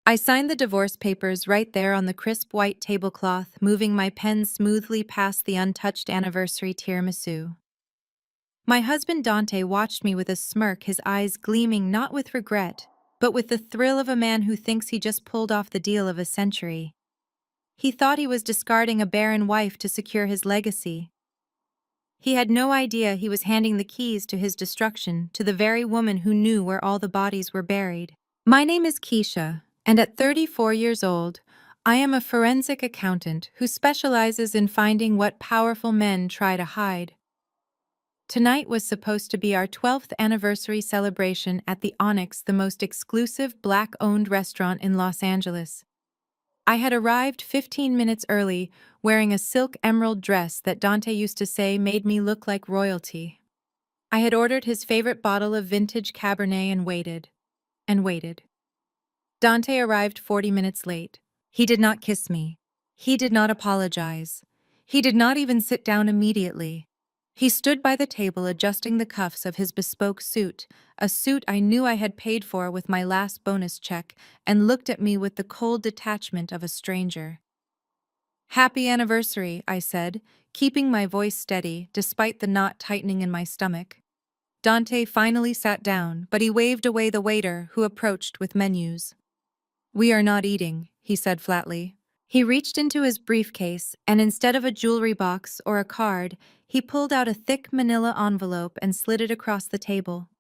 I signed the divorce papers right there on the crisp white tablecloth, moving my pen smoothly past the untouched anniversary tiramisu. My husband Dante watched me with a smirk, his eyes gleaming not with regret, but with the thrill of a man who thinks he just pulled off the deal of a century. He thought he was discarding a barren wife to secure his legacy. He had no idea he was handing the keys to his destruction to the very woman who knew where all the bodies were buried. My name is Keisha, and at 34 years old, I am a forensic accountant who specializes in finding what powerful men try to hide. Tonight was supposed to be our 12th anniversary celebration at the Onyx, the most exclusive Black-owned restaurant in Los Angeles. I had arrived 15 minutes early, wearing a silk emerald dress that Dante used to say made me look like royalty. I had ordered his favorite bottle of vintage Cabernet and waited. And waited. Dante arrived 40 minutes late. He did not kiss me. He did not apologize. He did not even sit down immediately. He stood by the table adjusting the cuffs of his bespoke suit, a suit I knew I had paid for with my last bonus check, and looked at me with the cold detachment of a stranger. "Happy anniversary," I said, keeping my voice steady despite the knot tightening in my stomach. Dante finally sat down, but he waved away the waiter who approached with menus. "We are not eating," he said flatly. He reached into his briefcase, and instead of a jewelry box or a card, he pulled out a thick manila envelope and slid it across the table.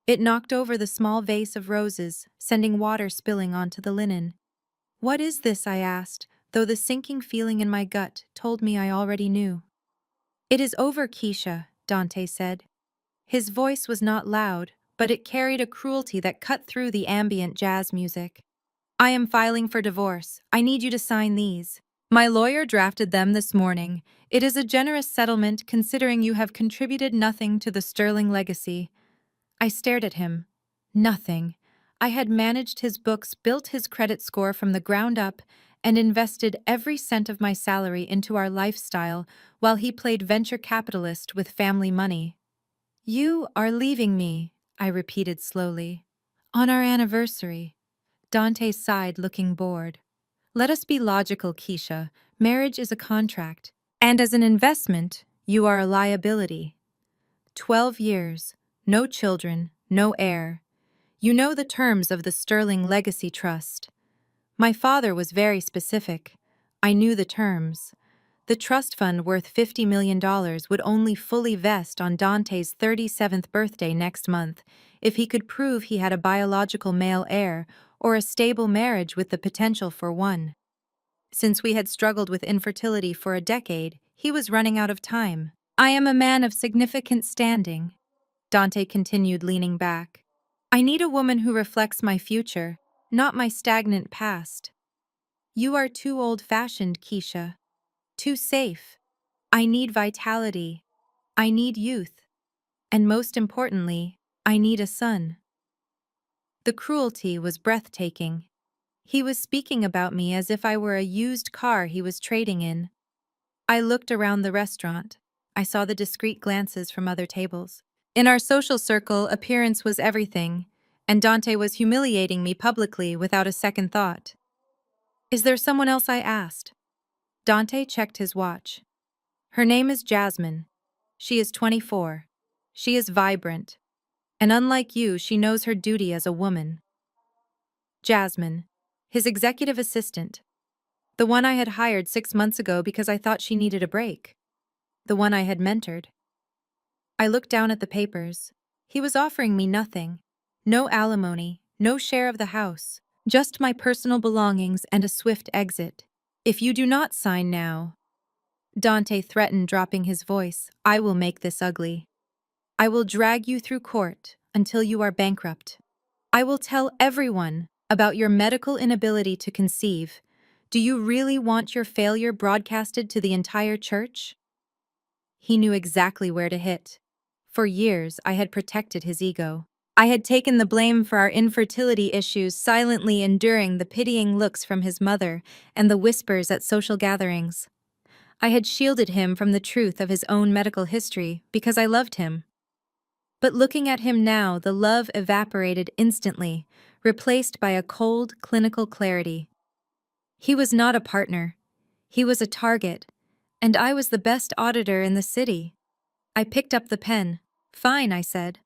It knocked over the small vase of roses, sending water spilling onto the linen. "What is this?" I asked, though the sinking feeling in my gut told me I already knew. "It is over, Keisha," Dante said. His voice was not loud, but it carried a cruelty that cut through the ambient jazz music. "I am filing for divorce. I need you to sign these. My lawyer drafted them this morning. It is a generous settlement considering you have contributed nothing to the sterling legacy." I stared at him. Nothing. I had managed his books, built his credit score from the ground up, and invested every cent of my salary into our lifestyle while he played venture capitalist with family money. "You are leaving me," I repeated slowly. "On our anniversary." Dante sighed, looking bored. "Let us be logical, Keisha. Marriage is a contract, and as an investment, you are a liability. 12 years, no children, no heir. You know the terms of the Sterling Legacy Trust. My father was very specific. I knew the terms. The trust fund worth $50 million would only fully vest on Dante's 37th birthday next month if he could prove he had a biological male heir or a stable marriage with the potential for one. Since we had struggled with infertility for a decade, he was running out of time. "I am a man of significant standing," Dante continued, leaning back. "I need a woman who reflects my future, not my stagnant past. You are too old-fashioned, Keisha. Too safe. I need vitality. I need youth. And most importantly, I need a son." The cruelty was breathtaking. He was speaking about me as if I were a used car he was trading in. I looked around the restaurant. I saw the discreet glances from other tables. In our social circle, appearance was everything, and Dante was humiliating me publicly without a second thought. "Is there someone else?" I asked. Dante checked his watch. "Her name is Jasmine. She is 24. She is vibrant. And unlike you, she knows her duty as a woman." Jasmine, his executive assistant. The one I had hired 6 months ago because I thought she needed a break. The one I had mentored. I looked down at the papers. He was offering me nothing. No alimony, no share of the house. Just my personal belongings and a swift exit. "If you do not sign now," Dante threatened, dropping his voice, "I will make this ugly. I will drag you through court until you are bankrupt. I will tell everyone about your medical inability to conceive. Do you really want your failure broadcasted to the entire church?" He knew exactly where to hit. For years, I had protected his ego. I had taken the blame for our infertility issues, silently enduring the pitying looks from his mother and the whispers at social gatherings. I had shielded him from the truth of his own medical history because I loved him. But looking at him now, the love evaporated instantly, replaced by a cold, clinical clarity. He was not a partner. He was a target, and I was the best auditor in the city. I picked up the pen. Fine, I said.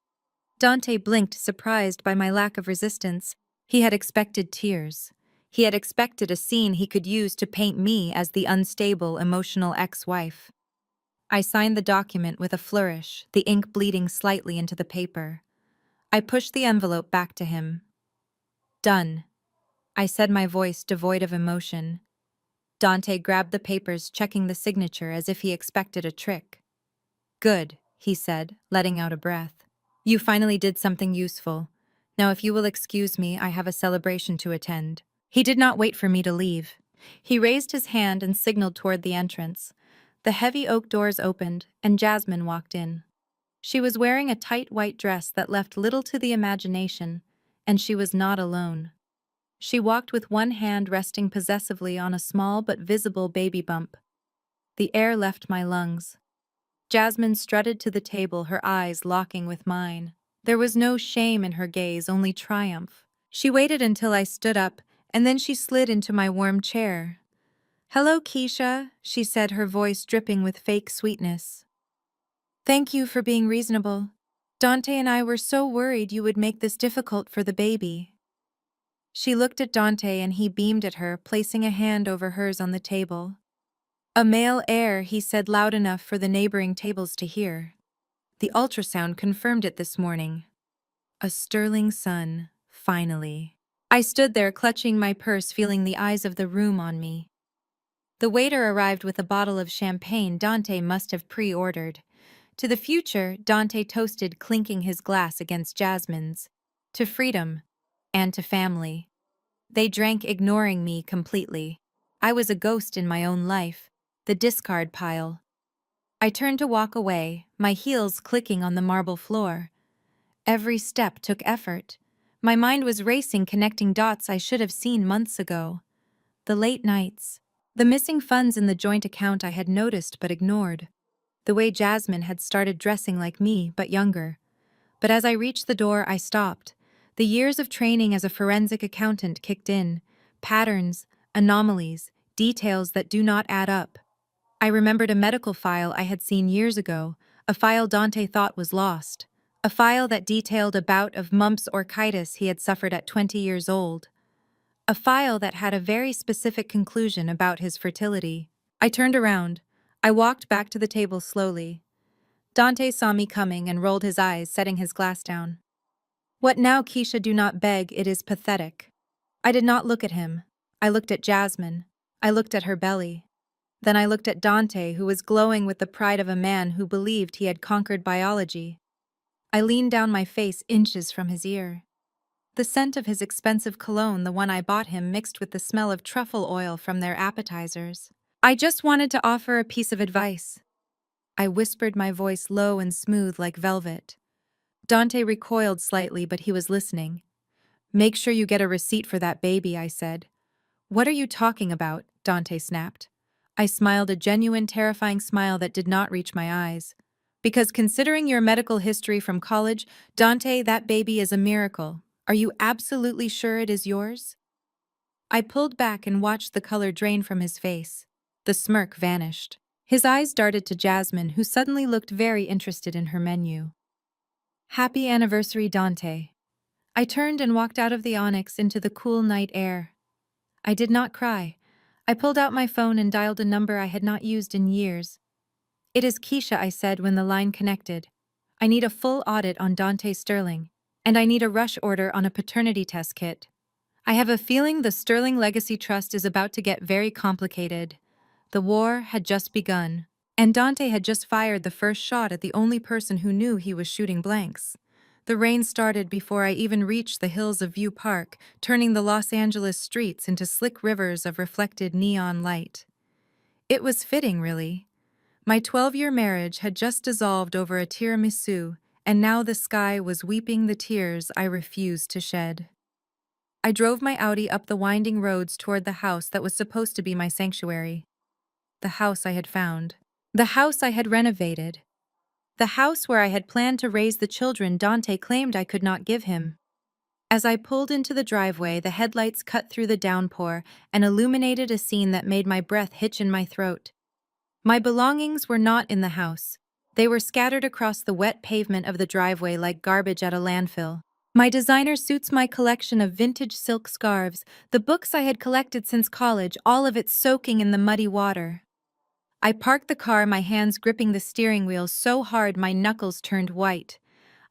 Dante blinked, surprised by my lack of resistance. He had expected tears. He had expected a scene he could use to paint me as the unstable, emotional ex-wife. I signed the document with a flourish, the ink bleeding slightly into the paper. I pushed the envelope back to him. Done, I said, my voice devoid of emotion. Dante grabbed the papers, checking the signature as if he expected a trick. Good, he said, letting out a breath. You finally did something useful. Now if you will excuse me, I have a celebration to attend. He did not wait for me to leave. He raised his hand and signaled toward the entrance. The heavy oak doors opened, and Jasmine walked in. She was wearing a tight white dress that left little to the imagination, and she was not alone. She walked with one hand resting possessively on a small but visible baby bump. The air left my lungs. Jasmine strutted to the table, her eyes locking with mine. There was no shame in her gaze, only triumph. She waited until I stood up, and then she slid into my warm chair. Hello, Keisha, she said, her voice dripping with fake sweetness. Thank you for being reasonable. Dante and I were so worried you would make this difficult for the baby. She looked at Dante and he beamed at her, placing a hand over hers on the table. A male heir, he said loud enough for the neighboring tables to hear. The ultrasound confirmed it this morning. A sterling son, finally. I stood there clutching my purse, feeling the eyes of the room on me. The waiter arrived with a bottle of champagne Dante must have pre-ordered. To the future, Dante toasted, clinking his glass against Jasmine's. To freedom. And to family. They drank, ignoring me completely. I was a ghost in my own life. The discard pile. I turned to walk away, my heels clicking on the marble floor. Every step took effort. My mind was racing, connecting dots I should have seen months ago. The late nights. The missing funds in the joint account I had noticed but ignored. The way Jasmine had started dressing like me, but younger. But as I reached the door, I stopped. The years of training as a forensic accountant kicked in. Patterns, anomalies, details that do not add up. I remembered a medical file I had seen years ago, a file Dante thought was lost. A file that detailed a bout of mumps orchitis he had suffered at 20 years old. A file that had a very specific conclusion about his fertility. I turned around. I walked back to the table slowly. Dante saw me coming and rolled his eyes, setting his glass down. What now, Keisha? Do not beg, it is pathetic. I did not look at him. I looked at Jasmine. I looked at her belly. Then I looked at Dante, who was glowing with the pride of a man who believed he had conquered biology. I leaned down, my face inches from his ear. The scent of his expensive cologne, the one I bought him, mixed with the smell of truffle oil from their appetizers. I just wanted to offer a piece of advice. I whispered, my voice low and smooth like velvet. Dante recoiled slightly, but he was listening. Make sure you get a receipt for that baby, I said. What are you talking about? Dante snapped. I smiled, a genuine, terrifying smile that did not reach my eyes. Because considering your medical history from college, Dante, that baby is a miracle. Are you absolutely sure it is yours? I pulled back and watched the color drain from his face. The smirk vanished. His eyes darted to Jasmine, who suddenly looked very interested in her menu. Happy anniversary, Dante. I turned and walked out of the Onyx into the cool night air. I did not cry. I pulled out my phone and dialed a number I had not used in years. It is Keisha, I said when the line connected. I need a full audit on Dante Sterling, and I need a rush order on a paternity test kit. I have a feeling the Sterling Legacy Trust is about to get very complicated. The war had just begun, and Dante had just fired the first shot at the only person who knew he was shooting blanks. The rain started before I even reached the hills of View Park, turning the Los Angeles streets into slick rivers of reflected neon light. It was fitting, really. My 12-year marriage had just dissolved over a tiramisu, and now the sky was weeping the tears I refused to shed. I drove my Audi up the winding roads toward the house that was supposed to be my sanctuary. The house I had found. The house I had renovated. The house where I had planned to raise the children Dante claimed I could not give him. As I pulled into the driveway, the headlights cut through the downpour and illuminated a scene that made my breath hitch in my throat. My belongings were not in the house. They were scattered across the wet pavement of the driveway like garbage at a landfill. My designer suits, my collection of vintage silk scarves, the books I had collected since college, all of it soaking in the muddy water. I parked the car, my hands gripping the steering wheel so hard my knuckles turned white.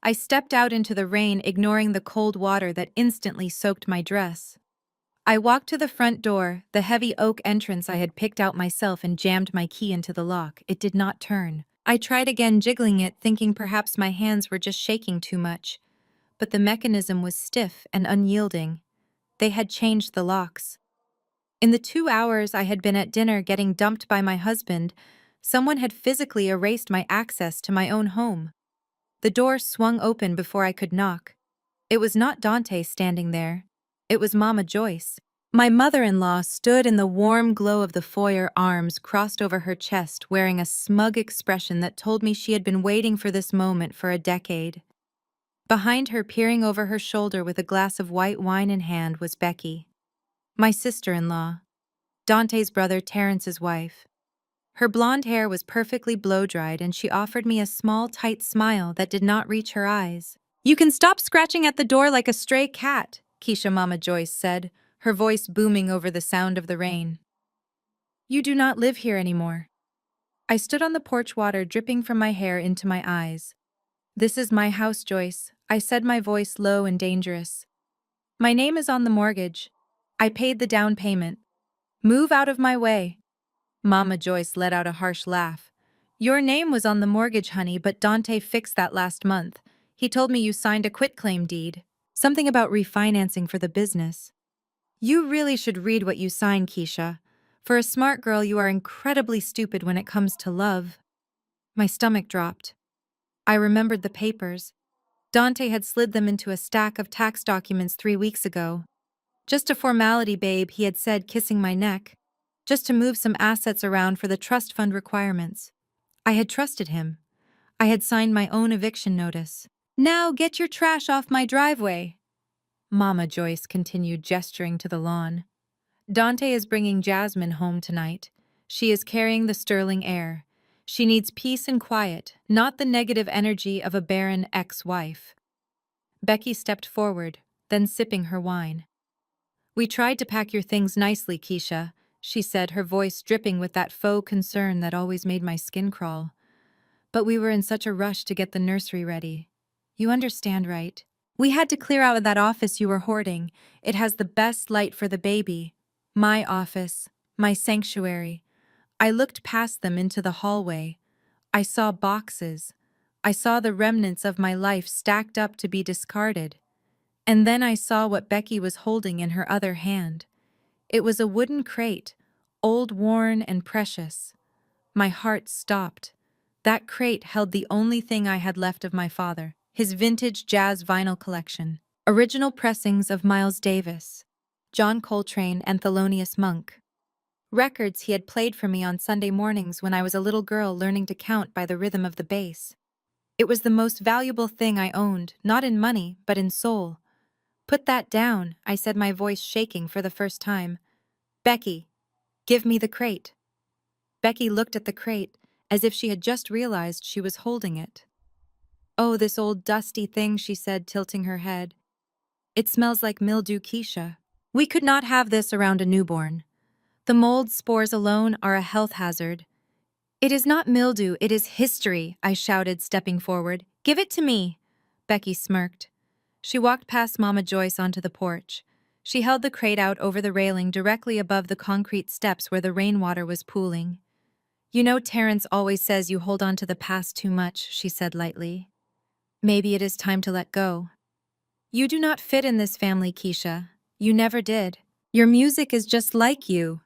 I stepped out into the rain, ignoring the cold water that instantly soaked my dress. I walked to the front door, the heavy oak entrance I had picked out myself, and jammed my key into the lock. It did not turn. I tried again, jiggling it, thinking perhaps my hands were just shaking too much. But the mechanism was stiff and unyielding. They had changed the locks. In the 2 hours I had been at dinner getting dumped by my husband, someone had physically erased my access to my own home. The door swung open before I could knock. It was not Dante standing there. It was Mama Joyce. My mother-in-law stood in the warm glow of the foyer, arms crossed over her chest, wearing a smug expression that told me she had been waiting for this moment for a decade. Behind her, peering over her shoulder with a glass of white wine in hand, was Becky, my sister-in-law, Dante's brother Terrence's wife. Her blonde hair was perfectly blow-dried, and she offered me a small, tight smile that did not reach her eyes. "You can stop scratching at the door like a stray cat," Keisha Mama Joyce said, her voice booming over the sound of the rain. "You do not live here anymore." I stood on the porch, water dripping from my hair into my eyes. "This is my house, Joyce," I said, my voice low and dangerous. "My name is on the mortgage. I paid the down payment. Move out of my way." Mama Joyce let out a harsh laugh. "Your name was on the mortgage, honey, but Dante fixed that last month. He told me you signed a quitclaim deed. Something about refinancing for the business. You really should read what you signed, Keisha. For a smart girl, you are incredibly stupid when it comes to love." My stomach dropped. I remembered the papers. Dante had slid them into a stack of tax documents 3 weeks ago. "Just a formality, babe," he had said, kissing my neck. "Just to move some assets around for the trust fund requirements." I had trusted him. I had signed my own eviction notice. "Now get your trash off my driveway," Mama Joyce continued, gesturing to the lawn. "Dante is bringing Jasmine home tonight. She is carrying the sterling air. She needs peace and quiet, not the negative energy of a barren ex-wife." Becky stepped forward, then sipping her wine. "We tried to pack your things nicely, Keisha," she said, her voice dripping with that faux concern that always made my skin crawl. "But we were in such a rush to get the nursery ready. You understand, right? We had to clear out of that office you were hoarding. It has the best light for the baby. My office, my sanctuary." I looked past them into the hallway. I saw boxes. I saw the remnants of my life stacked up to be discarded. And then I saw what Becky was holding in her other hand. It was a wooden crate, old, worn, and precious. My heart stopped. That crate held the only thing I had left of my father, his vintage jazz vinyl collection. Original pressings of Miles Davis, John Coltrane, and Thelonious Monk. Records he had played for me on Sunday mornings when I was a little girl learning to count by the rhythm of the bass. It was the most valuable thing I owned, not in money, but in soul. "Put that down," I said, my voice shaking for the first time. "Becky, give me the crate." Becky looked at the crate, as if she had just realized she was holding it. "Oh, this old dusty thing," she said, tilting her head. "It smells like mildew, Keisha. We could not have this around a newborn. The mold spores alone are a health hazard." "It is not mildew, it is history," I shouted, stepping forward. "Give it to me." Becky smirked. She walked past Mama Joyce onto the porch. She held the crate out over the railing directly above the concrete steps where the rainwater was pooling. "You know, Terrence always says you hold on to the past too much," she said lightly. "Maybe it is time to let go. You do not fit in this family, Keisha. You never did. Your music is just like you.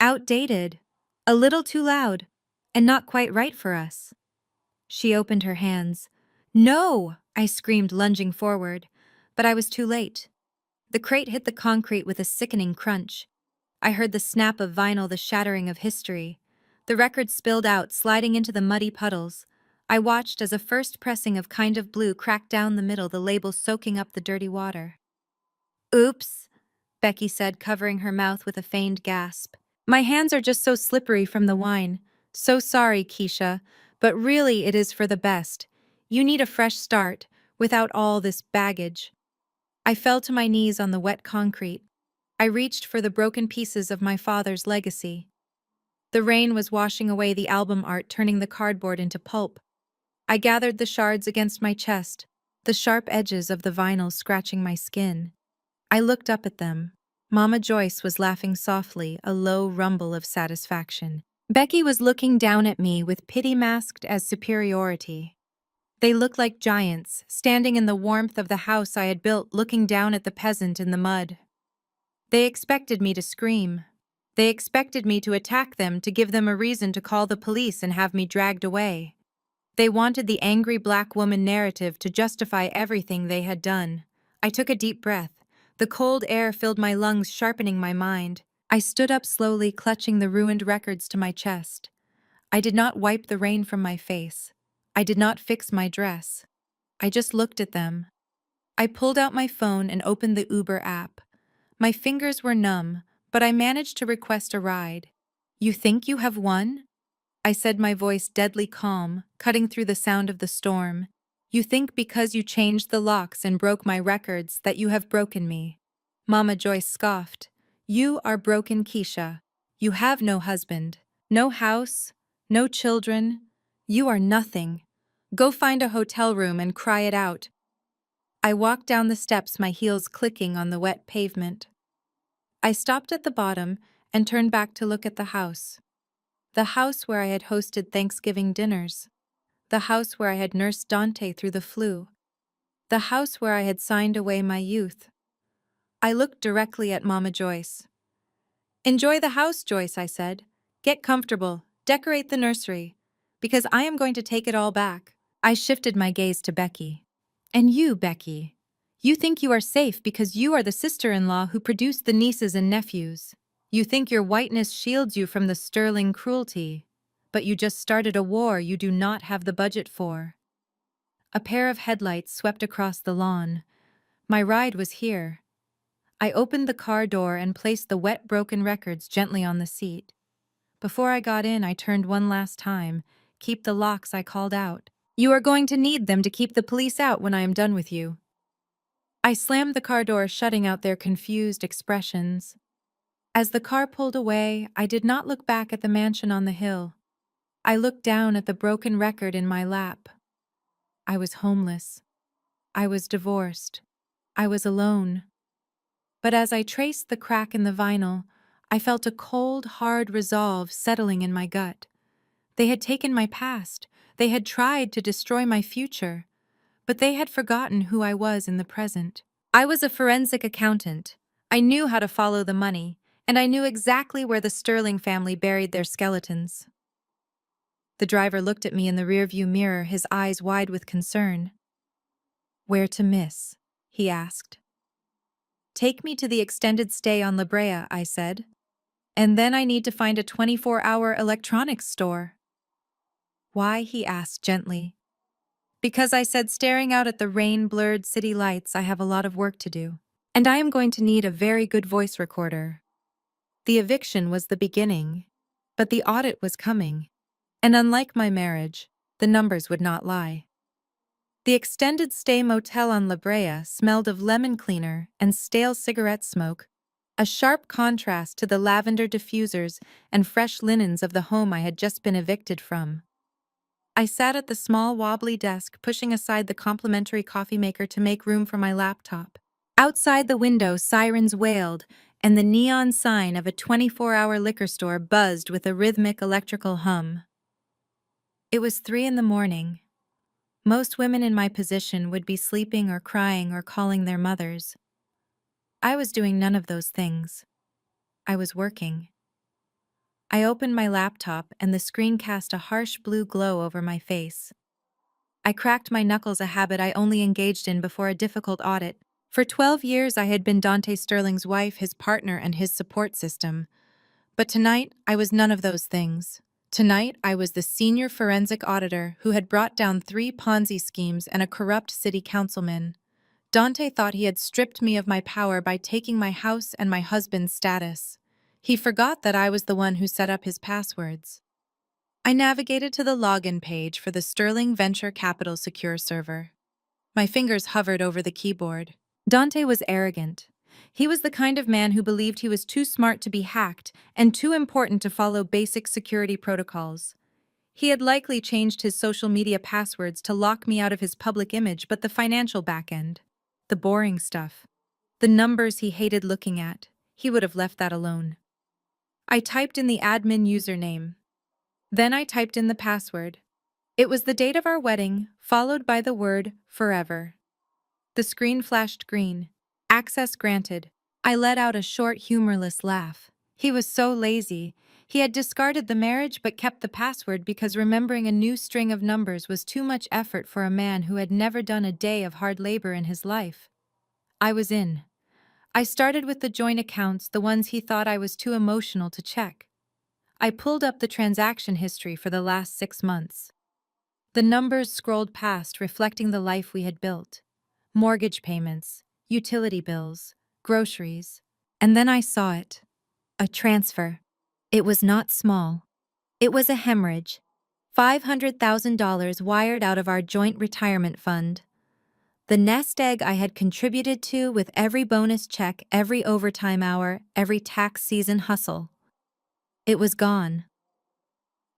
Outdated. A little too loud. And not quite right for us." She opened her hands. "No!" I screamed, lunging forward. But I was too late. The crate hit the concrete with a sickening crunch. I heard the snap of vinyl, the shattering of history. The record spilled out, sliding into the muddy puddles. I watched as a first pressing of Kind of Blue cracked down the middle, the label soaking up the dirty water. Oops, Becky said, covering her mouth with a feigned gasp. My hands are just so slippery from the wine. So sorry, Keisha, but really it is for the best. You need a fresh start, without all this baggage. I fell to my knees on the wet concrete. I reached for the broken pieces of my father's legacy. The rain was washing away the album art, turning the cardboard into pulp. I gathered the shards against my chest, the sharp edges of the vinyl scratching my skin. I looked up at them. Mama Joyce was laughing softly, a low rumble of satisfaction. Becky was looking down at me with pity masked as superiority. They looked like giants, standing in the warmth of the house I had built, looking down at the peasant in the mud. They expected me to scream. They expected me to attack them, to give them a reason to call the police and have me dragged away. They wanted the angry black woman narrative to justify everything they had done. I took a deep breath. The cold air filled my lungs, sharpening my mind. I stood up slowly, clutching the ruined records to my chest. I did not wipe the rain from my face. I did not fix my dress. I just looked at them. I pulled out my phone and opened the Uber app. My fingers were numb, but I managed to request a ride. You think you have won? I said, my voice deadly calm, cutting through the sound of the storm. You think because you changed the locks and broke my records that you have broken me. Mama Joyce scoffed. You are broken, Keisha. You have no husband, no house, no children. You are nothing. Go find a hotel room and cry it out. I walked down the steps, my heels clicking on the wet pavement. I stopped at the bottom and turned back to look at the house. The house where I had hosted Thanksgiving dinners. The house where I had nursed Dante through the flu. The house where I had signed away my youth. I looked directly at Mama Joyce. Enjoy the house, Joyce, I said. Get comfortable, decorate the nursery, because I am going to take it all back. I shifted my gaze to Becky. And you, Becky, you think you are safe because you are the sister-in-law who produced the nieces and nephews. You think your whiteness shields you from the sterling cruelty, but you just started a war you do not have the budget for. A pair of headlights swept across the lawn. My ride was here. I opened the car door and placed the wet, broken records gently on the seat. Before I got in, I turned one last time. Keep the locks, I called out. You are going to need them to keep the police out when I am done with you. I slammed the car door, shutting out their confused expressions. As the car pulled away, I did not look back at the mansion on the hill. I looked down at the broken record in my lap. I was homeless. I was divorced. I was alone. But as I traced the crack in the vinyl, I felt a cold, hard resolve settling in my gut. They had taken my past. They had tried to destroy my future. But they had forgotten who I was in the present. I was a forensic accountant. I knew how to follow the money, and I knew exactly where the Sterling family buried their skeletons. The driver looked at me in the rearview mirror, his eyes wide with concern. Where to miss? He asked. Take me to the extended stay on La Brea, I said. And then I need to find a 24-hour electronics store. Why? He asked gently. Because I said, staring out at the rain-blurred city lights, I have a lot of work to do. And I am going to need a very good voice recorder. The eviction was the beginning, but the audit was coming. And unlike my marriage, the numbers would not lie. The extended stay motel on La Brea smelled of lemon cleaner and stale cigarette smoke, a sharp contrast to the lavender diffusers and fresh linens of the home I had just been evicted from. I sat at the small wobbly desk, pushing aside the complimentary coffee maker to make room for my laptop. Outside the window, sirens wailed, and the neon sign of a 24-hour liquor store buzzed with a rhythmic electrical hum. It was 3 a.m. Most women in my position would be sleeping or crying or calling their mothers. I was doing none of those things. I was working. I opened my laptop and the screen cast a harsh blue glow over my face. I cracked my knuckles, a habit I only engaged in before a difficult audit. For 12 years I had been Dante Sterling's wife, his partner, and his support system. But tonight, I was none of those things. Tonight, I was the senior forensic auditor who had brought down 3 Ponzi schemes and a corrupt city councilman. Dante thought he had stripped me of my power by taking my house and my husband's status. He forgot that I was the one who set up his passwords. I navigated to the login page for the Sterling Venture Capital Secure server. My fingers hovered over the keyboard. Dante was arrogant. He was the kind of man who believed he was too smart to be hacked and too important to follow basic security protocols. He had likely changed his social media passwords to lock me out of his public image, but the financial backend, the boring stuff, the numbers he hated looking at, he would have left that alone. I typed in the admin username. Then I typed in the password. It was the date of our wedding, followed by the word forever. The screen flashed green. Access granted. I let out a short, humorless laugh. He was so lazy. He had discarded the marriage but kept the password because remembering a new string of numbers was too much effort for a man who had never done a day of hard labor in his life. I was in. I started with the joint accounts, the ones he thought I was too emotional to check. I pulled up the transaction history for the last 6 months. The numbers scrolled past, reflecting the life we had built. Mortgage payments, utility bills, groceries. And then I saw it. A transfer. It was not small. It was a hemorrhage. $500,000 wired out of our joint retirement fund. The nest egg I had contributed to with every bonus check, every overtime hour, every tax season hustle. It was gone.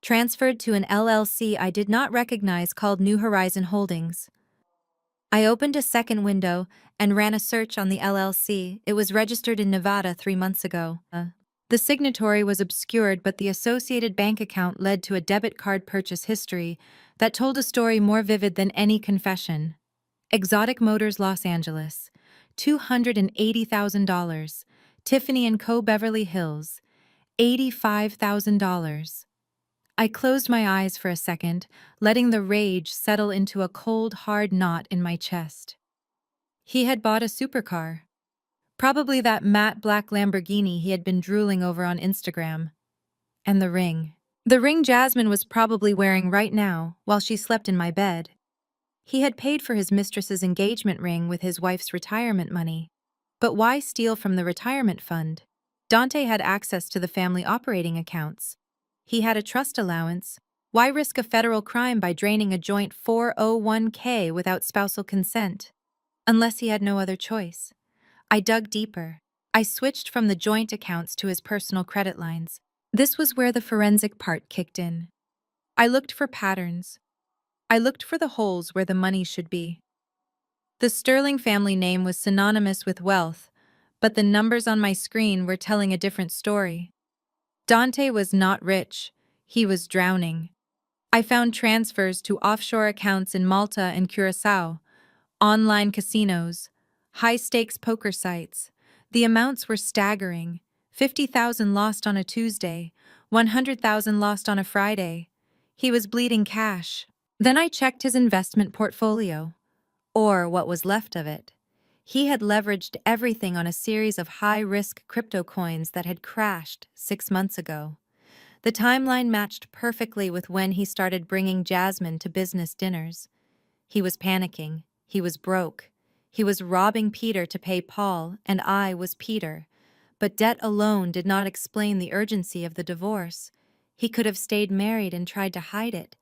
Transferred to an LLC I did not recognize called New Horizon Holdings. I opened a second window and ran a search on the LLC. It was registered in Nevada 3 months ago. The signatory was obscured, but the associated bank account led to a debit card purchase history that told a story more vivid than any confession. Exotic Motors Los Angeles, $280,000. Tiffany & Co. Beverly Hills, $85,000. I closed my eyes for a second, letting the rage settle into a cold, hard knot in my chest. He had bought a supercar. Probably that matte black Lamborghini he had been drooling over on Instagram. And the ring. The ring Jasmine was probably wearing right now, while she slept in my bed. He had paid for his mistress's engagement ring with his wife's retirement money. But why steal from the retirement fund? Dante had access to the family operating accounts. He had a trust allowance. Why risk a federal crime by draining a joint 401k without spousal consent? Unless he had no other choice. I dug deeper. I switched from the joint accounts to his personal credit lines. This was where the forensic part kicked in. I looked for patterns. I looked for the holes where the money should be. The Sterling family name was synonymous with wealth, but the numbers on my screen were telling a different story. Dante was not rich. He was drowning. I found transfers to offshore accounts in Malta and Curacao, online casinos, high-stakes poker sites. The amounts were staggering. 50,000 lost on a Tuesday, 100,000 lost on a Friday. He was bleeding cash. Then I checked his investment portfolio, or what was left of it. He had leveraged everything on a series of high-risk crypto coins that had crashed 6 months ago. The timeline matched perfectly with when he started bringing Jasmine to business dinners. He was panicking. He was broke. He was robbing Peter to pay Paul, and I was Peter. But debt alone did not explain the urgency of the divorce. He could have stayed married and tried to hide it.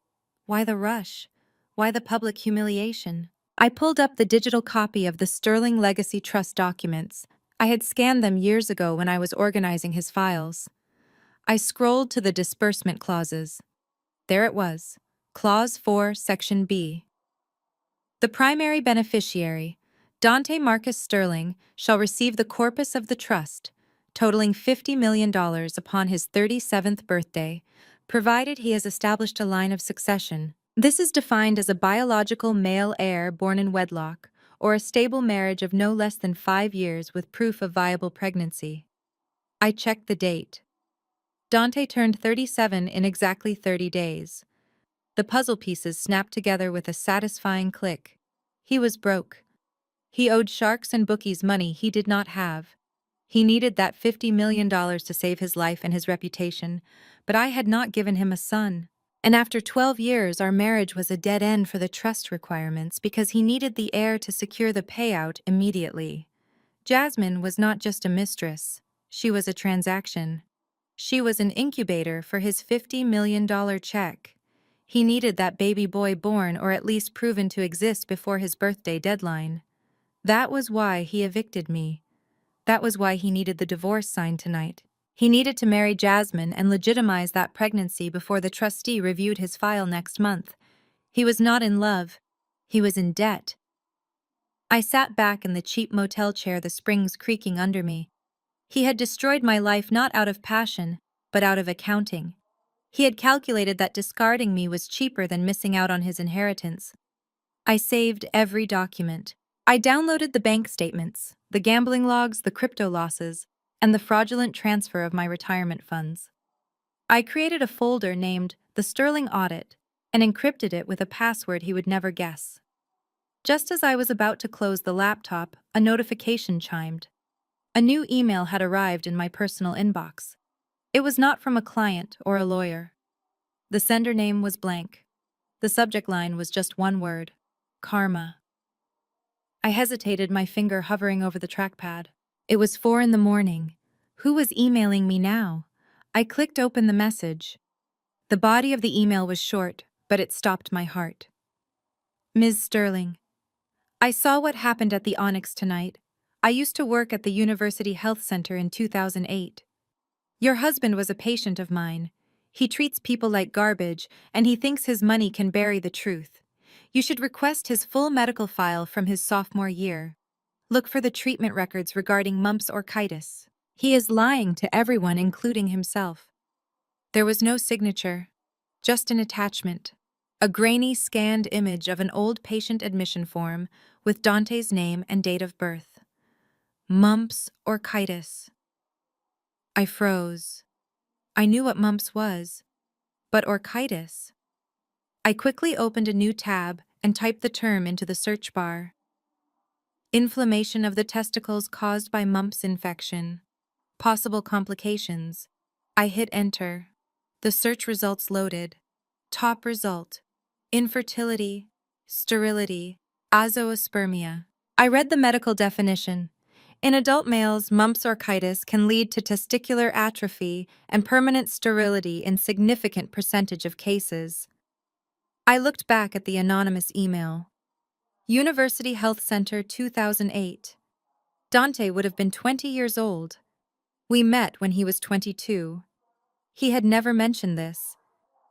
Why the rush? Why the public humiliation? I pulled up the digital copy of the Sterling Legacy Trust documents. I had scanned them years ago when I was organizing his files. I scrolled to the disbursement clauses. There it was. Clause 4, Section B. The primary beneficiary, Dante Marcus Sterling, shall receive the corpus of the trust, totaling $50 million upon his 37th birthday, provided he has established a line of succession. This is defined as a biological male heir born in wedlock, or a stable marriage of no less than 5 years with proof of viable pregnancy. I checked the date. Dante turned 37 in exactly 30 days. The puzzle pieces snapped together with a satisfying click. He was broke. He owed sharks and bookies money he did not have. He needed that $50 million to save his life and his reputation, but I had not given him a son. And after 12 years, our marriage was a dead end for the trust requirements because he needed the heir to secure the payout immediately. Jasmine was not just a mistress, she was a transaction. She was an incubator for his $50 million check. He needed that baby boy born or at least proven to exist before his birthday deadline. That was why he evicted me. That was why he needed the divorce signed tonight. He needed to marry Jasmine and legitimize that pregnancy before the trustee reviewed his file next month. He was not in love. He was in debt. I sat back in the cheap motel chair, the springs creaking under me. He had destroyed my life not out of passion, but out of accounting. He had calculated that discarding me was cheaper than missing out on his inheritance. I saved every document. I downloaded the bank statements, the gambling logs, the crypto losses, and the fraudulent transfer of my retirement funds. I created a folder named The Sterling Audit and encrypted it with a password he would never guess. Just as I was about to close the laptop, a notification chimed. A new email had arrived in my personal inbox. It was not from a client or a lawyer. The sender name was blank. The subject line was just one word: karma. I hesitated, my finger hovering over the trackpad. It was 4 in the morning. Who was emailing me now? I clicked open the message. The body of the email was short, but it stopped my heart. Ms. Sterling, I saw what happened at the Onyx tonight. I used to work at the University Health Center in 2008. Your husband was a patient of mine. He treats people like garbage, and he thinks his money can bury the truth. You should request his full medical file from his sophomore year. Look for the treatment records regarding mumps or orchitis. He is lying to everyone, including himself. There was no signature, just an attachment. A grainy, scanned image of an old patient admission form with Dante's name and date of birth. Mumps or orchitis. I froze. I knew what mumps was, but orchitis? I quickly opened a new tab and typed the term into the search bar. Inflammation of the testicles caused by mumps infection. Possible complications. I hit enter. The search results loaded. Top result: infertility, sterility, azoospermia. I read the medical definition. In adult males, mumps or orchitis can lead to testicular atrophy and permanent sterility in significant percentage of cases. I looked back at the anonymous email. University Health Center, 2008. Dante would have been 20 years old. We met when he was 22. He had never mentioned this.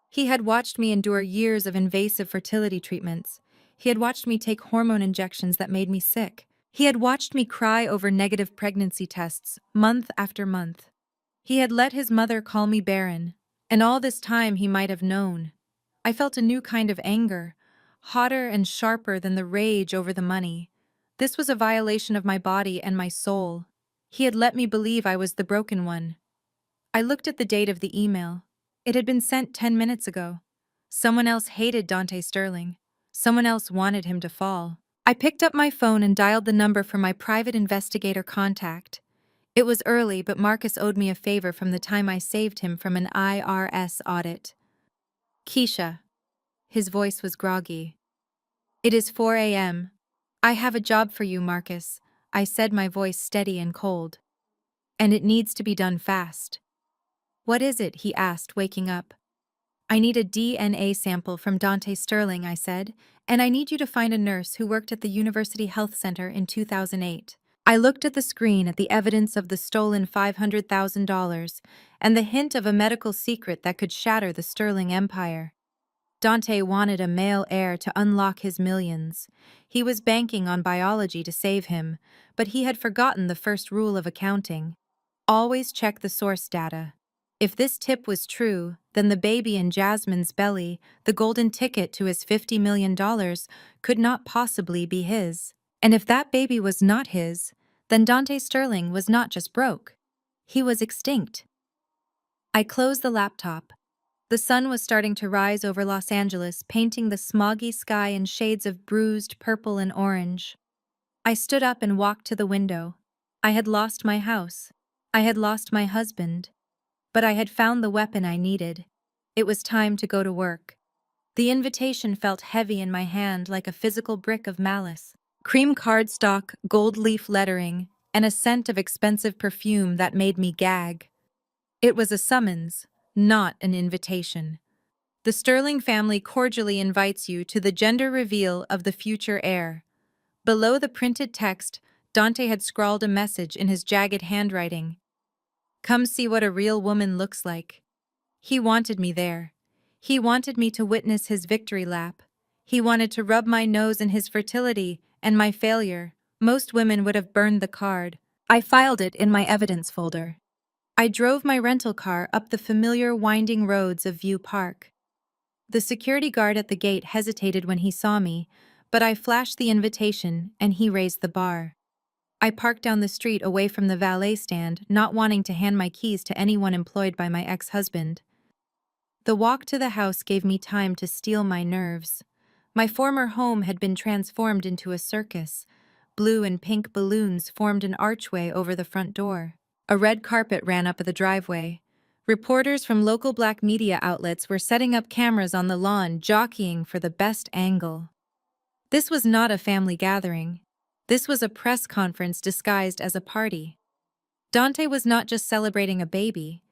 He had watched me endure years of invasive fertility treatments. He had watched me take hormone injections that made me sick. He had watched me cry over negative pregnancy tests, month after month. He had let his mother call me barren, and all this time he might have known. I felt a new kind of anger, hotter and sharper than the rage over the money. This was a violation of my body and my soul. He had let me believe I was the broken one. I looked at the date of the email. It had been sent 10 minutes ago. Someone else hated Dante Sterling. Someone else wanted him to fall. I picked up my phone and dialed the number for my private investigator contact. It was early, but Marcus owed me a favor from the time I saved him from an IRS audit. Keisha. His voice was groggy. It is 4 a.m. I have a job for you, Marcus, I said, my voice steady and cold. And it needs to be done fast. What is it? He asked, waking up. I need a DNA sample from Dante Sterling, I said, and I need you to find a nurse who worked at the University Health Center in 2008. I looked at the screen at the evidence of the stolen $500,000 and the hint of a medical secret that could shatter the Sterling empire. Dante wanted a male heir to unlock his millions. He was banking on biology to save him, but he had forgotten the first rule of accounting. Always check the source data. If this tip was true, then the baby in Jasmine's belly, the golden ticket to his $50 million, could not possibly be his. And if that baby was not his, then Dante Sterling was not just broke. He was extinct. I closed the laptop. The sun was starting to rise over Los Angeles, painting the smoggy sky in shades of bruised purple and orange. I stood up and walked to the window. I had lost my house. I had lost my husband. But I had found the weapon I needed. It was time to go to work. The invitation felt heavy in my hand like a physical brick of malice. Cream cardstock, gold leaf lettering, and a scent of expensive perfume that made me gag. It was a summons, not an invitation. The Sterling family cordially invites you to the gender reveal of the future heir. Below the printed text, Dante had scrawled a message in his jagged handwriting. Come see what a real woman looks like. He wanted me there. He wanted me to witness his victory lap. He wanted to rub my nose in his fertility and my failure. Most women would have burned the card. I filed it in my evidence folder. I drove my rental car up the familiar winding roads of View Park. The security guard at the gate hesitated when he saw me, but I flashed the invitation and he raised the bar. I parked down the street away from the valet stand, not wanting to hand my keys to anyone employed by my ex-husband. The walk to the house gave me time to steel my nerves. My former home had been transformed into a circus. Blue and pink balloons formed an archway over the front door. A red carpet ran up the driveway. Reporters from local black media outlets were setting up cameras on the lawn, jockeying for the best angle. This was not a family gathering. This was a press conference disguised as a party. Dante was not just celebrating a baby.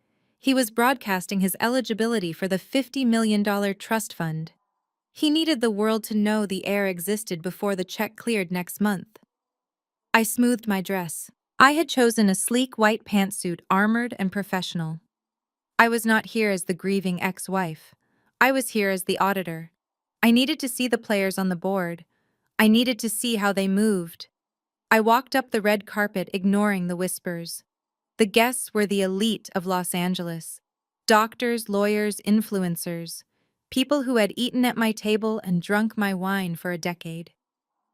He was broadcasting his eligibility for the $50 million trust fund. He needed the world to know the heir existed before the check cleared next month. I smoothed my dress. I had chosen a sleek white pantsuit, armored and professional. I was not here as the grieving ex-wife. I was here as the auditor. I needed to see the players on the board. I needed to see how they moved. I walked up the red carpet, ignoring the whispers. The guests were the elite of Los Angeles. Doctors, lawyers, influencers. People who had eaten at my table and drunk my wine for a decade.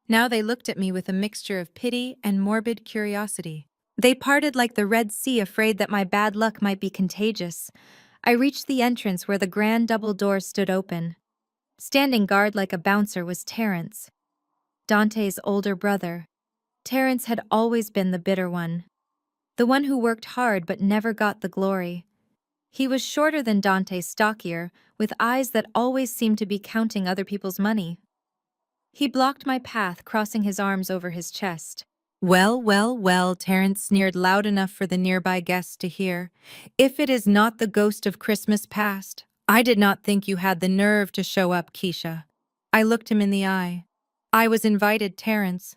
Now they looked at me with a mixture of pity and morbid curiosity. They parted like the Red Sea, afraid that my bad luck might be contagious. I reached the entrance where the grand double doors stood open. Standing guard like a bouncer was Terrence, Dante's older brother. Terrence had always been the bitter one. The one who worked hard but never got the glory. He was shorter than Dante, stockier, with eyes that always seemed to be counting other people's money. He blocked my path, crossing his arms over his chest. Well, well, well, Terrence sneered loud enough for the nearby guests to hear. If it is not the ghost of Christmas past, I did not think you had the nerve to show up, Keisha. I looked him in the eye. I was invited, Terrence.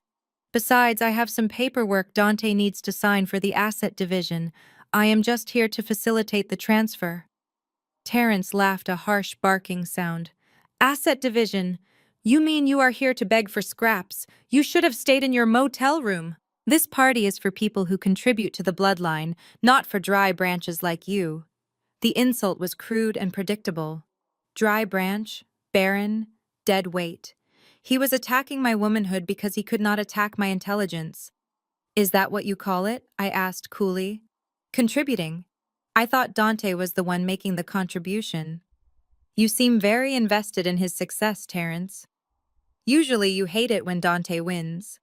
Besides, I have some paperwork Dante needs to sign for the asset division. I am just here to facilitate the transfer. Terrence laughed, a harsh barking sound. Asset division? You mean you are here to beg for scraps? You should have stayed in your motel room. This party is for people who contribute to the bloodline, not for dry branches like you. The insult was crude and predictable. Dry branch, barren, dead weight. He was attacking my womanhood because he could not attack my intelligence. Is that what you call it? I asked coolly. Contributing. I thought Dante was the one making the contribution. You seem very invested in his success, Terrence. Usually you hate it when Dante wins.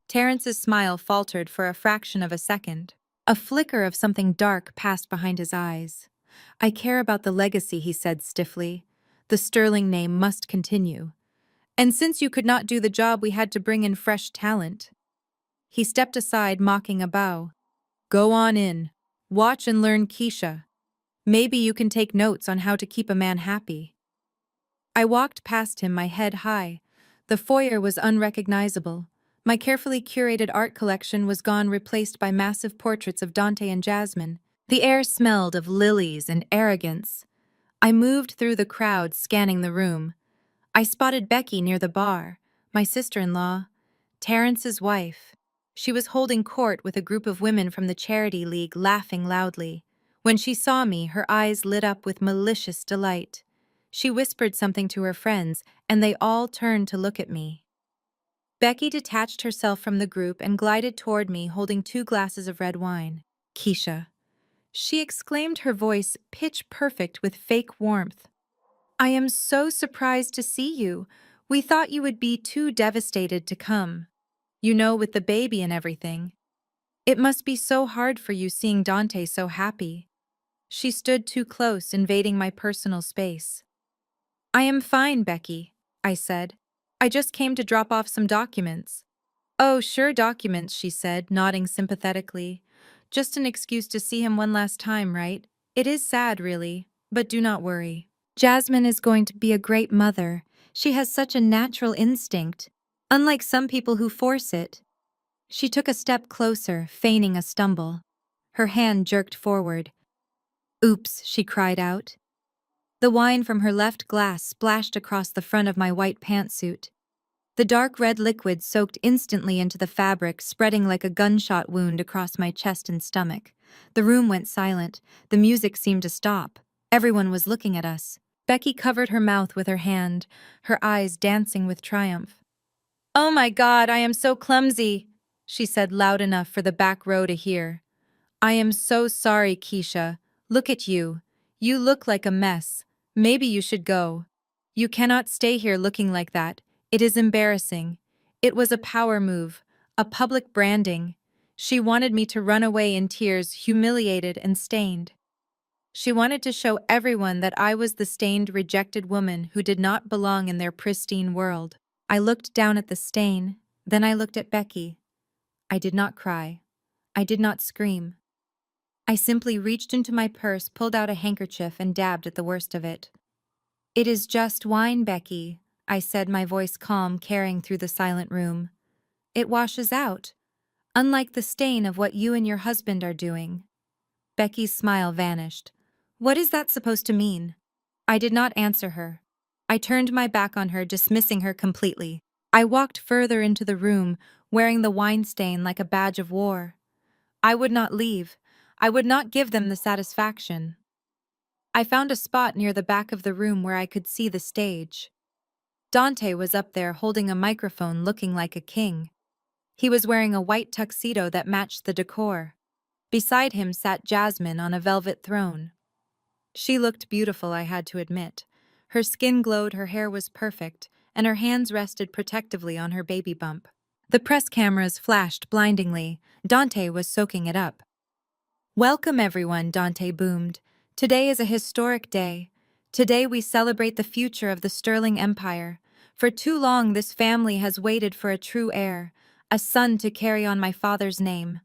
Terrence's smile faltered for a fraction of a second. A flicker of something dark passed behind his eyes. I care about the legacy, he said stiffly. The Sterling name must continue. And since you could not do the job, we had to bring in fresh talent. He stepped aside, mocking a bow. Go on in. Watch and learn, Keisha. Maybe you can take notes on how to keep a man happy. I walked past him, my head high. The foyer was unrecognizable. My carefully curated art collection was gone, replaced by massive portraits of Dante and Jasmine. The air smelled of lilies and arrogance. I moved through the crowd, scanning the room. I spotted Becky near the bar, my sister-in-law, Terrence's wife. She was holding court with a group of women from the charity league, laughing loudly. When she saw me, her eyes lit up with malicious delight. She whispered something to her friends, and they all turned to look at me. Becky detached herself from the group and glided toward me, holding 2 glasses of red wine. Keisha, she exclaimed, her voice pitch-perfect with fake warmth. I am so surprised to see you. We thought you would be too devastated to come. You know, with the baby and everything. It must be so hard for you seeing Dante so happy. She stood too close, invading my personal space. I am fine, Becky, I said. I just came to drop off some documents. Oh, sure, documents, she said, nodding sympathetically. Just an excuse to see him one last time, right? It is sad, really, but do not worry. Jasmine is going to be a great mother. She has such a natural instinct, unlike some people who force it. She took a step closer, feigning a stumble. Her hand jerked forward. Oops, she cried out. The wine from her left glass splashed across the front of my white pantsuit. The dark red liquid soaked instantly into the fabric, spreading like a gunshot wound across my chest and stomach. The room went silent. The music seemed to stop. Everyone was looking at us. Becky covered her mouth with her hand, her eyes dancing with triumph. Oh my God, I am so clumsy, she said loud enough for the back row to hear. I am so sorry, Keisha. Look at you. You look like a mess. Maybe you should go. You cannot stay here looking like that. It is embarrassing. It was a power move, a public branding. She wanted me to run away in tears, humiliated and stained. She wanted to show everyone that I was the stained, rejected woman who did not belong in their pristine world. I looked down at the stain, then I looked at Becky. I did not cry. I did not scream. I simply reached into my purse, pulled out a handkerchief, and dabbed at the worst of it. It is just wine, Becky, I said, my voice calm, carrying through the silent room. It washes out, unlike the stain of what you and your husband are doing. Becky's smile vanished. What is that supposed to mean? I did not answer her. I turned my back on her, dismissing her completely. I walked further into the room, wearing the wine stain like a badge of war. I would not leave. I would not give them the satisfaction. I found a spot near the back of the room where I could see the stage. Dante was up there holding a microphone, looking like a king. He was wearing a white tuxedo that matched the decor. Beside him sat Jasmine on a velvet throne. She looked beautiful, I had to admit. Her skin glowed, her hair was perfect, and her hands rested protectively on her baby bump. The press cameras flashed blindingly. Dante was soaking it up. Welcome everyone, Dante boomed. Today is a historic day. Today we celebrate the future of the Sterling Empire. For too long this family has waited for a true heir, a son to carry on my father's name.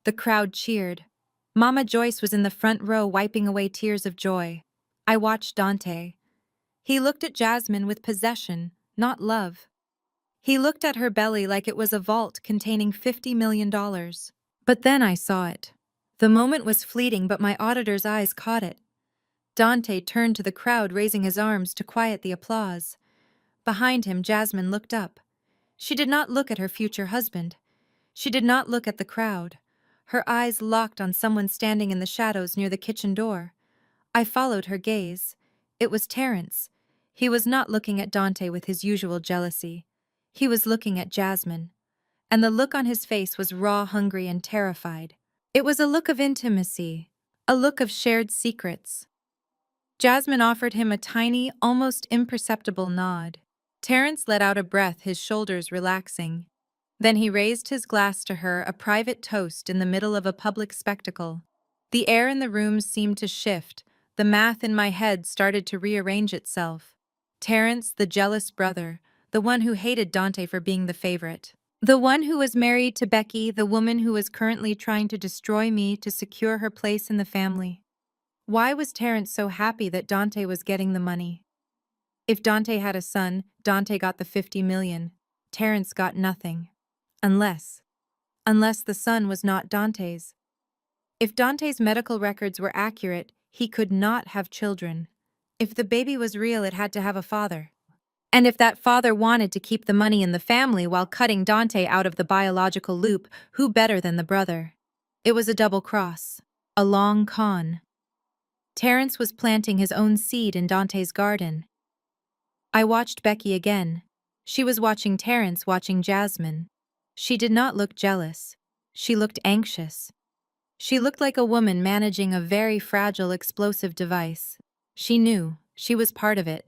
The crowd cheered. Mama Joyce was in the front row wiping away tears of joy. I watched Dante. He looked at Jasmine with possession, not love. He looked at her belly like it was a vault containing $50 million. But then I saw it. The moment was fleeting, but my auditor's eyes caught it. Dante turned to the crowd, raising his arms to quiet the applause. Behind him, Jasmine looked up. She did not look at her future husband. She did not look at the crowd. Her eyes locked on someone standing in the shadows near the kitchen door. I followed her gaze. It was Terrence. He was not looking at Dante with his usual jealousy. He was looking at Jasmine. And the look on his face was raw, hungry, and terrified. It was a look of intimacy, a look of shared secrets. Jasmine offered him a tiny, almost imperceptible nod. Terrence let out a breath, his shoulders relaxing. Then he raised his glass to her, a private toast in the middle of a public spectacle. The air in the room seemed to shift. The math in my head started to rearrange itself. Terrence, the jealous brother, the one who hated Dante for being the favorite. The one who was married to Becky, the woman who was currently trying to destroy me to secure her place in the family. Why was Terrence so happy that Dante was getting the money? If Dante had a son, Dante got the 50 million. Terrence got nothing. Unless the son was not Dante's. If Dante's medical records were accurate, he could not have children. If the baby was real, it had to have a father. And if that father wanted to keep the money in the family while cutting Dante out of the biological loop, who better than the brother? It was a double cross, a long con. Terrence was planting his own seed in Dante's garden. I watched Becky again. She was watching Terrence, watching Jasmine. She did not look jealous. She looked anxious. She looked like a woman managing a very fragile explosive device. She knew. She was part of it.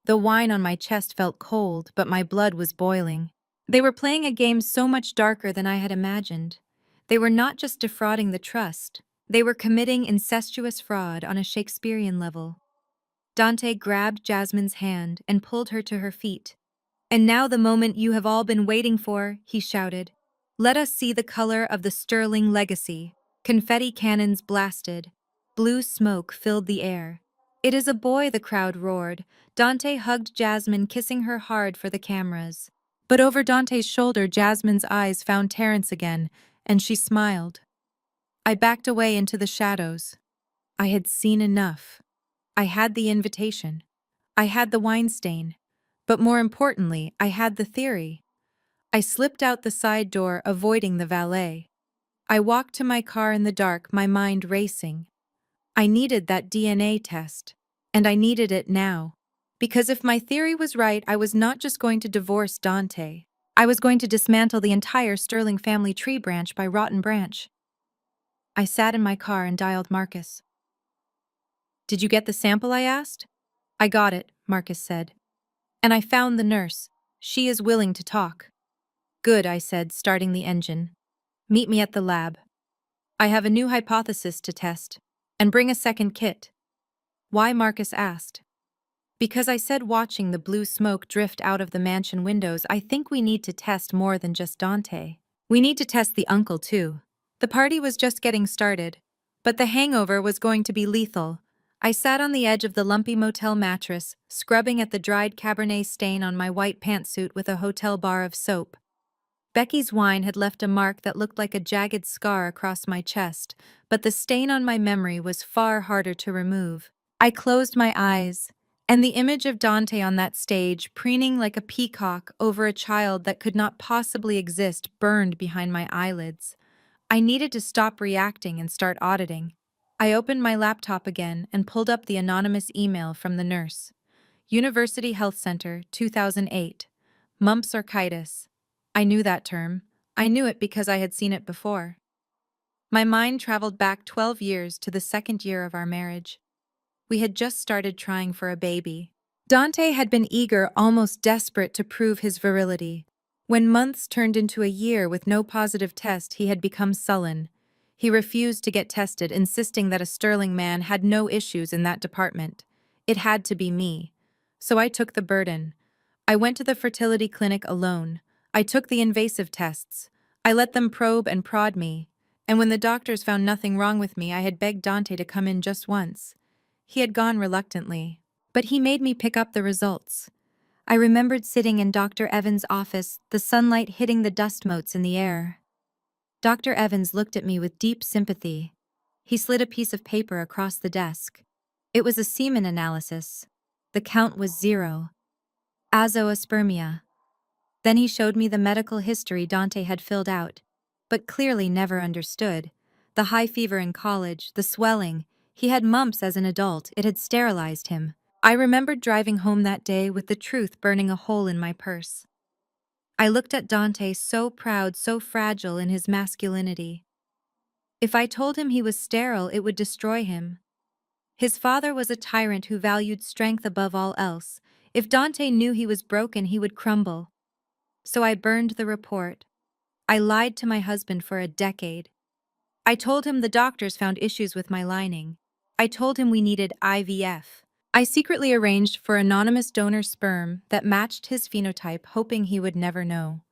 The wine on my chest felt cold, but my blood was boiling. They were playing a game so much darker than I had imagined. They were not just defrauding the trust. They were committing incestuous fraud on a Shakespearean level. Dante grabbed Jasmine's hand and pulled her to her feet. "And now the moment you have all been waiting for," he shouted. "Let us see the color of the sterling legacy." Confetti cannons blasted. Blue smoke filled the air. "It is a boy," the crowd roared. Dante hugged Jasmine, kissing her hard for the cameras. But over Dante's shoulder, Jasmine's eyes found Terence again, and she smiled. I backed away into the shadows. I had seen enough. I had the invitation. I had the wine stain. But more importantly, I had the theory. I slipped out the side door, avoiding the valet. I walked to my car in the dark, my mind racing. I needed that DNA test. And I needed it now. Because if my theory was right, I was not just going to divorce Dante. I was going to dismantle the entire Sterling family tree branch by rotten branch. I sat in my car and dialed Marcus. "Did you get the sample?" I asked. "I got it," Marcus said. "And I found the nurse. She is willing to talk." "Good," I said, starting the engine. "Meet me at the lab. I have a new hypothesis to test. And bring a second kit." "Why?" Marcus asked. "Because," I said, watching the blue smoke drift out of the mansion windows, "I think we need to test more than just Dante. We need to test the uncle, too." The party was just getting started, but the hangover was going to be lethal. I sat on the edge of the lumpy motel mattress, scrubbing at the dried Cabernet stain on my white pantsuit with a hotel bar of soap. Becky's wine had left a mark that looked like a jagged scar across my chest, but the stain on my memory was far harder to remove. I closed my eyes, and the image of Dante on that stage, preening like a peacock over a child that could not possibly exist, burned behind my eyelids. I needed to stop reacting and start auditing. I opened my laptop again and pulled up the anonymous email from the nurse. University Health Center, 2008. Mumps orchitis. I knew that term. I knew it because I had seen it before. My mind traveled back 12 years to the second year of our marriage. We had just started trying for a baby. Dante had been eager, almost desperate to prove his virility. When months turned into a year with no positive test, he had become sullen. He refused to get tested, insisting that a Sterling man had no issues in that department. It had to be me. So I took the burden. I went to the fertility clinic alone. I took the invasive tests. I let them probe and prod me. And when the doctors found nothing wrong with me, I had begged Dante to come in just once. He had gone reluctantly. But he made me pick up the results. I remembered sitting in Dr. Evans' office, the sunlight hitting the dust motes in the air. Dr. Evans looked at me with deep sympathy. He slid a piece of paper across the desk. It was a semen analysis. The count was 0. Azoospermia. Then he showed me the medical history Dante had filled out, but clearly never understood. The high fever in college, the swelling. He had mumps as an adult. It had sterilized him. I remembered driving home that day with the truth burning a hole in my purse. I looked at Dante, so proud, so fragile in his masculinity. If I told him he was sterile, it would destroy him. His father was a tyrant who valued strength above all else. If Dante knew he was broken, he would crumble. So I burned the report. I lied to my husband for a decade. I told him the doctors found issues with my lining. I told him we needed IVF. I secretly arranged for anonymous donor sperm that matched his phenotype, hoping he would never know.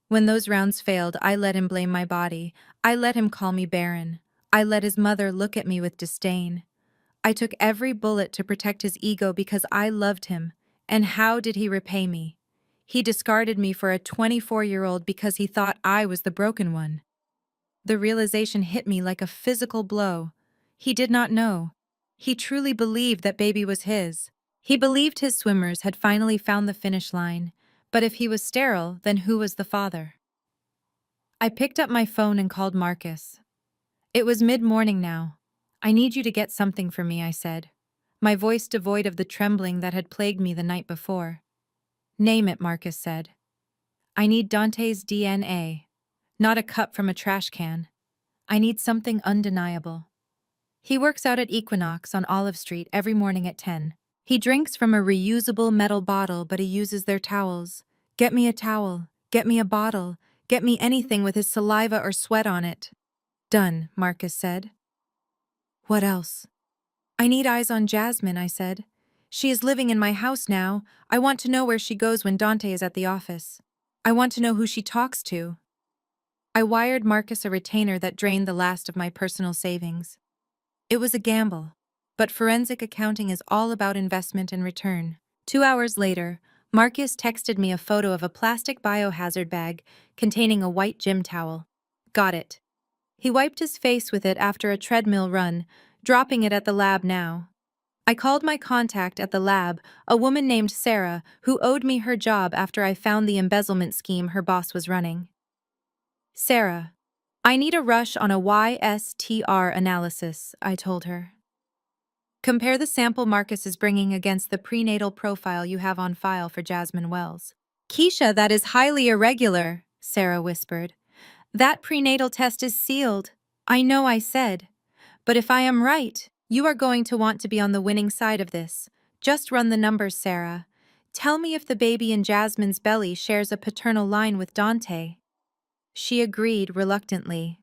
When those rounds failed, I let him blame my body. I let him call me barren. I let his mother look at me with disdain. I took every bullet to protect his ego because I loved him. And how did he repay me? He discarded me for a 24-year-old because he thought I was the broken one. The realization hit me like a physical blow. He did not know. He truly believed that baby was his. He believed his swimmers had finally found the finish line. But if he was sterile, then who was the father? I picked up my phone and called Marcus. It was mid-morning now. "I need you to get something for me," I said, my voice devoid of the trembling that had plagued me the night before. "Name it," Marcus said. "I need Dante's DNA, not a cup from a trash can. I need something undeniable." He works out at Equinox on Olive Street every morning at 10. He drinks from a reusable metal bottle, but he uses their towels. "Get me a towel. Get me a bottle. Get me anything with his saliva or sweat on it." "Done," Marcus said. What else? I need eyes on Jasmine, I said. She is living in my house now. I want to know where she goes when Dante is at the office. I want to know who she talks to. I wired Marcus a retainer that drained the last of my personal savings. It was a gamble, but forensic accounting is all about investment and return. 2 hours later, Marcus texted me a photo of a plastic biohazard bag containing a white gym towel. Got it. He wiped his face with it after a treadmill run, dropping it at the lab now. I called my contact at the lab, a woman named Sarah, who owed me her job after I found the embezzlement scheme her boss was running. Sarah, I need a rush on a YSTR analysis, I told her. Compare the sample Marcus is bringing against the prenatal profile you have on file for Jasmine Wells. Keisha, that is highly irregular, Sarah whispered. That prenatal test is sealed. I know I said. But if I am right, you are going to want to be on the winning side of this. Just run the numbers, Sarah. Tell me if the baby in Jasmine's belly shares a paternal line with Dante. She agreed reluctantly.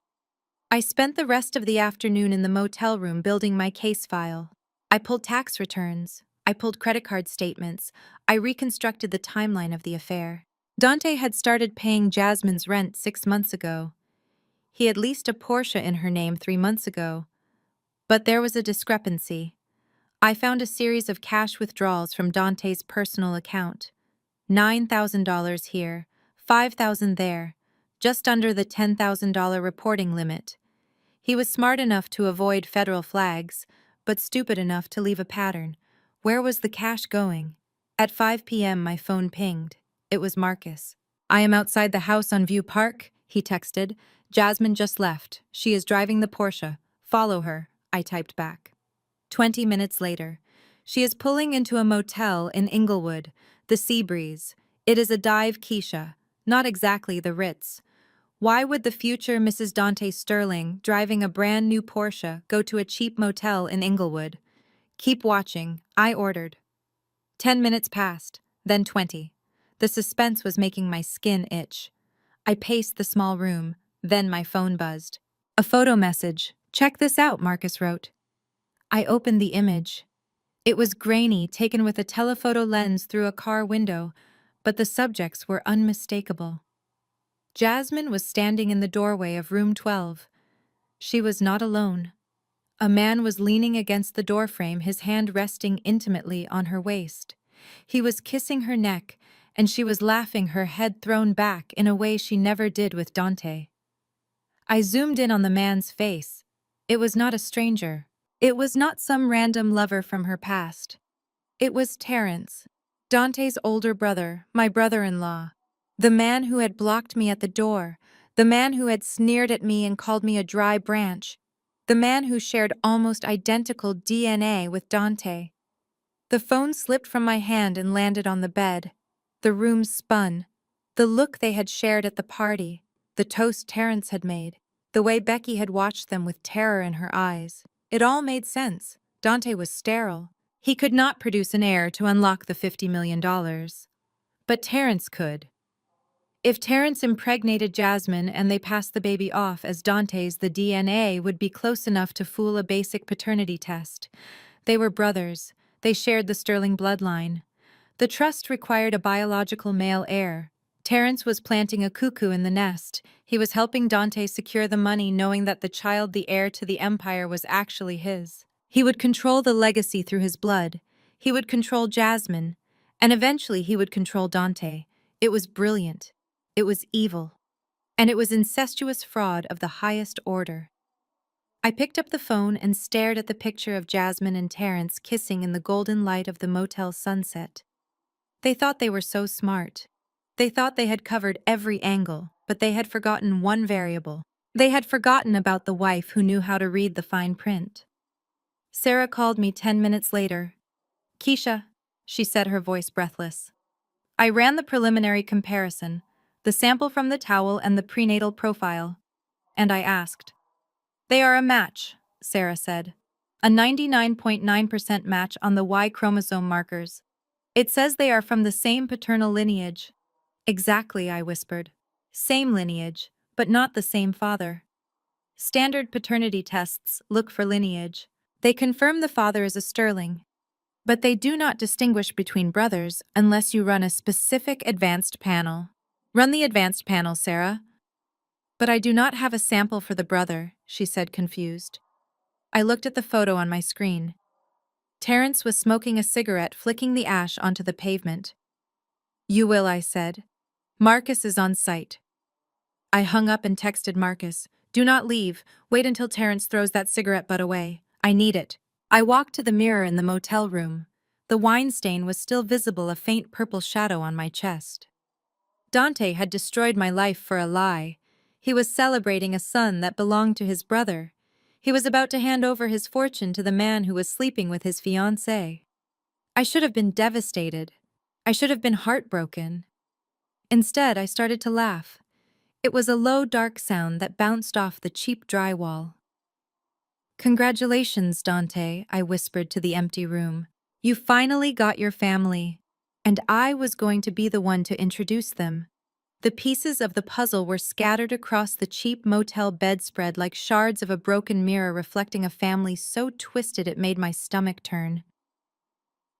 I spent the rest of the afternoon in the motel room building my case file. I pulled tax returns. I pulled credit card statements. I reconstructed the timeline of the affair. Dante had started paying Jasmine's rent 6 months ago. He had leased a Porsche in her name 3 months ago. But there was a discrepancy. I found a series of cash withdrawals from Dante's personal account. $9,000 here, $5,000 there, just under the $10,000 reporting limit. He was smart enough to avoid federal flags, but stupid enough to leave a pattern. Where was the cash going? At 5 p.m. my phone pinged. It was Marcus. I am outside the house on View Park, he texted. Jasmine just left. She is driving the Porsche. Follow her, I typed back. 20 minutes later. She is pulling into a motel in Inglewood, the Seabreeze. It is a dive Keisha, not exactly the Ritz. Why would the future Mrs. Dante Sterling, driving a brand new Porsche, go to a cheap motel in Inglewood? Keep watching, I ordered. 10 minutes passed, then 20. The suspense was making my skin itch. I paced the small room, then my phone buzzed. A photo message. Check this out, Marcus wrote. I opened the image. It was grainy, taken with a telephoto lens through a car window, but the subjects were unmistakable. Jasmine was standing in the doorway of room 12. She was not alone. A man was leaning against the doorframe, his hand resting intimately on her waist. He was kissing her neck, and she was laughing, her head thrown back in a way she never did with Dante. I zoomed in on the man's face. It was not a stranger. It was not some random lover from her past. It was Terrence, Dante's older brother, my brother-in-law. The man who had blocked me at the door, the man who had sneered at me and called me a dry branch, the man who shared almost identical DNA with Dante. The phone slipped from my hand and landed on the bed. The room spun. The look they had shared at the party, the toast Terrence had made, the way Becky had watched them with terror in her eyes. It all made sense. Dante was sterile. He could not produce an heir to unlock the $50 million. But Terrence could. If Terrence impregnated Jasmine and they passed the baby off as Dante's, the DNA would be close enough to fool a basic paternity test. They were brothers. They shared the Sterling bloodline. The trust required a biological male heir. Terrence was planting a cuckoo in the nest. He was helping Dante secure the money, knowing that the child, the heir to the empire, was actually his. He would control the legacy through his blood. He would control Jasmine. And eventually he would control Dante. It was brilliant. It was evil. And it was incestuous fraud of the highest order. I picked up the phone and stared at the picture of Jasmine and Terrence kissing in the golden light of the motel sunset. They thought they were so smart. They thought they had covered every angle, but they had forgotten one variable. They had forgotten about the wife who knew how to read the fine print. Sarah called me 10 minutes later. Keisha, she said, her voice breathless. I ran the preliminary comparison, the sample from the towel and the prenatal profile, and I asked. They are a match, Sarah said. A 99.9% match on the Y chromosome markers. It says they are from the same paternal lineage. Exactly, I whispered. Same lineage, but not the same father. Standard paternity tests look for lineage. They confirm the father is a sterling, but they do not distinguish between brothers unless you run a specific advanced panel. Run the advanced panel, Sarah. But I do not have a sample for the brother, she said, confused. I looked at the photo on my screen. Terrence was smoking a cigarette, flicking the ash onto the pavement. You will, I said. Marcus is on site. I hung up and texted Marcus. Do not leave. Wait until Terrence throws that cigarette butt away. I need it. I walked to the mirror in the motel room. The wine stain was still visible, a faint purple shadow on my chest. Dante had destroyed my life for a lie. He was celebrating a son that belonged to his brother. He was about to hand over his fortune to the man who was sleeping with his fiancée. I should have been devastated. I should have been heartbroken. Instead, I started to laugh. It was a low, dark sound that bounced off the cheap drywall. Congratulations, Dante, I whispered to the empty room. You finally got your family. And I was going to be the one to introduce them. The pieces of the puzzle were scattered across the cheap motel bedspread like shards of a broken mirror reflecting a family so twisted it made my stomach turn.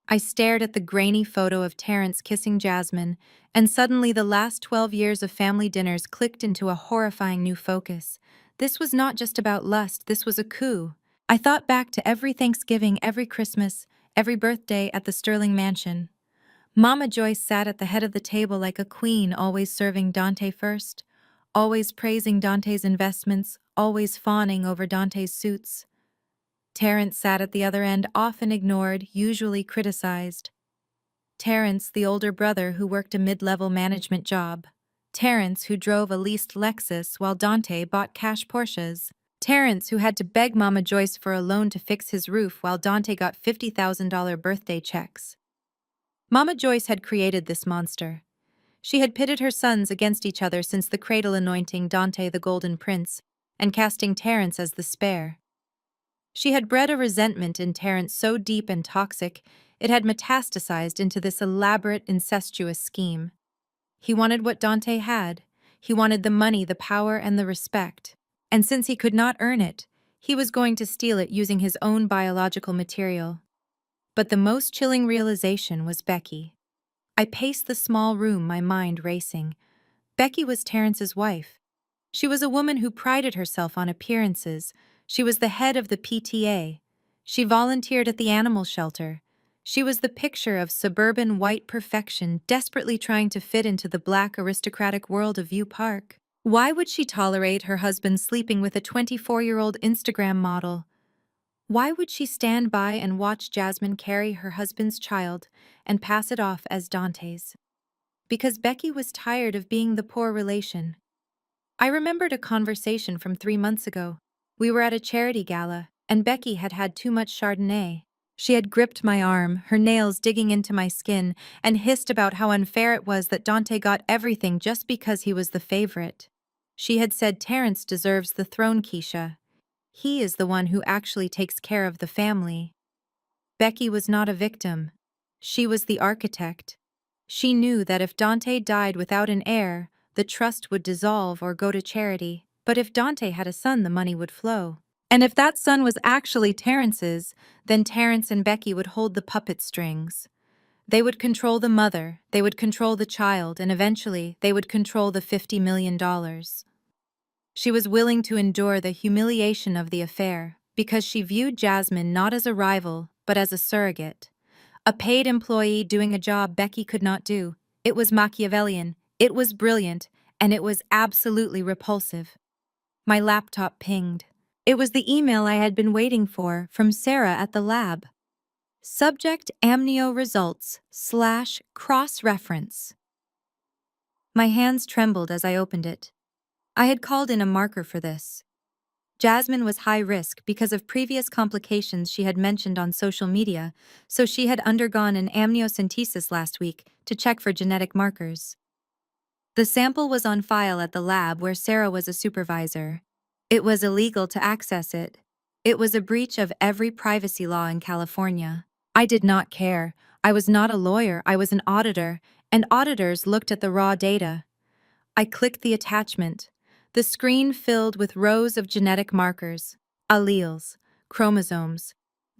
I stared at the grainy photo of Terrence kissing Jasmine, and suddenly the last 12 years of family dinners clicked into a horrifying new focus. This was not just about lust, this was a coup. I thought back to every Thanksgiving, every Christmas, every birthday at the Sterling Mansion. Mama Joyce sat at the head of the table like a queen, always serving Dante first, always praising Dante's investments, always fawning over Dante's suits. Terrence sat at the other end, often ignored, usually criticized. Terrence, the older brother who worked a mid-level management job. Terrence, who drove a leased Lexus while Dante bought cash Porsches. Terrence, who had to beg Mama Joyce for a loan to fix his roof while Dante got $50,000 birthday checks. Mama Joyce had created this monster. She had pitted her sons against each other since the cradle, anointing Dante the Golden Prince and casting Terrence as the spare. She had bred a resentment in Terrence so deep and toxic, it had metastasized into this elaborate, incestuous scheme. He wanted what Dante had. He wanted the money, the power, and the respect. And since he could not earn it, he was going to steal it using his own biological material. But the most chilling realization was Becky. I paced the small room, my mind racing. Becky was Terrence's wife. She was a woman who prided herself on appearances. She was the head of the PTA. She volunteered at the animal shelter. She was the picture of suburban white perfection, desperately trying to fit into the black aristocratic world of View Park. Why would she tolerate her husband sleeping with a 24-year-old Instagram model? Why would she stand by and watch Jasmine carry her husband's child and pass it off as Dante's? Because Becky was tired of being the poor relation. I remembered a conversation from 3 months ago. We were at a charity gala, and Becky had had too much Chardonnay. She had gripped my arm, her nails digging into my skin, and hissed about how unfair it was that Dante got everything just because he was the favorite. She had said Terrence deserves the throne, Keisha. He is the one who actually takes care of the family. Becky was not a victim. She was the architect. She knew that if Dante died without an heir, the trust would dissolve or go to charity. But if Dante had a son, the money would flow. And if that son was actually Terrence's, then Terrence and Becky would hold the puppet strings. They would control the mother, they would control the child, and eventually they would control the $50 million. She was willing to endure the humiliation of the affair because she viewed Jasmine not as a rival, but as a surrogate. A paid employee doing a job Becky could not do. It was Machiavellian, it was brilliant, and it was absolutely repulsive. My laptop pinged. It was the email I had been waiting for from Sarah at the lab. Subject amnio results / cross-reference. My hands trembled as I opened it. I had called in a marker for this. Jasmine was high risk because of previous complications she had mentioned on social media, so she had undergone an amniocentesis last week to check for genetic markers. The sample was on file at the lab where Sarah was a supervisor. It was illegal to access it. It was a breach of every privacy law in California. I did not care. I was not a lawyer, I was an auditor, and auditors looked at the raw data. I clicked the attachment. The screen filled with rows of genetic markers, alleles, chromosomes.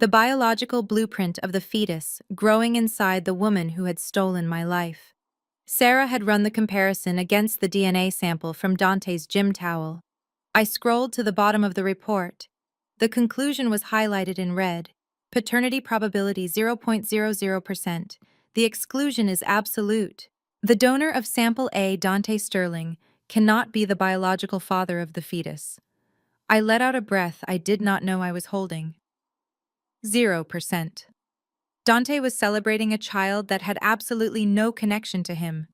The biological blueprint of the fetus growing inside the woman who had stolen my life. Sarah had run the comparison against the DNA sample from Dante's gym towel. I scrolled to the bottom of the report. The conclusion was highlighted in red. Paternity probability 0.00%. The exclusion is absolute. The donor of sample A, Dante Sterling, cannot be the biological father of the fetus. I let out a breath I did not know I was holding. 0%. Dante was celebrating a child that had absolutely no connection to him.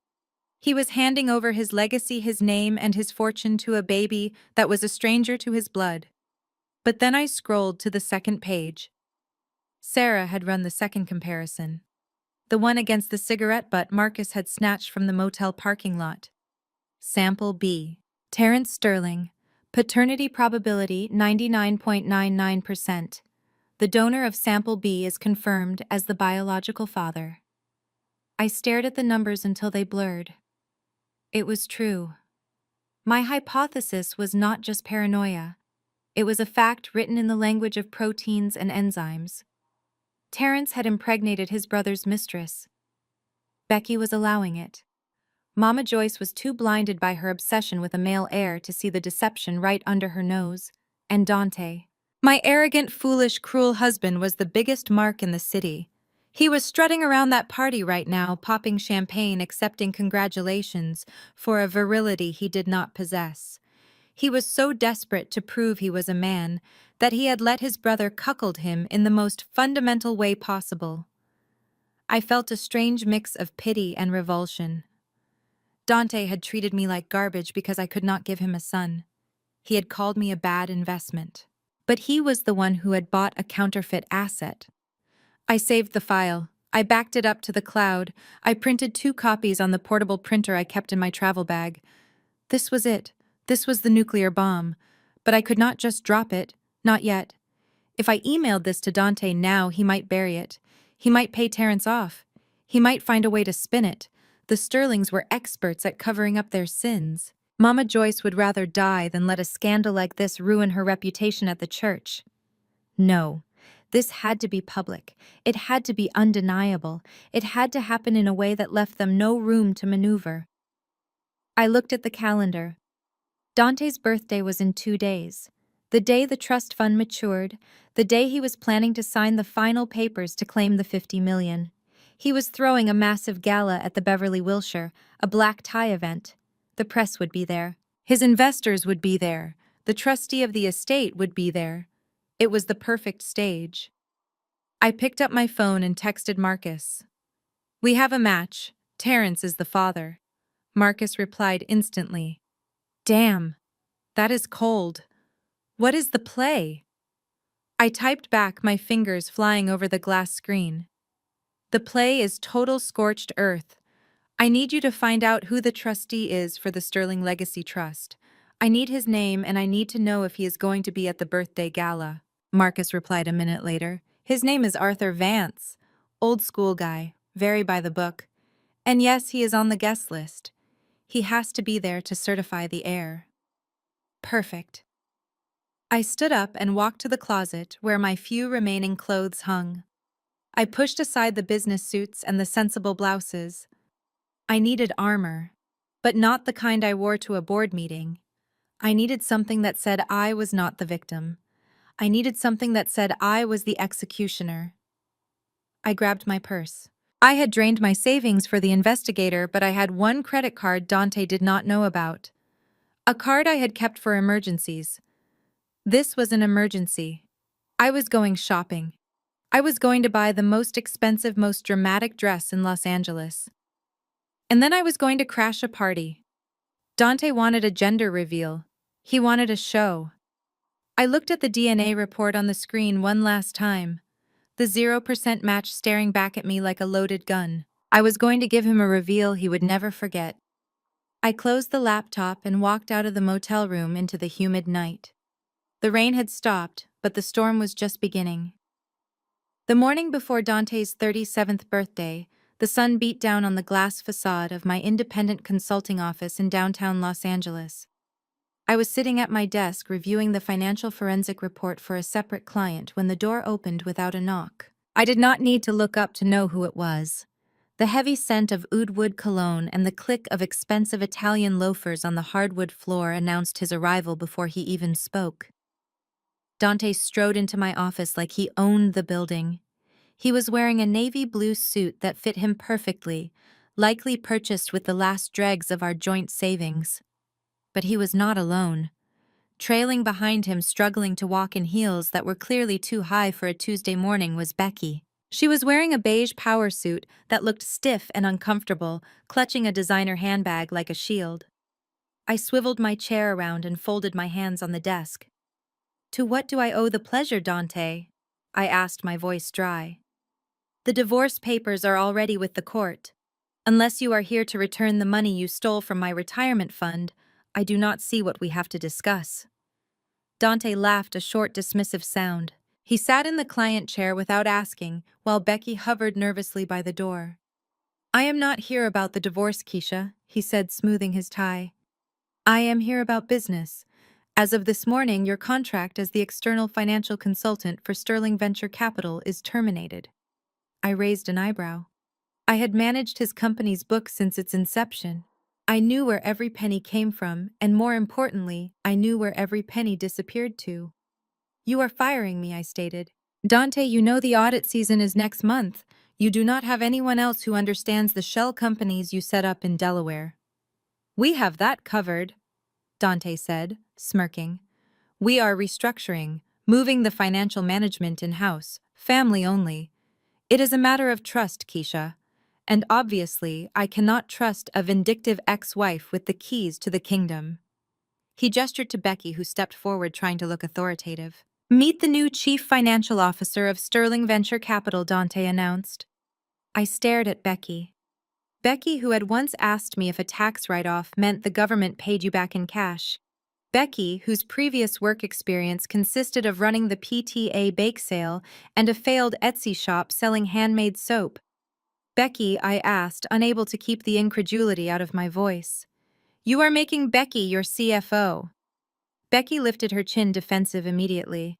He was handing over his legacy, his name, and his fortune to a baby that was a stranger to his blood. But then I scrolled to the second page. Sarah had run the second comparison. The one against the cigarette butt Marcus had snatched from the motel parking lot. Sample B. Terrence Sterling. Paternity probability 99.99%. The donor of sample B is confirmed as the biological father. I stared at the numbers until they blurred. It was true. My hypothesis was not just paranoia. It was a fact written in the language of proteins and enzymes. Terrence had impregnated his brother's mistress. Becky was allowing it. Mama Joyce was too blinded by her obsession with a male heir to see the deception right under her nose. And Dante. My arrogant, foolish, cruel husband was the biggest mark in the city. He was strutting around that party right now, popping champagne, accepting congratulations for a virility he did not possess. He was so desperate to prove he was a man that he had let his brother cuckold him in the most fundamental way possible. I felt a strange mix of pity and revulsion. Dante had treated me like garbage because I could not give him a son. He had called me a bad investment. But he was the one who had bought a counterfeit asset. I saved the file. I backed it up to the cloud. I printed 2 copies on the portable printer I kept in my travel bag. This was it. This was the nuclear bomb. But I could not just drop it. Not yet. If I emailed this to Dante now, he might bury it. He might pay Terrence off. He might find a way to spin it. The Sterlings were experts at covering up their sins. Mama Joyce would rather die than let a scandal like this ruin her reputation at the church. No, this had to be public. It had to be undeniable. It had to happen in a way that left them no room to maneuver. I looked at the calendar. Dante's birthday was in 2 days. The day the trust fund matured, the day he was planning to sign the final papers to claim the $50 million. He was throwing a massive gala at the Beverly Wilshire, a black tie event. The press would be there. His investors would be there. The trustee of the estate would be there. It was the perfect stage. I picked up my phone and texted Marcus. "We have a match. Terrence is the father." Marcus replied instantly. "Damn, that is cold. What is the play?" I typed back, my fingers flying over the glass screen. "The play is total scorched earth. I need you to find out who the trustee is for the Sterling Legacy Trust. I need his name and I need to know if he is going to be at the birthday gala." Marcus replied a minute later. "His name is Arthur Vance. Old school guy, very by the book. And yes, he is on the guest list. He has to be there to certify the heir." Perfect. I stood up and walked to the closet where my few remaining clothes hung. I pushed aside the business suits and the sensible blouses. I needed armor, but not the kind I wore to a board meeting. I needed something that said I was not the victim. I needed something that said I was the executioner. I grabbed my purse. I had drained my savings for the investigator, but I had one credit card Dante did not know about. A card I had kept for emergencies. This was an emergency. I was going shopping. I was going to buy the most expensive, most dramatic dress in Los Angeles. And then I was going to crash a party. Dante wanted a gender reveal. He wanted a show. I looked at the DNA report on the screen one last time. The 0% match staring back at me like a loaded gun. I was going to give him a reveal he would never forget. I closed the laptop and walked out of the motel room into the humid night. The rain had stopped, but the storm was just beginning. The morning before Dante's 37th birthday, the sun beat down on the glass facade of my independent consulting office in downtown Los Angeles. I was sitting at my desk reviewing the financial forensic report for a separate client when the door opened without a knock. I did not need to look up to know who it was. The heavy scent of oud wood cologne and the click of expensive Italian loafers on the hardwood floor announced his arrival before he even spoke. Dante strode into my office like he owned the building. He was wearing a navy blue suit that fit him perfectly, likely purchased with the last dregs of our joint savings. But he was not alone. Trailing behind him, struggling to walk in heels that were clearly too high for a Tuesday morning, was Becky. She was wearing a beige power suit that looked stiff and uncomfortable, clutching a designer handbag like a shield. I swiveled my chair around and folded my hands on the desk. "To what do I owe the pleasure, Dante?" I asked, my voice dry. "The divorce papers are already with the court. Unless you are here to return the money you stole from my retirement fund, I do not see what we have to discuss." Dante laughed, a short, dismissive sound. He sat in the client chair without asking, while Becky hovered nervously by the door. "I am not here about the divorce, Keisha," he said, smoothing his tie. "I am here about business. As of this morning, your contract as the external financial consultant for Sterling Venture Capital is terminated." I raised an eyebrow. I had managed his company's books since its inception. I knew where every penny came from, and more importantly, I knew where every penny disappeared to. "You are firing me," I stated. "Dante, you know the audit season is next month. You do not have anyone else who understands the shell companies you set up in Delaware." "We have that covered," Dante said, smirking. "We are restructuring, moving the financial management in-house, family only. It is a matter of trust, Keisha. And obviously, I cannot trust a vindictive ex-wife with the keys to the kingdom." He gestured to Becky, who stepped forward trying to look authoritative. "Meet the new chief financial officer of Sterling Venture Capital," Dante announced. I stared at Becky. Becky, who had once asked me if a tax write-off meant the government paid you back in cash. Becky, whose previous work experience consisted of running the PTA bake sale and a failed Etsy shop selling handmade soap. "Becky," I asked, unable to keep the incredulity out of my voice, "you are making Becky your CFO." Becky lifted her chin, defensive immediately.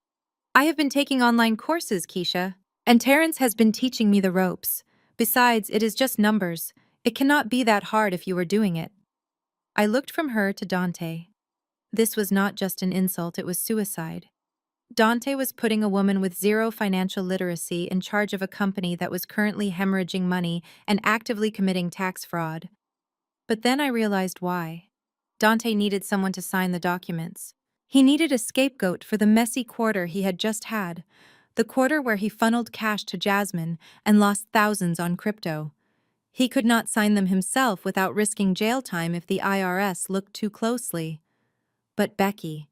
"I have been taking online courses, Keisha, and Terrence has been teaching me the ropes. Besides, it is just numbers. It cannot be that hard if you were doing it." I looked from her to Dante. This was not just an insult, it was suicide. Dante was putting a woman with zero financial literacy in charge of a company that was currently hemorrhaging money and actively committing tax fraud. But then I realized why. Dante needed someone to sign the documents. He needed a scapegoat for the messy quarter he had just had, the quarter where he funneled cash to Jasmine and lost thousands on crypto. He could not sign them himself without risking jail time if the IRS looked too closely. But Becky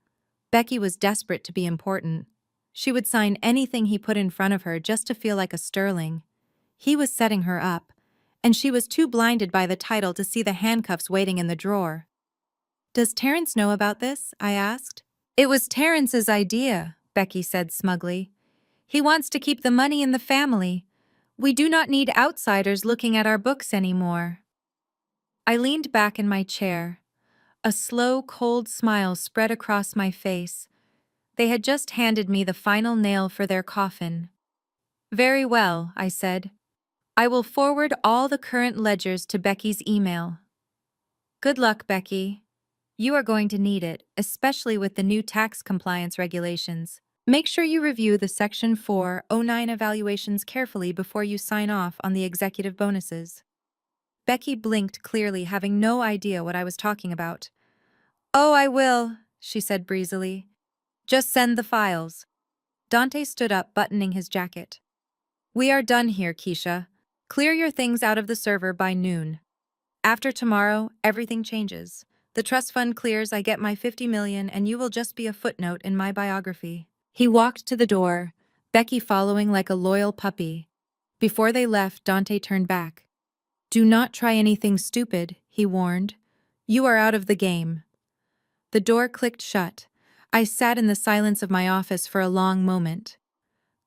was desperate to be important. She would sign anything he put in front of her just to feel like a sterling. He was setting her up, and she was too blinded by the title to see the handcuffs waiting in the drawer. "Does Terrence know about this?" I asked. "It was Terrence's idea," Becky said smugly. "He wants to keep the money in the family. We do not need outsiders looking at our books anymore." I leaned back in my chair. A slow, cold smile spread across my face. They had just handed me the final nail for their coffin. "Very well," I said. "I will forward all the current ledgers to Becky's email." "Good luck, Becky. You are going to need it, especially with the new tax compliance regulations. Make sure you review the Section 409 evaluations carefully before you sign off on the executive bonuses." Becky blinked clearly, having no idea what I was talking about. "Oh, I will," she said breezily. "Just send the files." Dante stood up, buttoning his jacket. "We are done here, Keisha. Clear your things out of the server by noon. After tomorrow, everything changes. The trust fund clears, I get my $50 million, and you will just be a footnote in my biography." He walked to the door, Becky following like a loyal puppy. Before they left, Dante turned back. "Do not try anything stupid," he warned. "You are out of the game." The door clicked shut. I sat in the silence of my office for a long moment.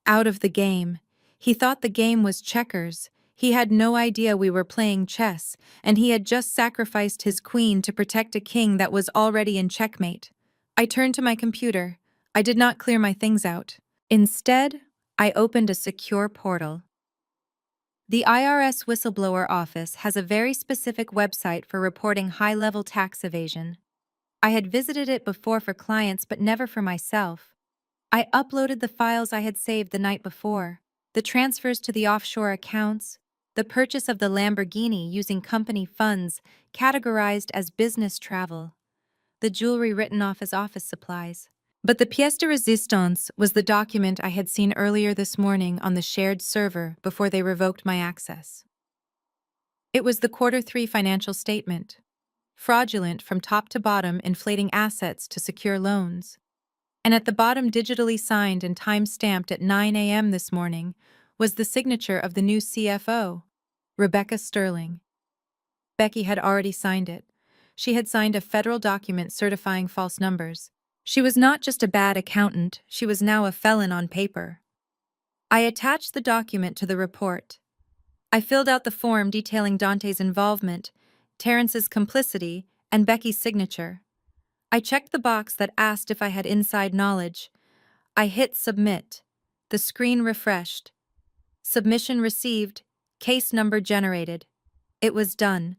Out of the game. He thought the game was checkers. He had no idea we were playing chess, and he had just sacrificed his queen to protect a king that was already in checkmate. I turned to my computer. I did not clear my things out. Instead, I opened a secure portal. The IRS Whistleblower Office has a very specific website for reporting high-level tax evasion. I had visited it before for clients but never for myself. I uploaded the files I had saved the night before, the transfers to the offshore accounts, the purchase of the Lamborghini using company funds categorized as business travel, the jewelry written off as office supplies. But the pièce de résistance was the document I had seen earlier this morning on the shared server before they revoked my access. It was the Q3 financial statement. Fraudulent from top to bottom, inflating assets to secure loans. And at the bottom, digitally signed and time-stamped at 9 a.m. this morning, was the signature of the new CFO, Rebecca Sterling. Becky had already signed it. She had signed a federal document certifying false numbers. She was not just a bad accountant, she was now a felon on paper. I attached the document to the report. I filled out the form detailing Dante's involvement, Terrence's complicity, and Becky's signature. I checked the box that asked if I had inside knowledge. I hit submit. The screen refreshed. Submission received. Case number generated. It was done.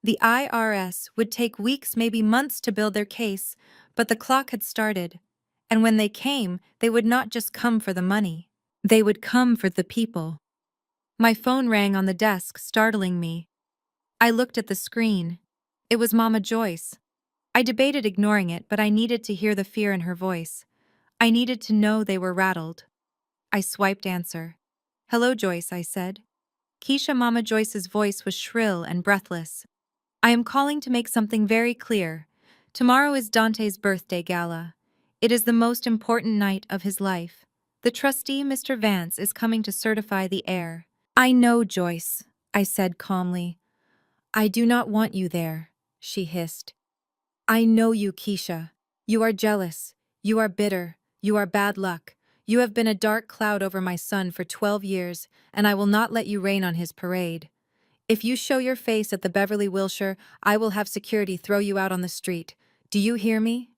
The IRS would take weeks, maybe months to build their case, but the clock had started. And when they came, they would not just come for the money. They would come for the people. My phone rang on the desk, startling me. I looked at the screen. It was Mama Joyce. I debated ignoring it, but I needed to hear the fear in her voice. I needed to know they were rattled. I swiped answer. "Hello, Joyce," I said. Keisha. Mama Joyce's voice was shrill and breathless. "I am calling to make something very clear. Tomorrow is Dante's birthday gala. It is the most important night of his life. The trustee, Mr. Vance, is coming to certify the heir." "I know, Joyce," I said calmly. "I do not want you there," she hissed. "I know you, Keisha. You are jealous. You are bitter. You are bad luck. You have been a dark cloud over my son for 12 years, and I will not let you rain on his parade. If you show your face at the Beverly Wilshire, I will have security throw you out on the street. Do you hear me?"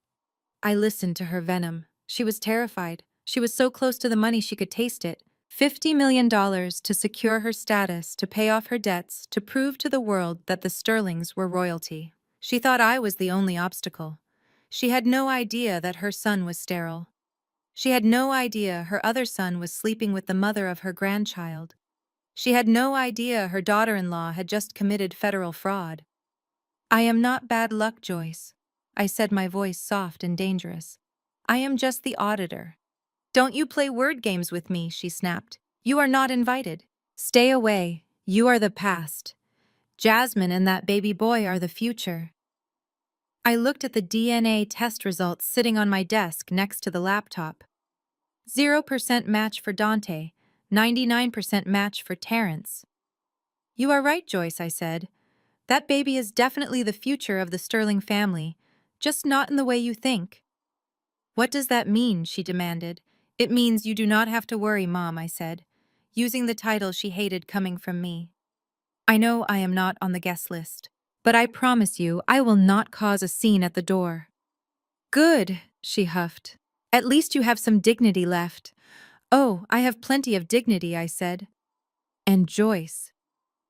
I listened to her venom. She was terrified. She was so close to the money she could taste it. $50 million to secure her status, to pay off her debts, to prove to the world that the Sterlings were royalty. She thought I was the only obstacle. She had no idea that her son was sterile. She had no idea her other son was sleeping with the mother of her grandchild. She had no idea her daughter-in-law had just committed federal fraud. "I am not bad luck, Joyce," I said, my voice soft and dangerous. "I am just the auditor." "Don't you play word games with me," she snapped. "You are not invited. Stay away. You are the past. Jasmine and that baby boy are the future." I looked at the DNA test results sitting on my desk next to the laptop. 0% match for Dante, 99% match for Terrence. "You are right, Joyce," I said. "That baby is definitely the future of the Sterling family, just not in the way you think." "What does that mean?" she demanded. "It means you do not have to worry, Mom," I said, using the title she hated coming from me. "I know I am not on the guest list, but I promise you I will not cause a scene at the door." "Good," she huffed. "At least you have some dignity left." "Oh, I have plenty of dignity," I said. "And Joyce."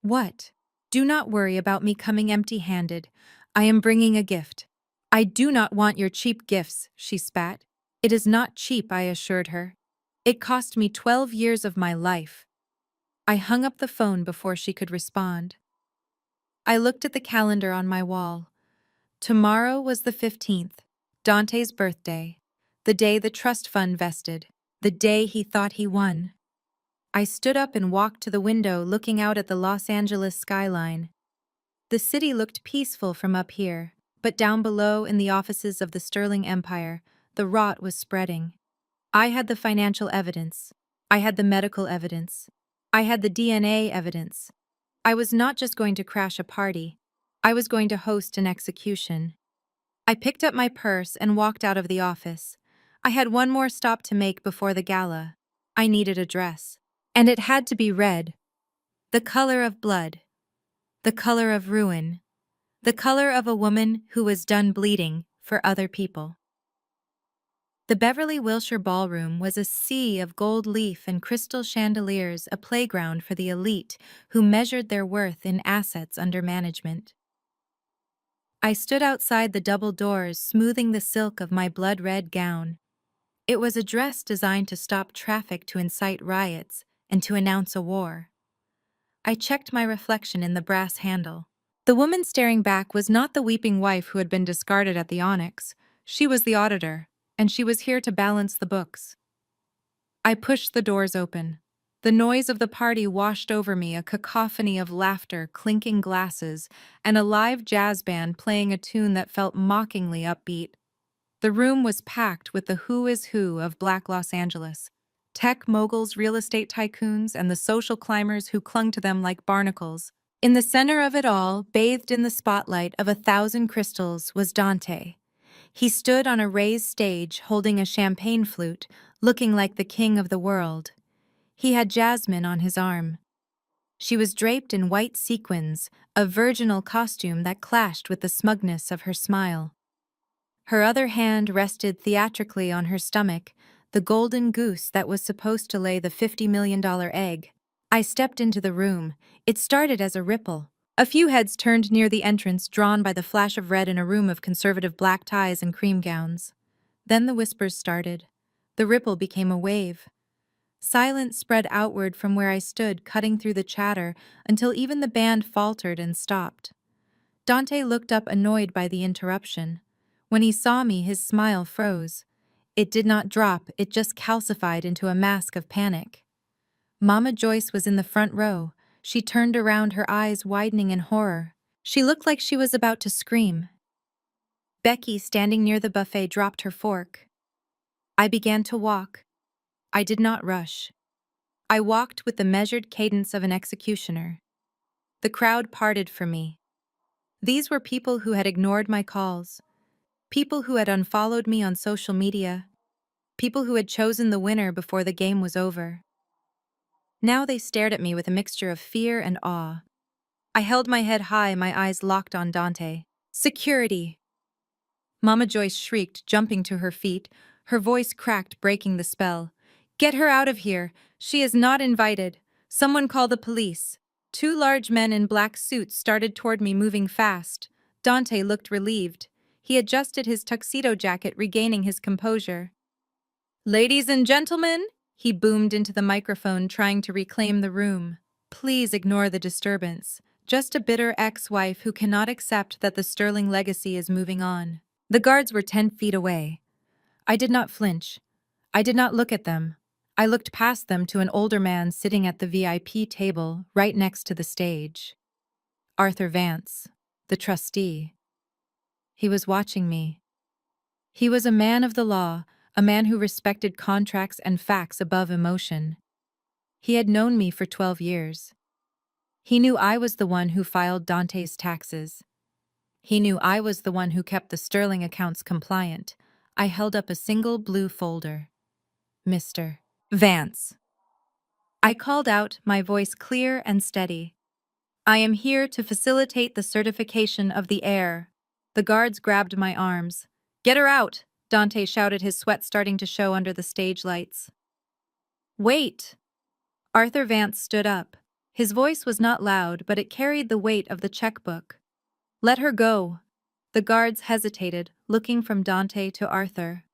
"What?" "Do not worry about me coming empty-handed. I am bringing a gift." "I do not want your cheap gifts," she spat. "It is not cheap," I assured her. "It cost me 12 years of my life." I hung up the phone before she could respond. I looked at the calendar on my wall. Tomorrow was the 15th, Dante's birthday, the day the trust fund vested, the day he thought he won. I stood up and walked to the window, looking out at the Los Angeles skyline. The city looked peaceful from up here, but down below in the offices of the Sterling Empire, the rot was spreading. I had the financial evidence. I had the medical evidence. I had the DNA evidence. I was not just going to crash a party. I was going to host an execution. I picked up my purse and walked out of the office. I had one more stop to make before the gala. I needed a dress. And it had to be red. The color of blood. The color of ruin. The color of a woman who was done bleeding for other people. The Beverly Wilshire Ballroom was a sea of gold leaf and crystal chandeliers, a playground for the elite who measured their worth in assets under management. I stood outside the double doors, smoothing the silk of my blood-red gown. It was a dress designed to stop traffic, to incite riots, and to announce a war. I checked my reflection in the brass handle. The woman staring back was not the weeping wife who had been discarded at the Onyx. She was the auditor, and she was here to balance the books. I pushed the doors open. The noise of the party washed over me, a cacophony of laughter, clinking glasses, and a live jazz band playing a tune that felt mockingly upbeat. The room was packed with the who is who of Black Los Angeles. Tech moguls, real estate tycoons, and the social climbers who clung to them like barnacles. In the center of it all, bathed in the spotlight of 1,000 crystals, was Dante. He stood on a raised stage holding a champagne flute, looking like the king of the world. He had Jasmine on his arm. She was draped in white sequins, a virginal costume that clashed with the smugness of her smile. Her other hand rested theatrically on her stomach, the golden goose that was supposed to lay the $50 million egg. I stepped into the room. It started as a ripple. A few heads turned near the entrance, drawn by the flash of red in a room of conservative black ties and cream gowns. Then the whispers started. The ripple became a wave. Silence spread outward from where I stood, cutting through the chatter, until even the band faltered and stopped. Dante looked up, annoyed by the interruption. When he saw me, his smile froze. It did not drop, it just calcified into a mask of panic. Mama Joyce was in the front row. She turned around, her eyes widening in horror. She looked like she was about to scream. Becky, standing near the buffet, dropped her fork. I began to walk. I did not rush. I walked with the measured cadence of an executioner. The crowd parted for me. These were people who had ignored my calls, people who had unfollowed me on social media, people who had chosen the winner before the game was over. Now they stared at me with a mixture of fear and awe. I held my head high, my eyes locked on Dante. Security! Mama Joyce shrieked, jumping to her feet, her voice cracked, breaking the spell. Get her out of here! She is not invited! Someone call the police! 2 large men in black suits started toward me, moving fast. Dante looked relieved. He adjusted his tuxedo jacket, regaining his composure. Ladies and gentlemen, he boomed into the microphone, trying to reclaim the room. Please ignore the disturbance. Just a bitter ex-wife who cannot accept that the Sterling legacy is moving on. The guards were 10 feet away. I did not flinch. I did not look at them. I looked past them to an older man sitting at the VIP table right next to the stage. Arthur Vance, the trustee. He was watching me. He was a man of the law, a man who respected contracts and facts above emotion. He had known me for 12 years. He knew I was the one who filed Dante's taxes. He knew I was the one who kept the Sterling accounts compliant. I held up a single blue folder. Mr. Vance. I called out, my voice clear and steady. I am here to facilitate the certification of the heir. The guards grabbed my arms. Get her out! Dante shouted, his sweat starting to show under the stage lights. Wait! Arthur Vance stood up. His voice was not loud, but it carried the weight of the checkbook. Let her go. The guards hesitated, looking from Dante to Arthur.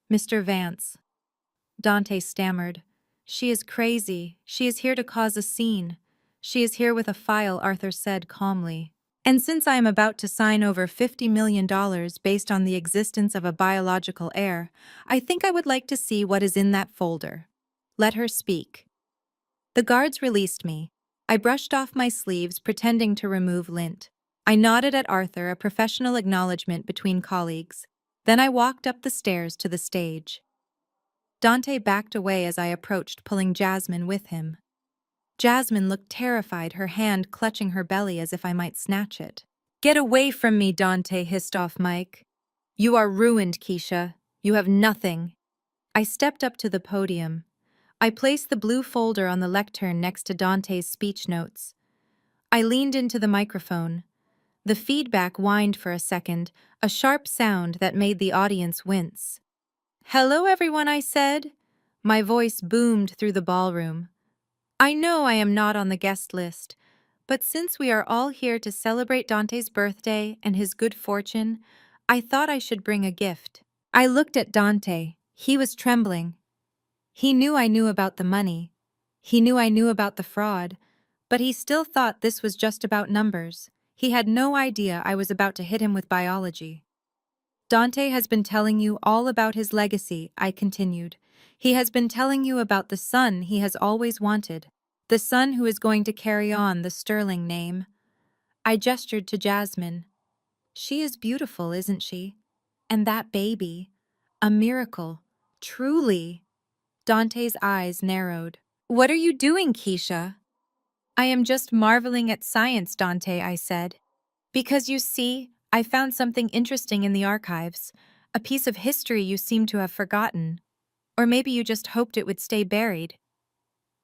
Mr. Vance. Dante stammered. She is crazy. She is here to cause a scene. She is here with a file, Arthur said calmly. And since I am about to sign over $50 million based on the existence of a biological heir, I think I would like to see what is in that folder. Let her speak. The guards released me. I brushed off my sleeves, pretending to remove lint. I nodded at Arthur, a professional acknowledgement between colleagues. Then I walked up the stairs to the stage. Dante backed away as I approached, pulling Jasmine with him. Jasmine looked terrified, her hand clutching her belly as if I might snatch it. Get away from me, Dante hissed off mic. You are ruined, Keisha. You have nothing. I stepped up to the podium. I placed the blue folder on the lectern next to Dante's speech notes. I leaned into the microphone. The feedback whined for a second, a sharp sound that made the audience wince. Hello, everyone, I said. My voice boomed through the ballroom. I know I am not on the guest list, but since we are all here to celebrate Dante's birthday and his good fortune, I thought I should bring a gift. I looked at Dante. He was trembling. He knew I knew about the money. He knew I knew about the fraud, but he still thought this was just about numbers. He had no idea I was about to hit him with biology. Dante has been telling you all about his legacy, I continued. He has been telling you about the son he has always wanted, the son who is going to carry on the Sterling name. I gestured to Jasmine. She is beautiful, isn't she? And that baby. A miracle. Truly. Dante's eyes narrowed. What are you doing, Keisha? I am just marveling at science, Dante, I said. Because you see, I found something interesting in the archives, a piece of history you seem to have forgotten. Or maybe you just hoped it would stay buried.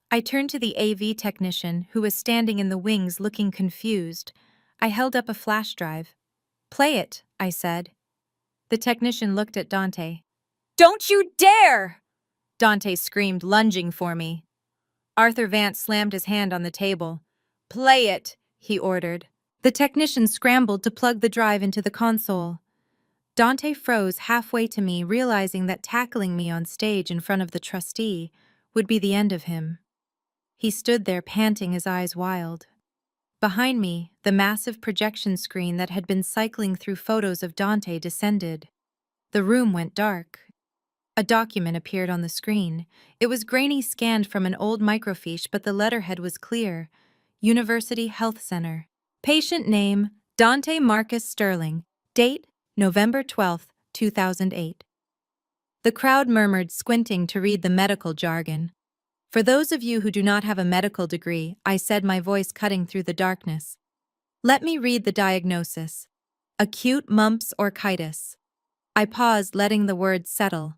I turned to the AV technician, who was standing in the wings looking confused. I held up a flash drive. Play it, I said. The technician looked at Dante. Don't you dare! Dante screamed, lunging for me. Arthur Vance slammed his hand on the table. Play it, he ordered. The technician scrambled to plug the drive into the console. Dante froze halfway to me, realizing that tackling me on stage in front of the trustee would be the end of him. He stood there panting, his eyes wild. Behind me, the massive projection screen that had been cycling through photos of Dante descended. The room went dark. A document appeared on the screen. It was grainy, scanned from an old microfiche, but the letterhead was clear. University Health Center. Patient name, Dante Marcus Sterling. Date, November 12, 2008. The crowd murmured, squinting to read the medical jargon. For those of you who do not have a medical degree, I said, my voice cutting through the darkness. Let me read the diagnosis. Acute mumps orchitis. I paused, letting the words settle.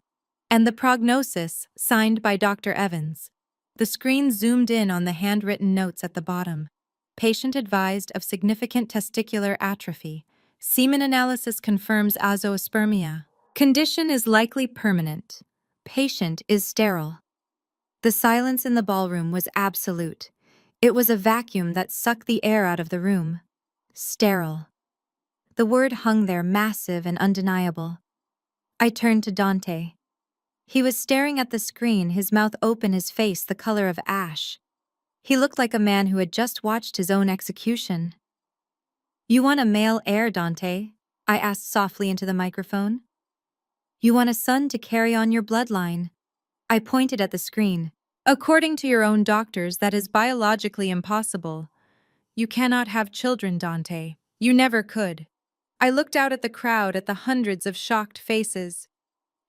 And the prognosis, signed by Dr. Evans. The screen zoomed in on the handwritten notes at the bottom. Patient advised of significant testicular atrophy. Semen analysis confirms azoospermia. Condition is likely permanent. Patient is sterile. The silence in the ballroom was absolute. It was a vacuum that sucked the air out of the room. Sterile. The word hung there, massive and undeniable. I turned to Dante. He was staring at the screen, his mouth open, his face the color of ash. He looked like a man who had just watched his own execution. You want a male heir, Dante? I asked softly into the microphone. You want a son to carry on your bloodline. I pointed at the screen. According to your own doctors, that is biologically impossible. You cannot have children, Dante. You never could. I looked out at the crowd, at the hundreds of shocked faces.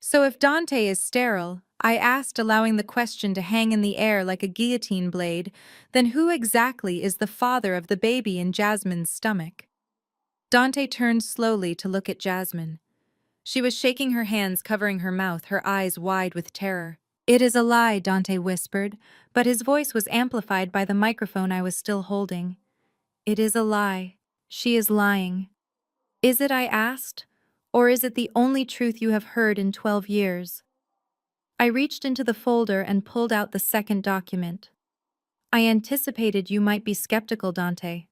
So if Dante is sterile, I asked, allowing the question to hang in the air like a guillotine blade, then who exactly is the father of the baby in Jasmine's stomach? Dante turned slowly to look at Jasmine. She was shaking her hands, covering her mouth, her eyes wide with terror. It is a lie, Dante whispered, but his voice was amplified by the microphone I was still holding. It is a lie. She is lying. Is it, I asked, or is it the only truth you have heard in 12 years? I reached into the folder and pulled out the second document. I anticipated you might be skeptical, Dante.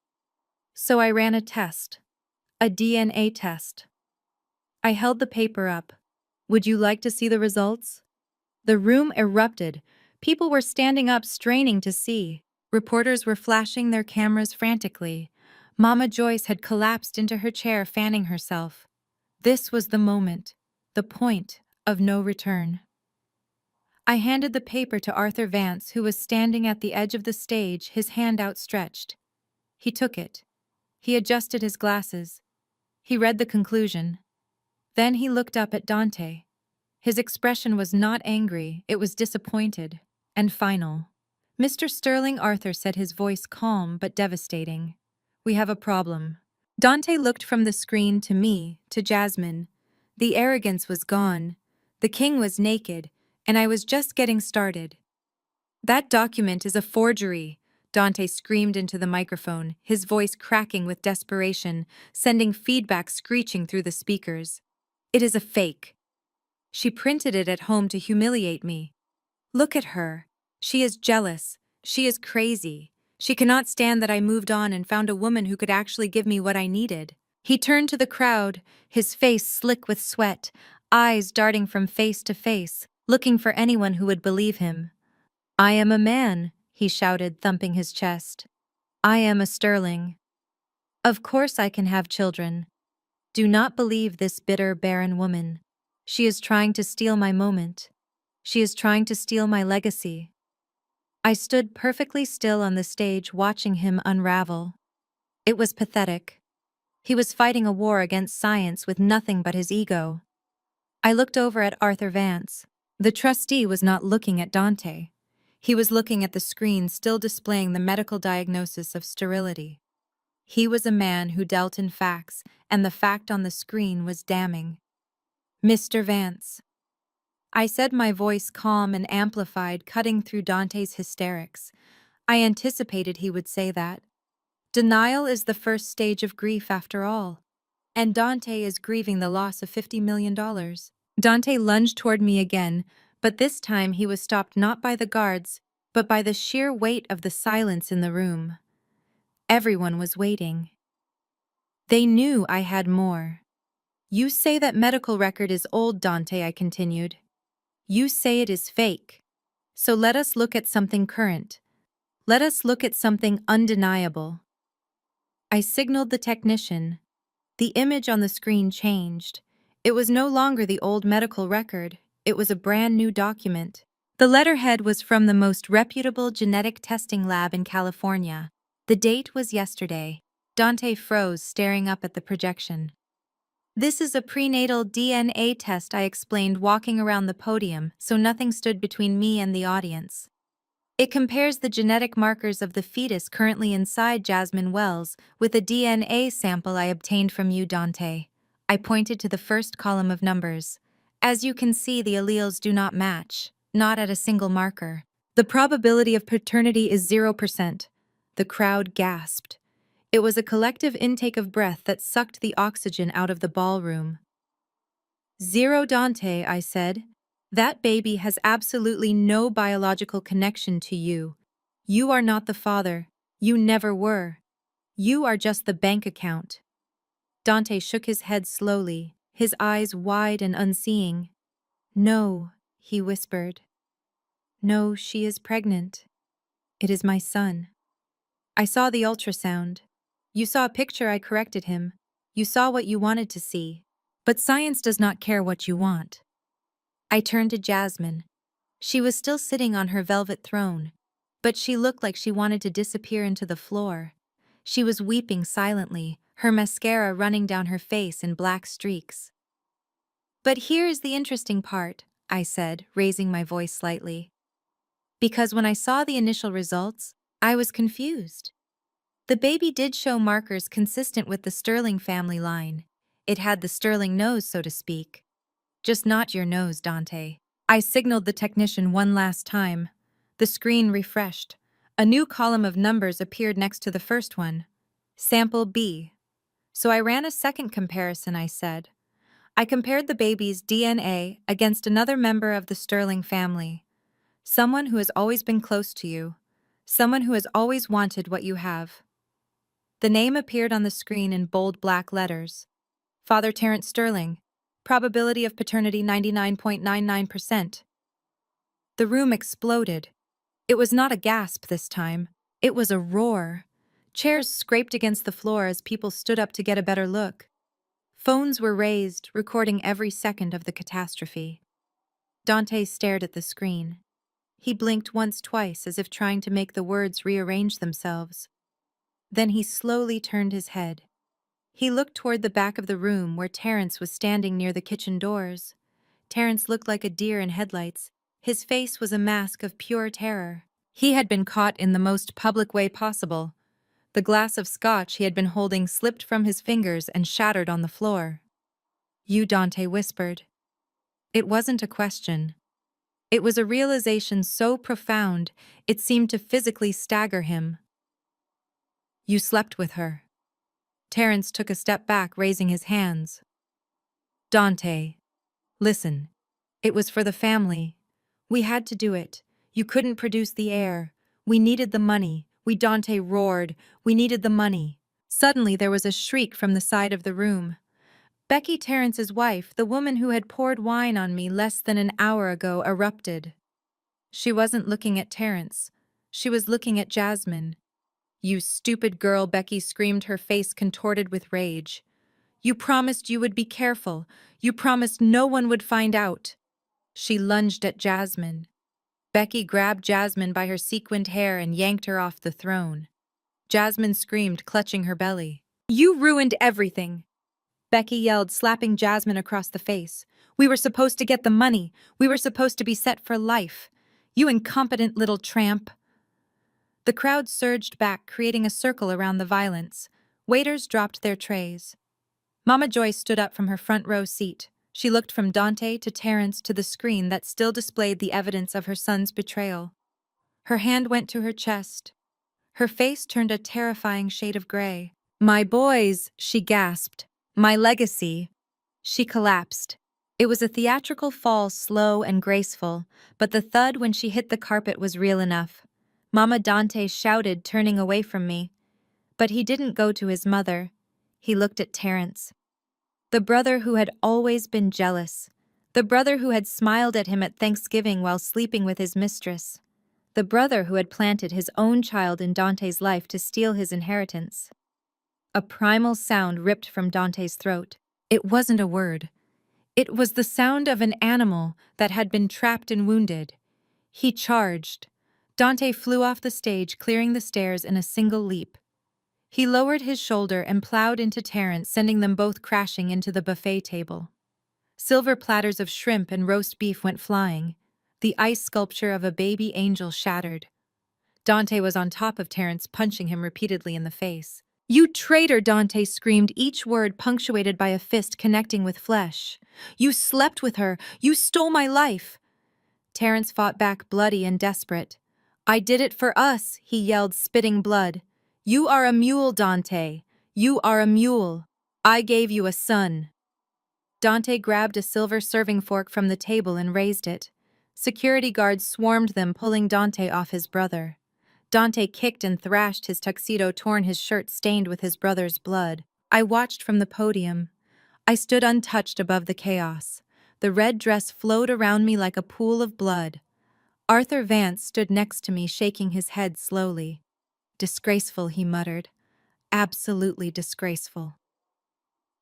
So I ran a test. A DNA test. I held the paper up. Would you like to see the results? The room erupted. People were standing up, straining to see. Reporters were flashing their cameras frantically. Mama Joyce had collapsed into her chair, fanning herself. This was the moment, the point of no return. I handed the paper to Arthur Vance, who was standing at the edge of the stage, his hand outstretched. He took it. He adjusted his glasses. He read the conclusion. Then he looked up at Dante. His expression was not angry, it was disappointed and final. Mr. Sterling, Arthur said, his voice calm but devastating. We have a problem. Dante looked from the screen to me, to Jasmine. The arrogance was gone. The king was naked, and I was just getting started. That document is a forgery, Dante screamed into the microphone, his voice cracking with desperation, sending feedback screeching through the speakers. It is a fake. She printed it at home to humiliate me. Look at her. She is jealous. She is crazy. She cannot stand that I moved on and found a woman who could actually give me what I needed. He turned to the crowd, his face slick with sweat, eyes darting from face to face, looking for anyone who would believe him. I am a man, he shouted, thumping his chest. I am a Sterling. Of course I can have children. Do not believe this bitter, barren woman. She is trying to steal my moment. She is trying to steal my legacy. I stood perfectly still on the stage watching him unravel. It was pathetic. He was fighting a war against science with nothing but his ego. I looked over at Arthur Vance. The trustee was not looking at Dante. He was looking at the screen still displaying the medical diagnosis of sterility. He was a man who dealt in facts, and the fact on the screen was damning. Mr. Vance. I said, my voice calm and amplified, cutting through Dante's hysterics. I anticipated he would say that. Denial is the first stage of grief after all. And Dante is grieving the loss of $50 million. Dante lunged toward me again, but this time he was stopped not by the guards, but by the sheer weight of the silence in the room. Everyone was waiting. They knew I had more. You say that medical record is old, Dante, I continued. You say it is fake. So let us look at something current. Let us look at something undeniable. I signaled the technician. The image on the screen changed. It was no longer the old medical record. It was a brand new document. The letterhead was from the most reputable genetic testing lab in California. The date was yesterday. Dante froze, staring up at the projection. This is a prenatal DNA test, I explained, walking around the podium so nothing stood between me and the audience. It compares the genetic markers of the fetus currently inside Jasmine Wells with a DNA sample I obtained from you, Dante. I pointed to the first column of numbers. As you can see, the alleles do not match, not at a single marker. The probability of paternity is 0%. The crowd gasped. It was a collective intake of breath that sucked the oxygen out of the ballroom. Zero, Dante, I said. That baby has absolutely no biological connection to you. You are not the father. You never were. You are just the bank account. Dante shook his head slowly, his eyes wide and unseeing. No, he whispered. No, she is pregnant. It is my son. I saw the ultrasound. You saw a picture, I corrected him. You saw what you wanted to see. But science does not care what you want. I turned to Jasmine. She was still sitting on her velvet throne, but she looked like she wanted to disappear into the floor. She was weeping silently, her mascara running down her face in black streaks. But here is the interesting part, I said, raising my voice slightly. Because when I saw the initial results, I was confused. The baby did show markers consistent with the Sterling family line. It had the Sterling nose, so to speak. Just not your nose, Dante. I signaled the technician one last time. The screen refreshed. A new column of numbers appeared next to the first one. Sample B. So I ran a second comparison, I said. I compared the baby's DNA against another member of the Sterling family. Someone who has always been close to you. Someone who has always wanted what you have. The name appeared on the screen in bold black letters. Father Terrence Sterling. Probability of paternity 99.99%. The room exploded. It was not a gasp this time. It was a roar. Chairs scraped against the floor as people stood up to get a better look. Phones were raised, recording every second of the catastrophe. Dante stared at the screen. He blinked once, twice, as if trying to make the words rearrange themselves. Then he slowly turned his head. He looked toward the back of the room where Terrence was standing near the kitchen doors. Terrence looked like a deer in headlights. His face was a mask of pure terror. He had been caught in the most public way possible. The glass of scotch he had been holding slipped from his fingers and shattered on the floor. You, Dante whispered. It wasn't a question. It was a realization so profound, it seemed to physically stagger him. You slept with her. Terrence took a step back, raising his hands. Dante, listen. It was for the family. We had to do it. You couldn't produce the air. We needed the money. Dante roared. We needed the money. Suddenly there was a shriek from the side of the room. Becky, Terrence's wife, the woman who had poured wine on me less than an hour ago, erupted. She wasn't looking at Terrence. She was looking at Jasmine. "You stupid girl," Becky screamed, her face contorted with rage. "You promised you would be careful. You promised no one would find out." She lunged at Jasmine. Becky grabbed Jasmine by her sequined hair and yanked her off the throne. Jasmine screamed, clutching her belly. "You ruined everything!" Becky yelled, slapping Jasmine across the face. "We were supposed to get the money. We were supposed to be set for life. You incompetent little tramp." The crowd surged back, creating a circle around the violence. Waiters dropped their trays. Mama Joyce stood up from her front row seat. She looked from Dante to Terrence to the screen that still displayed the evidence of her son's betrayal. Her hand went to her chest. Her face turned a terrifying shade of gray. "My boys," she gasped. "My legacy." She collapsed. It was a theatrical fall, slow and graceful, but the thud when she hit the carpet was real enough. Mama Dante shouted, turning away from me. But he didn't go to his mother. He looked at Terrence. The brother who had always been jealous. The brother who had smiled at him at Thanksgiving while sleeping with his mistress. The brother who had planted his own child in Dante's life to steal his inheritance. A primal sound ripped from Dante's throat. It wasn't a word. It was the sound of an animal that had been trapped and wounded. He charged. Dante flew off the stage, clearing the stairs in a single leap. He lowered his shoulder and plowed into Terrence, sending them both crashing into the buffet table. Silver platters of shrimp and roast beef went flying. The ice sculpture of a baby angel shattered. Dante was on top of Terrence, punching him repeatedly in the face. "You traitor!" Dante screamed, each word punctuated by a fist connecting with flesh. "You slept with her! You stole my life!" Terrence fought back, bloody and desperate. "I did it for us," he yelled, spitting blood. "You are a mule, Dante. You are a mule. I gave you a son." Dante grabbed a silver serving fork from the table and raised it. Security guards swarmed them, pulling Dante off his brother. Dante kicked and thrashed, his tuxedo torn, his shirt stained with his brother's blood. I watched from the podium. I stood untouched above the chaos. The red dress flowed around me like a pool of blood. Arthur Vance stood next to me, shaking his head slowly. "Disgraceful," he muttered. "Absolutely disgraceful."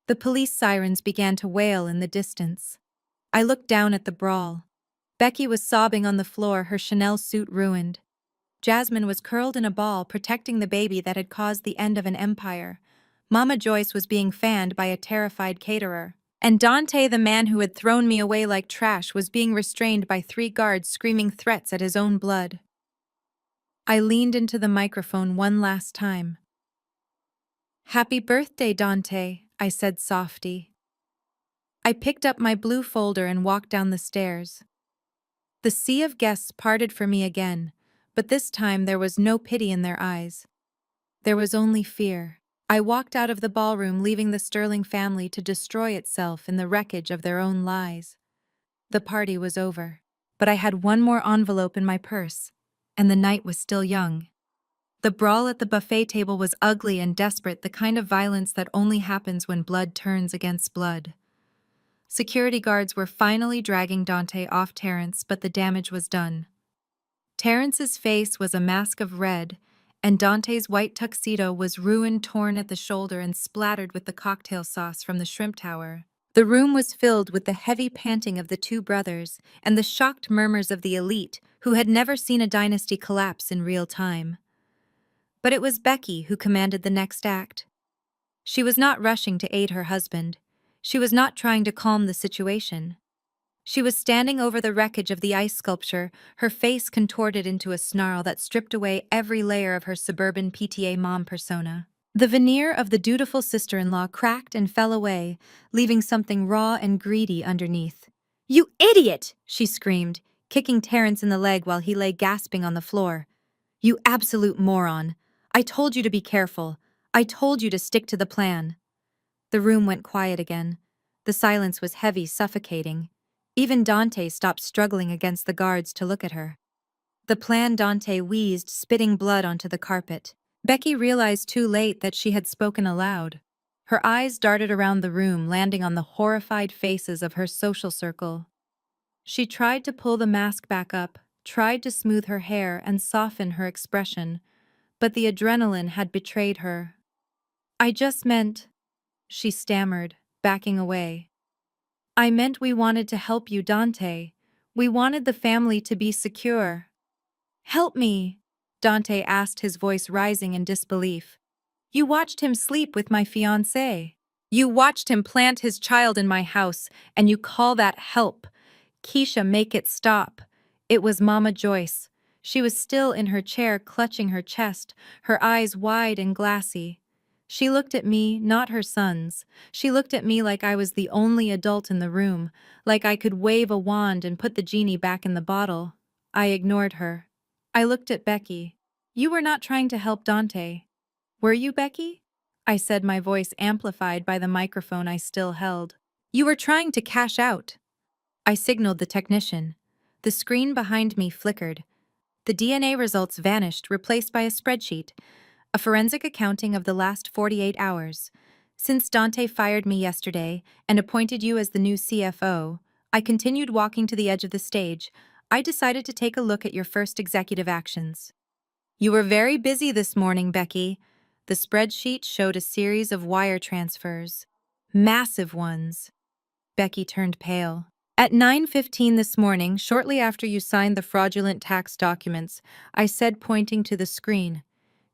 The police sirens began to wail in the distance. I looked down at the brawl. Becky was sobbing on the floor, her Chanel suit ruined. Jasmine was curled in a ball, protecting the baby that had caused the end of an empire. Mama Joyce was being fanned by a terrified caterer. And Dante, the man who had thrown me away like trash, was being restrained by 3 guards screaming threats at his own blood. I leaned into the microphone one last time. "Happy birthday, Dante," I said softly. I picked up my blue folder and walked down the stairs. The sea of guests parted for me again, but this time there was no pity in their eyes. There was only fear. I walked out of the ballroom, leaving the Sterling family to destroy itself in the wreckage of their own lies. The party was over, but I had one more envelope in my purse, and the night was still young. The brawl at the buffet table was ugly and desperate, the kind of violence that only happens when blood turns against blood. Security guards were finally dragging Dante off Terrence, but the damage was done. Terrence's face was a mask of red, and Dante's white tuxedo was ruined, torn at the shoulder and splattered with the cocktail sauce from the shrimp tower. The room was filled with the heavy panting of the 2 brothers and the shocked murmurs of the elite who had never seen a dynasty collapse in real time. But it was Becky who commanded the next act. She was not rushing to aid her husband. She was not trying to calm the situation. She was standing over the wreckage of the ice sculpture, her face contorted into a snarl that stripped away every layer of her suburban PTA mom persona. The veneer of the dutiful sister-in-law cracked and fell away, leaving something raw and greedy underneath. "You idiot!" she screamed, kicking Terrence in the leg while he lay gasping on the floor. "You absolute moron! I told you to be careful. I told you to stick to the plan." The room went quiet again. The silence was heavy, suffocating. Even Dante stopped struggling against the guards to look at her. The plan, Dante wheezed, spitting blood onto the carpet. Becky realized too late that she had spoken aloud. Her eyes darted around the room, landing on the horrified faces of her social circle. She tried to pull the mask back up, tried to smooth her hair and soften her expression, but the adrenaline had betrayed her. "I just meant," she stammered, backing away. "I meant we wanted to help you, Dante. We wanted the family to be secure." "Help me?" Dante asked, his voice rising in disbelief. "You watched him sleep with my fiancé. You watched him plant his child in my house, and you call that help? Keisha, make it stop." It was Mama Joyce. She was still in her chair, clutching her chest, her eyes wide and glassy. She looked at me, not her sons. She looked at me like I was the only adult in the room, like I could wave a wand and put the genie back in the bottle. I ignored her. I looked at Becky. "You were not trying to help Dante. Were you, Becky?" I said, my voice amplified by the microphone I still held. "You were trying to cash out." I signaled the technician. The screen behind me flickered. The DNA results vanished, replaced by a spreadsheet, a forensic accounting of the last 48 hours. "Since Dante fired me yesterday and appointed you as the new CFO, I continued walking to the edge of the stage. I decided to take a look at your first executive actions." "You were very busy this morning, Becky." The spreadsheet showed a series of wire transfers. Massive ones. Becky turned pale. "At 9:15 this morning, shortly after you signed the fraudulent tax documents," I said, pointing to the screen,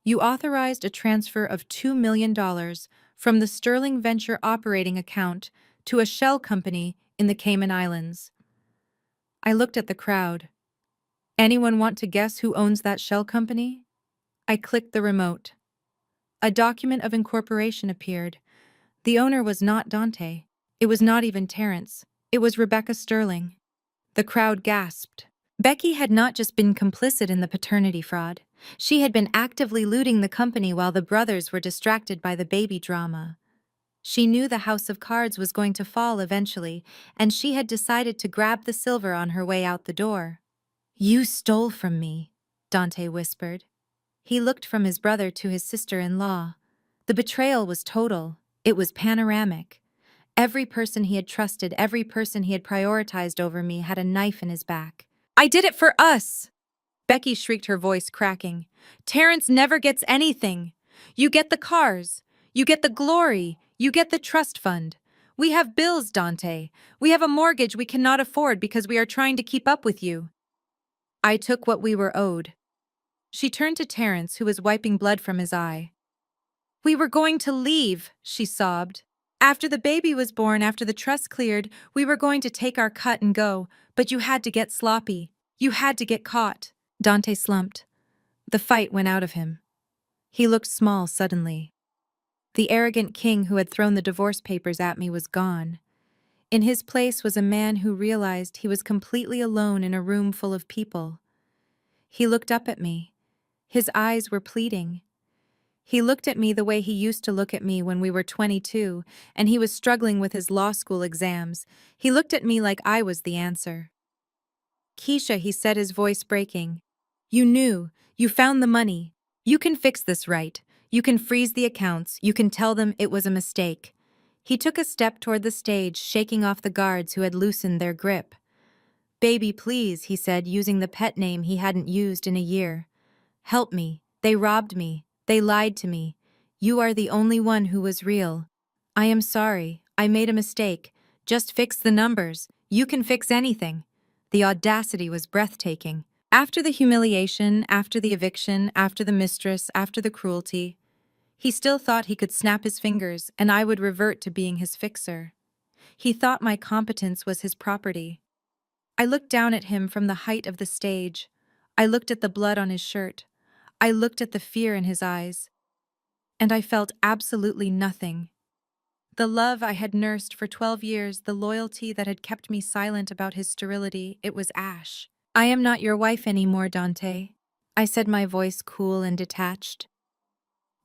"you authorized a transfer of $2 million from the Sterling Venture operating account to a shell company in the Cayman Islands." I looked at the crowd. "Anyone want to guess who owns that shell company?" I clicked the remote. A document of incorporation appeared. The owner was not Dante. It was not even Terrence. It was Rebecca Sterling. The crowd gasped. Becky had not just been complicit in the paternity fraud. She had been actively looting the company while the brothers were distracted by the baby drama. She knew the house of cards was going to fall eventually, and she had decided to grab the silver on her way out the door. "You stole from me," Dante whispered. He looked from his brother to his sister-in-law. The betrayal was total. It was panoramic. Every person he had trusted, every person he had prioritized over me had a knife in his back. "I did it for us!" Becky shrieked, her voice cracking. "Terrence never gets anything. You get the cars. You get the glory. You get the trust fund. We have bills, Dante. We have a mortgage we cannot afford because we are trying to keep up with you." I took what we were owed. She turned to Terrence, who was wiping blood from his eye. "We were going to leave," she sobbed. "After the baby was born, after the trust cleared, we were going to take our cut and go, but you had to get sloppy. You had to get caught." Dante slumped. The fight went out of him. He looked small suddenly. The arrogant king who had thrown the divorce papers at me was gone. In his place was a man who realized he was completely alone in a room full of people. He looked up at me. His eyes were pleading. He looked at me the way he used to look at me when we were 22, and he was struggling with his law school exams. He looked at me like I was the answer. "Keisha," he said, his voice breaking. "You knew. You found the money. You can fix this, right? You can freeze the accounts. You can tell them it was a mistake." He took a step toward the stage, shaking off the guards who had loosened their grip. "Baby, please," he said, using the pet name he hadn't used in a year. "Help me. They robbed me. They lied to me. You are the only one who was real. I am sorry. I made a mistake. Just fix the numbers. You can fix anything." The audacity was breathtaking. After the humiliation, after the eviction, after the mistress, after the cruelty, he still thought he could snap his fingers and I would revert to being his fixer. He thought my competence was his property. I looked down at him from the height of the stage. I looked at the blood on his shirt. I looked at the fear in his eyes. And I felt absolutely nothing. The love I had nursed for 12 years, the loyalty that had kept me silent about his sterility, it was ash. "I am not your wife anymore, Dante," I said, my voice cool and detached.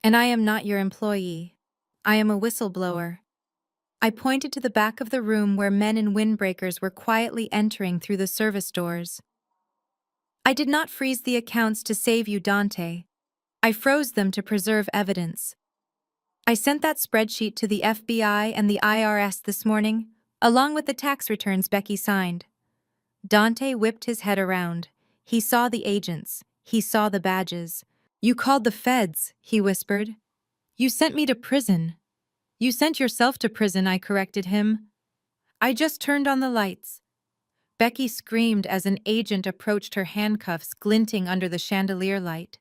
"And I am not your employee. I am a whistleblower." I pointed to the back of the room where men in windbreakers were quietly entering through the service doors. I did not freeze the accounts to save you, Dante. I froze them to preserve evidence. I sent that spreadsheet to the FBI and the IRS this morning, along with the tax returns Becky signed. Dante whipped his head around. He saw the agents. He saw the badges. You called the feds, he whispered. You sent me to prison. You sent yourself to prison, I corrected him. I just turned on the lights. Becky screamed as an agent approached her, handcuffs glinting under the chandelier light.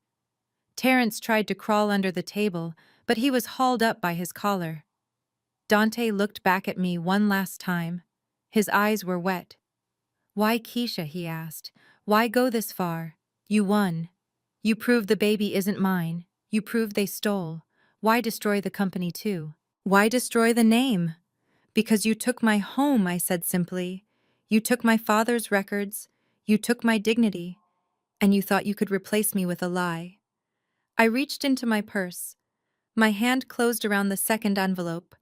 Terrence tried to crawl under the table, but he was hauled up by his collar. Dante looked back at me one last time. His eyes were wet. Why Keisha, he asked. Why go this far? You won. You proved the baby isn't mine. You proved they stole. Why destroy the company too? Why destroy the name? Because you took my home, I said simply. You took my father's records. You took my dignity. And you thought you could replace me with a lie. I reached into my purse. My hand closed around the second envelope,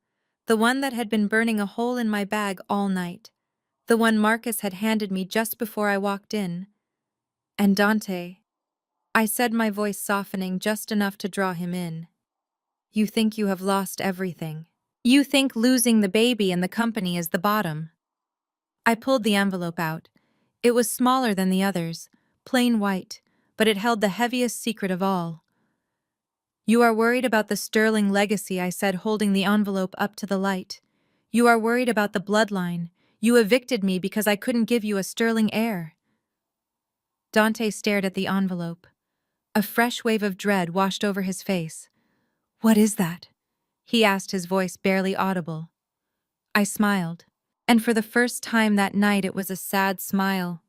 the one that had been burning a hole in my bag all night, the one Marcus had handed me just before I walked in. And Dante, I said, my voice softening just enough to draw him in. You think you have lost everything. You think losing the baby and the company is the bottom. I pulled the envelope out. It was smaller than the others, plain white, but it held the heaviest secret of all. You are worried about the sterling legacy, I said, holding the envelope up to the light. You are worried about the bloodline. You evicted me because I couldn't give you a sterling heir. Dante stared at the envelope. A fresh wave of dread washed over his face. What is that? He asked, his voice barely audible. I smiled. And for the first time that night it was a sad smile.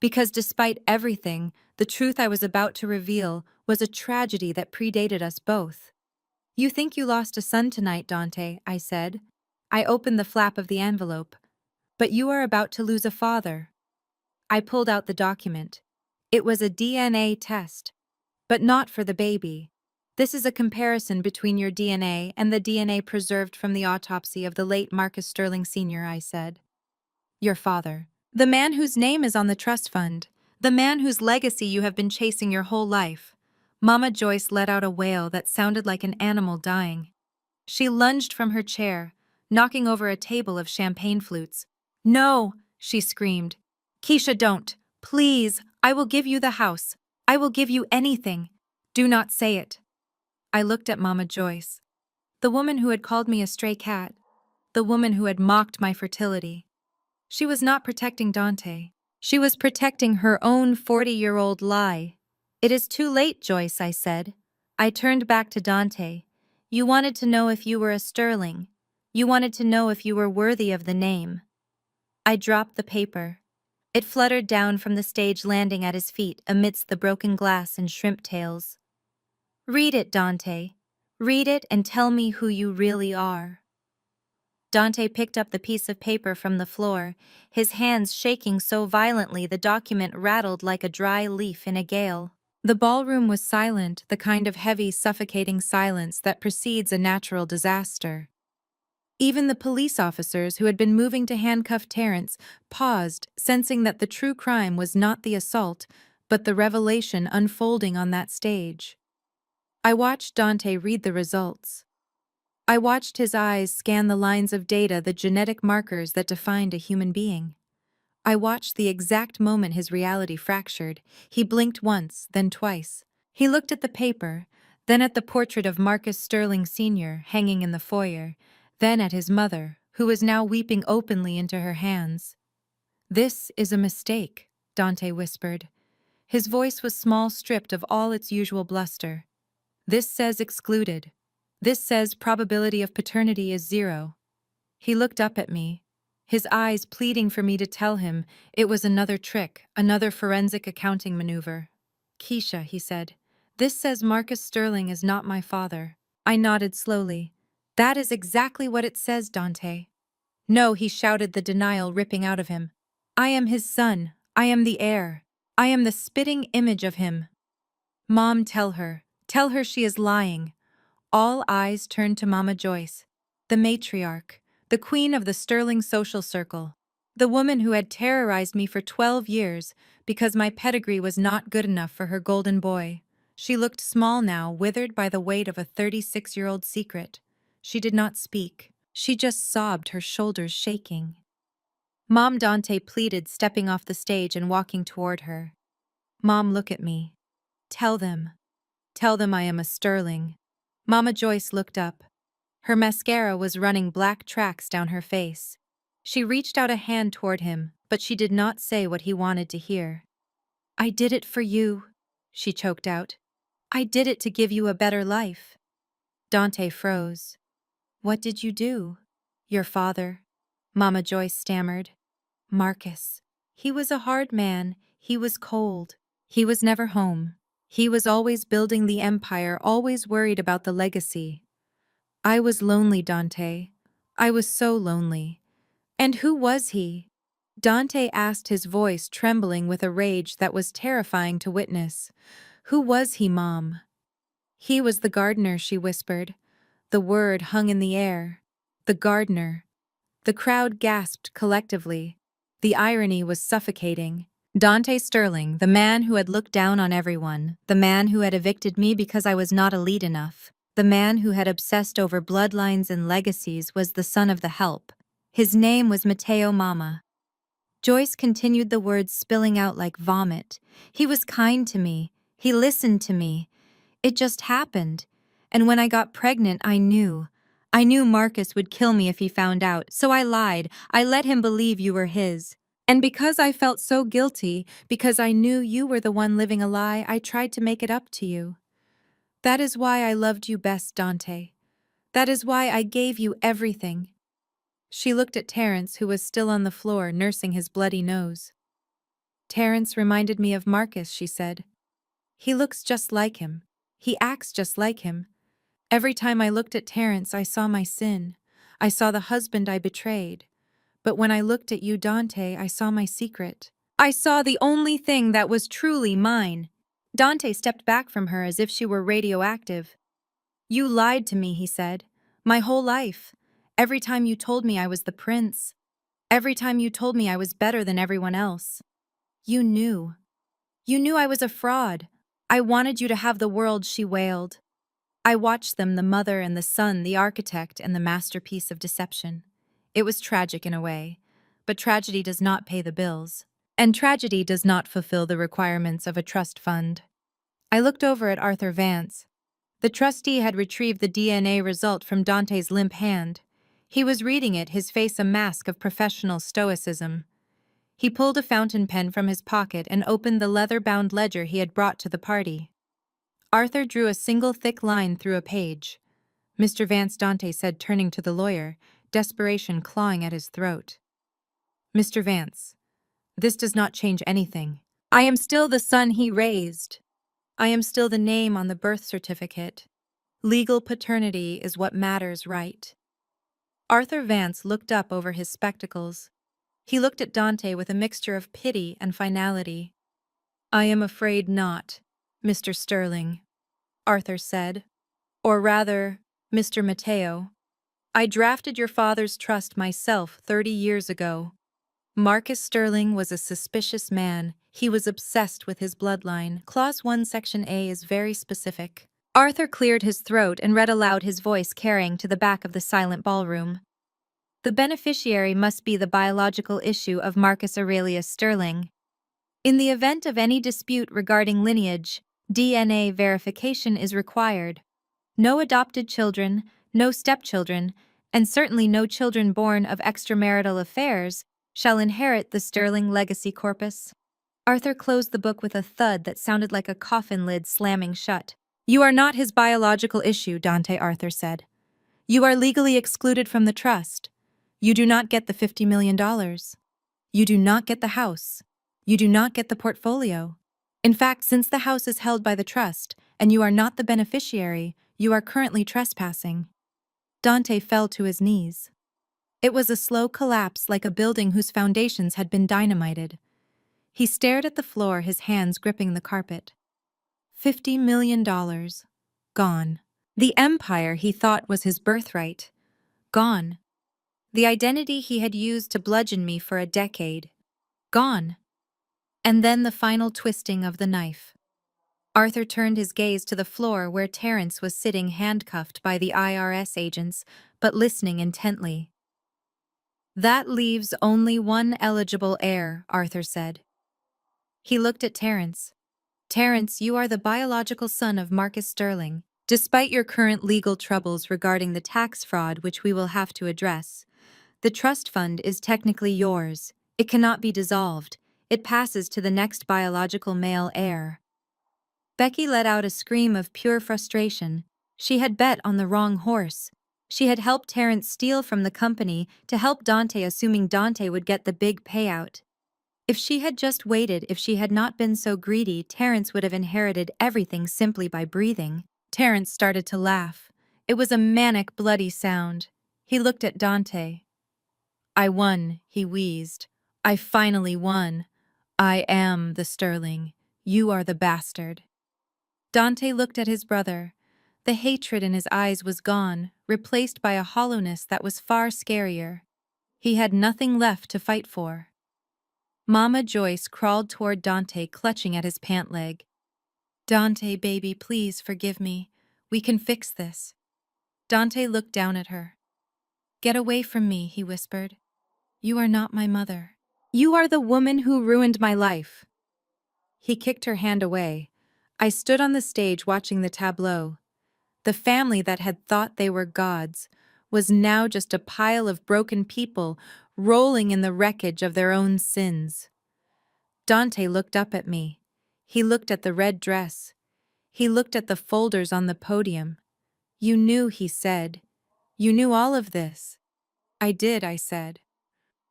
Because despite everything, the truth I was about to reveal was a tragedy that predated us both. You think you lost a son tonight, Dante, I said. I opened the flap of the envelope. But you are about to lose a father. I pulled out the document. It was a DNA test. But not for the baby. This is a comparison between your DNA and the DNA preserved from the autopsy of the late Marcus Sterling Sr., I said. Your father. The man whose name is on the trust fund. The man whose legacy you have been chasing your whole life. Mama Joyce let out a wail that sounded like an animal dying. She lunged from her chair, knocking over a table of champagne flutes. No, she screamed. Keisha, don't. Please, I will give you the house. I will give you anything. Do not say it. I looked at Mama Joyce, the woman who had called me a stray cat, the woman who had mocked my fertility. She was not protecting Dante. She was protecting her own 40-year-old lie. It is too late, Joyce, I said. I turned back to Dante. You wanted to know if you were a Sterling. You wanted to know if you were worthy of the name. I dropped the paper. It fluttered down from the stage landing at his feet amidst the broken glass and shrimp tails. Read it, Dante. Read it and tell me who you really are. Dante picked up the piece of paper from the floor, his hands shaking so violently the document rattled like a dry leaf in a gale. The ballroom was silent, the kind of heavy, suffocating silence that precedes a natural disaster. Even the police officers who had been moving to handcuff Terrence paused, sensing that the true crime was not the assault, but the revelation unfolding on that stage. I watched Dante read the results. I watched his eyes scan the lines of data, the genetic markers that defined a human being. I watched the exact moment his reality fractured. He blinked once, then twice. He looked at the paper, then at the portrait of Marcus Sterling Sr. hanging in the foyer, then at his mother, who was now weeping openly into her hands. This is a mistake, Dante whispered. His voice was small, stripped of all its usual bluster. This says excluded. This says probability of paternity is 0. He looked up at me, his eyes pleading for me to tell him it was another trick, another forensic accounting maneuver. Keisha, he said, this says Marcus Sterling is not my father. I nodded slowly. That is exactly what it says, Dante. No, he shouted, the denial ripping out of him. I am his son. I am the heir. I am the spitting image of him. Mom, tell her. Tell her she is lying. All eyes turned to Mama Joyce, the matriarch, the queen of the Sterling social circle, the woman who had terrorized me for 12 years because my pedigree was not good enough for her golden boy. She looked small now, withered by the weight of a 36-year-old secret. She did not speak. She just sobbed, her shoulders shaking. Mom, Dante pleaded, stepping off the stage and walking toward her. Mom, look at me. Tell them. Tell them I am a Sterling. Mama Joyce looked up. Her mascara was running black tracks down her face. She reached out a hand toward him, but she did not say what he wanted to hear. I did it for you, she choked out. I did it to give you a better life. Dante froze. What did you do? Your father, Mama Joyce stammered. Marcus. He was a hard man, he was cold. He was never home. He was always building the empire, always worried about the legacy. I was lonely, Dante. I was so lonely. And who was he? Dante asked, his voice trembling with a rage that was terrifying to witness. Who was he, Mom? He was the gardener, she whispered. The word hung in the air. The gardener. The crowd gasped collectively. The irony was suffocating. Dante Sterling, the man who had looked down on everyone, the man who had evicted me because I was not elite enough, the man who had obsessed over bloodlines and legacies, was the son of the help. His name was Matteo Mama. Joyce continued, the words spilling out like vomit. He was kind to me. He listened to me. It just happened. And when I got pregnant, I knew. I knew Marcus would kill me if he found out, so I lied. I let him believe you were his. And because I felt so guilty, because I knew you were the one living a lie, I tried to make it up to you. That is why I loved you best, Dante. That is why I gave you everything. She looked at Terence, who was still on the floor, nursing his bloody nose. Terence reminded me of Marcus, she said. He looks just like him. He acts just like him. Every time I looked at Terence, I saw my sin. I saw the husband I betrayed. But when I looked at you, Dante, I saw my secret. I saw the only thing that was truly mine. Dante stepped back from her as if she were radioactive. You lied to me, he said. My whole life. Every time you told me I was the prince. Every time you told me I was better than everyone else. You knew. You knew I was a fraud. I wanted you to have the world, she wailed. I watched them, the mother and the son, the architect and the masterpiece of deception. It was tragic in a way, but tragedy does not pay the bills. And tragedy does not fulfill the requirements of a trust fund. I looked over at Arthur Vance. The trustee had retrieved the DNA result from Dante's limp hand. He was reading it, his face a mask of professional stoicism. He pulled a fountain pen from his pocket and opened the leather-bound ledger he had brought to the party. Arthur drew a single thick line through a page. Mr. Vance, Dante said, turning to the lawyer, desperation clawing at his throat. Mr. Vance, this does not change anything. I am still the son he raised. I am still the name on the birth certificate. Legal paternity is what matters, right? Arthur Vance looked up over his spectacles. He looked at Dante with a mixture of pity and finality. I am afraid not, Mr. Sterling, Arthur said. Or rather, Mr. Matteo. I drafted your father's trust myself 30 years ago. Marcus Sterling was a suspicious man. He was obsessed with his bloodline. Clause 1, Section A is very specific. Arthur cleared his throat and read aloud, his voice carrying to the back of the silent ballroom. The beneficiary must be the biological issue of Marcus Aurelius Sterling. In the event of any dispute regarding lineage, DNA verification is required. No adopted children, no stepchildren, and certainly no children born of extramarital affairs shall inherit the Sterling legacy corpus. Arthur closed the book with a thud that sounded like a coffin lid slamming shut. You are not his biological issue, Dante, Arthur said. You are legally excluded from the trust. You do not get the $50 million. You do not get the house. You do not get the portfolio. In fact, since the house is held by the trust, and you are not the beneficiary, you are currently trespassing. Dante fell to his knees. It was a slow collapse, like a building whose foundations had been dynamited. He stared at the floor, his hands gripping the carpet. $50 million. Gone. The empire he thought was his birthright. Gone. The identity he had used to bludgeon me for a decade. Gone. And then the final twisting of the knife. Arthur turned his gaze to the floor where Terence was sitting handcuffed by the IRS agents, but listening intently. That leaves only one eligible heir, Arthur said. He looked at Terence. Terence, you are the biological son of Marcus Sterling. Despite your current legal troubles regarding the tax fraud which we will have to address, the trust fund is technically yours. It cannot be dissolved. It passes to the next biological male heir. Becky let out a scream of pure frustration. She had bet on the wrong horse. She had helped Terence steal from the company to help Dante, assuming Dante would get the big payout. If she had just waited, if she had not been so greedy, Terence would have inherited everything simply by breathing. Terence started to laugh. It was a manic, bloody sound. He looked at Dante. I won, he wheezed. I finally won. I am the Sterling. You are the bastard. Dante looked at his brother. The hatred in his eyes was gone, replaced by a hollowness that was far scarier. He had nothing left to fight for. Mama Joyce crawled toward Dante, clutching at his pant leg. Dante, baby, please forgive me. We can fix this. Dante looked down at her. Get away from me, he whispered. You are not my mother. You are the woman who ruined my life. He kicked her hand away. I stood on the stage watching the tableau. The family that had thought they were gods was now just a pile of broken people rolling in the wreckage of their own sins. Dante looked up at me. He looked at the red dress. He looked at the folders on the podium. You knew, he said. You knew all of this. I did, I said.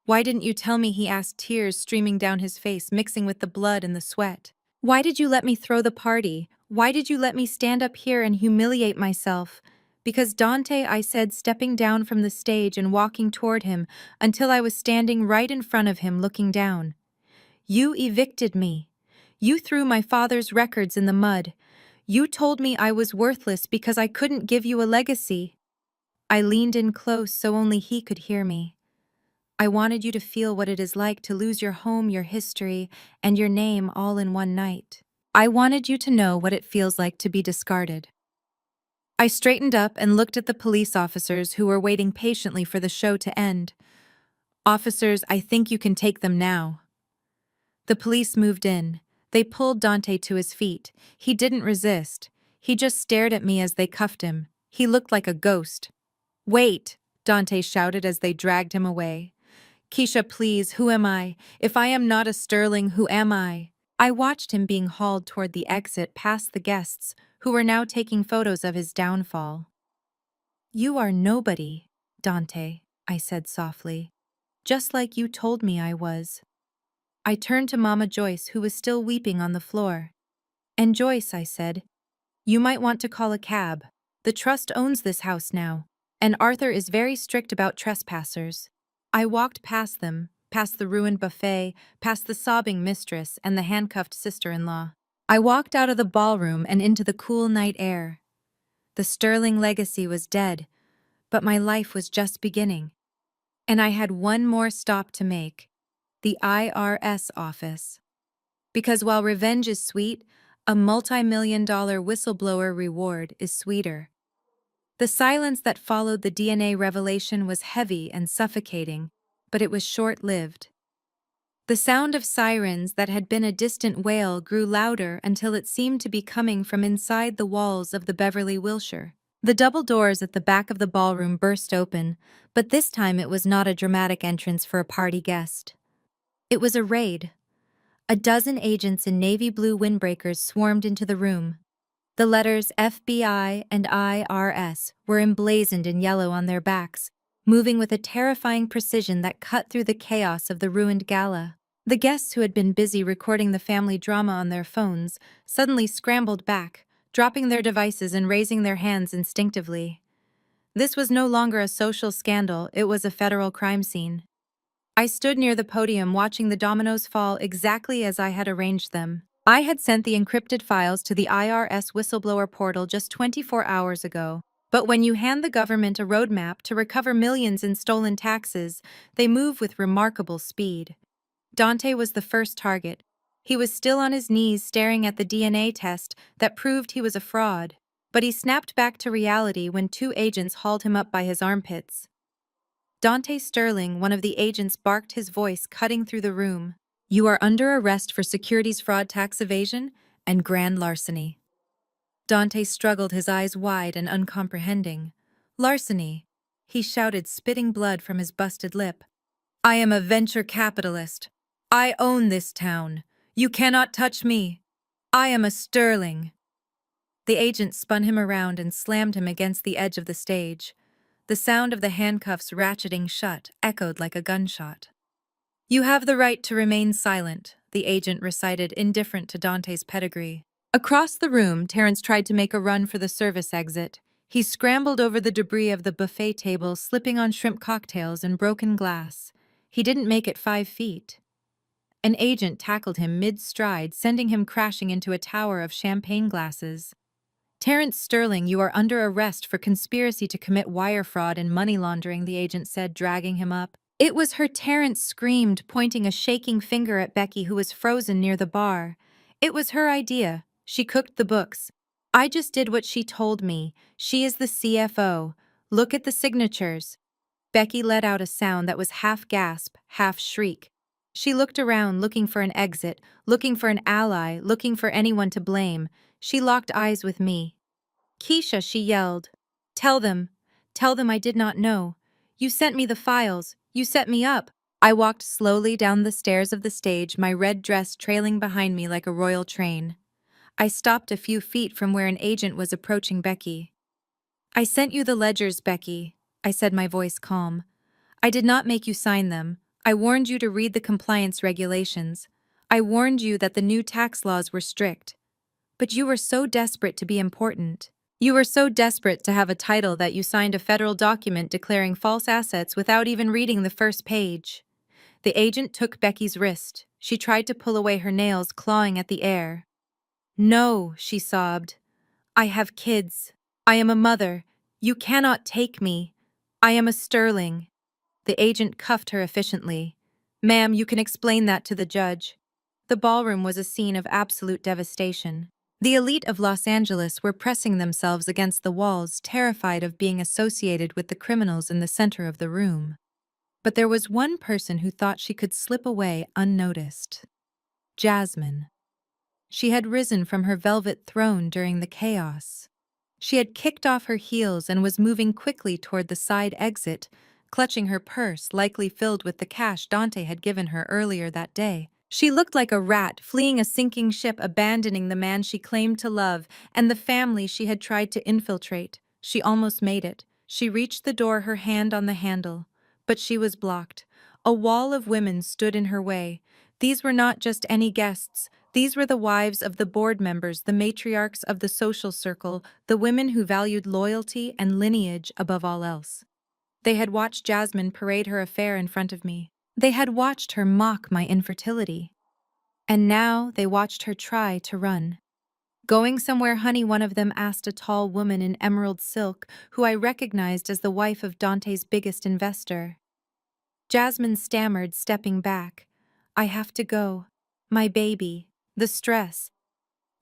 Why didn't you tell me, he asked, tears streaming down his face, mixing with the blood and the sweat. Why did you let me throw the party? Why did you let me stand up here and humiliate myself? Because Dante, I said, stepping down from the stage and walking toward him until I was standing right in front of him looking down. You evicted me. You threw my father's records in the mud. You told me I was worthless because I couldn't give you a legacy. I leaned in close so only he could hear me. I wanted you to feel what it is like to lose your home, your history, and your name all in one night. I wanted you to know what it feels like to be discarded. I straightened up and looked at the police officers who were waiting patiently for the show to end. Officers, I think you can take them now. The police moved in. They pulled Dante to his feet. He didn't resist. He just stared at me as they cuffed him. He looked like a ghost. Wait, Dante shouted as they dragged him away. Keisha, please, who am I? If I am not a Sterling, who am I? I watched him being hauled toward the exit past the guests, who were now taking photos of his downfall. You are nobody, Dante, I said softly, just like you told me I was. I turned to Mama Joyce, who was still weeping on the floor. And Joyce, I said, you might want to call a cab. The trust owns this house now, and Arthur is very strict about trespassers. I walked past them, past the ruined buffet, past the sobbing mistress and the handcuffed sister-in-law. I walked out of the ballroom and into the cool night air. The Sterling legacy was dead, but my life was just beginning. And I had one more stop to make, the IRS office. Because while revenge is sweet, a multi-million-dollar whistleblower reward is sweeter. The silence that followed the DNA revelation was heavy and suffocating, but it was short-lived. The sound of sirens that had been a distant wail grew louder until it seemed to be coming from inside the walls of the Beverly Wilshire. The double doors at the back of the ballroom burst open, but this time it was not a dramatic entrance for a party guest. It was a raid. A dozen agents in navy blue windbreakers swarmed into the room. The letters FBI and IRS were emblazoned in yellow on their backs, moving with a terrifying precision that cut through the chaos of the ruined gala. The guests who had been busy recording the family drama on their phones suddenly scrambled back, dropping their devices and raising their hands instinctively. This was no longer a social scandal, it was a federal crime scene. I stood near the podium watching the dominoes fall exactly as I had arranged them. I had sent the encrypted files to the IRS whistleblower portal just 24 hours ago. But when you hand the government a roadmap to recover millions in stolen taxes, they move with remarkable speed. Dante was the first target. He was still on his knees staring at the DNA test that proved he was a fraud. But he snapped back to reality when two agents hauled him up by his armpits. Dante Sterling, one of the agents, barked, his voice cutting through the room. "You are under arrest for securities fraud, tax evasion, and grand larceny." Dante struggled, his eyes wide and uncomprehending. "Larceny," he shouted, spitting blood from his busted lip. "I am a venture capitalist. I own this town. You cannot touch me. I am a Sterling." The agent spun him around and slammed him against the edge of the stage. The sound of the handcuffs ratcheting shut echoed like a gunshot. "You have the right to remain silent," the agent recited, indifferent to Dante's pedigree. Across the room, Terence tried to make a run for the service exit. He scrambled over the debris of the buffet table, slipping on shrimp cocktails and broken glass. He didn't make it 5 feet. An agent tackled him mid-stride, sending him crashing into a tower of champagne glasses. "Terence Sterling, you are under arrest for conspiracy to commit wire fraud and money laundering," the agent said, dragging him up. "It was her," Terence screamed, pointing a shaking finger at Becky, who was frozen near the bar. "It was her idea. She cooked the books. I just did what she told me. She is the CFO. Look at the signatures." Becky let out a sound that was half gasp, half shriek. She looked around, looking for an exit, looking for an ally, looking for anyone to blame. She locked eyes with me. "Keisha," she yelled. Tell them I did not know. You sent me the files. You set me up." I walked slowly down the stairs of the stage, my red dress trailing behind me like a royal train. I stopped a few feet from where an agent was approaching Becky. "I sent you the ledgers, Becky," I said, my voice calm. "I did not make you sign them. I warned you to read the compliance regulations. I warned you that the new tax laws were strict. But you were so desperate to be important. You were so desperate to have a title that you signed a federal document declaring false assets without even reading the first page." The agent took Becky's wrist. She tried to pull away, her nails clawing at the air. "No," she sobbed. "I have kids. I am a mother. You cannot take me. I am a Sterling." The agent cuffed her efficiently. "Ma'am, you can explain that to the judge." The ballroom was a scene of absolute devastation. The elite of Los Angeles were pressing themselves against the walls, terrified of being associated with the criminals in the center of the room. But there was one person who thought she could slip away unnoticed. Jasmine. She had risen from her velvet throne during the chaos. She had kicked off her heels and was moving quickly toward the side exit, clutching her purse, likely filled with the cash Dante had given her earlier that day. She looked like a rat fleeing a sinking ship, abandoning the man she claimed to love and the family she had tried to infiltrate. She almost made it. She reached the door, her hand on the handle. But she was blocked. A wall of women stood in her way. These were not just any guests. These were the wives of the board members, the matriarchs of the social circle, the women who valued loyalty and lineage above all else. They had watched Jasmine parade her affair in front of me. They had watched her mock my infertility. And now they watched her try to run. "Going somewhere, honey?" one of them asked, a tall woman in emerald silk, who I recognized as the wife of Dante's biggest investor. Jasmine stammered, stepping back. "I have to go. My baby. The stress."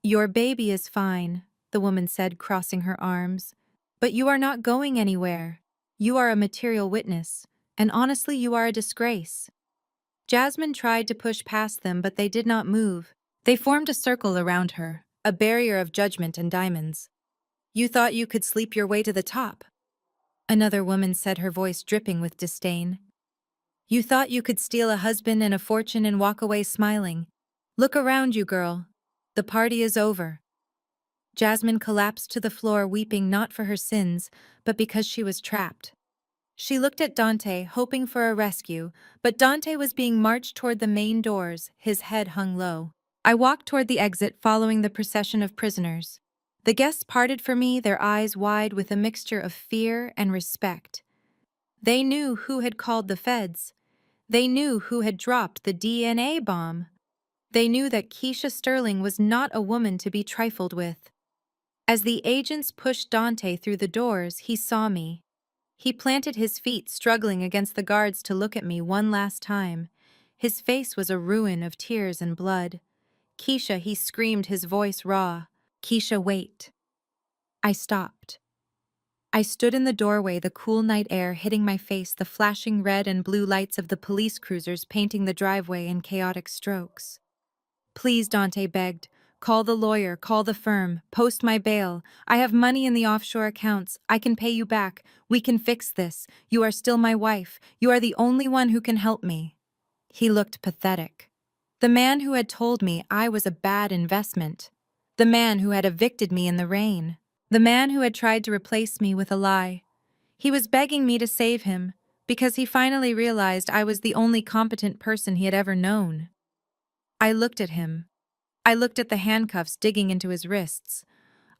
"Your baby is fine," the woman said, crossing her arms. "But you are not going anywhere. You are a material witness, and honestly, you are a disgrace." Jasmine tried to push past them, but they did not move. They formed a circle around her, a barrier of judgment and diamonds. "You thought you could sleep your way to the top," another woman said, her voice dripping with disdain. "You thought you could steal a husband and a fortune and walk away smiling. Look around you, girl. The party is over." Jasmine collapsed to the floor, weeping not for her sins, but because she was trapped. She looked at Dante, hoping for a rescue, but Dante was being marched toward the main doors, his head hung low. I walked toward the exit, following the procession of prisoners. The guests parted for me, their eyes wide with a mixture of fear and respect. They knew who had called the feds. They knew who had dropped the DNA bomb. They knew that Keisha Sterling was not a woman to be trifled with. As the agents pushed Dante through the doors, he saw me. He planted his feet, struggling against the guards to look at me one last time. His face was a ruin of tears and blood. "Keisha," he screamed, his voice raw. "Keisha, wait." I stopped. I stood in the doorway, the cool night air hitting my face, the flashing red and blue lights of the police cruisers painting the driveway in chaotic strokes. "Please," Dante begged. "Call the lawyer, call the firm, post my bail. I have money in the offshore accounts. I can pay you back. We can fix this. You are still my wife. You are the only one who can help me." He looked pathetic. The man who had told me I was a bad investment. The man who had evicted me in the rain. The man who had tried to replace me with a lie. He was begging me to save him, because he finally realized I was the only competent person he had ever known. I looked at him. I looked at the handcuffs digging into his wrists.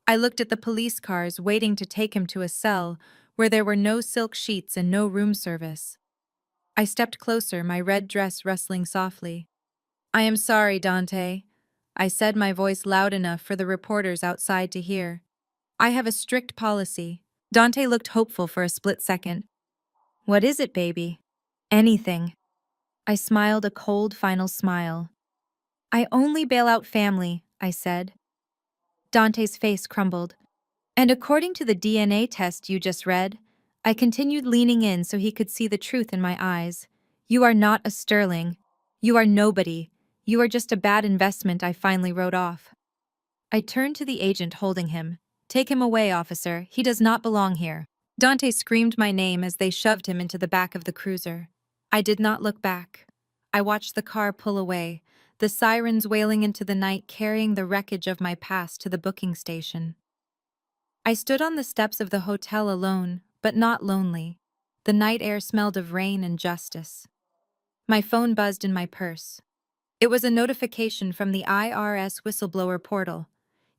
I looked at the police cars waiting to take him to a cell where there were no silk sheets and no room service. I stepped closer, my red dress rustling softly. "I am sorry, Dante," I said, my voice loud enough for the reporters outside to hear. "I have a strict policy." Dante looked hopeful for a split second. "What is it, baby?" "Anything." I smiled a cold final smile. "I only bail out family," I said. Dante's face crumbled. "And according to the DNA test you just read," I continued, leaning in so he could see the truth in my eyes, "you are not a Sterling. You are nobody. You are just a bad investment," I finally wrote off. I turned to the agent holding him. "Take him away, officer. He does not belong here." Dante screamed my name as they shoved him into the back of the cruiser. I did not look back. I watched the car pull away, the sirens wailing into the night, carrying the wreckage of my past to the booking station. I stood on the steps of the hotel alone, but not lonely. The night air smelled of rain and justice. My phone buzzed in my purse. It was a notification from the IRS whistleblower portal.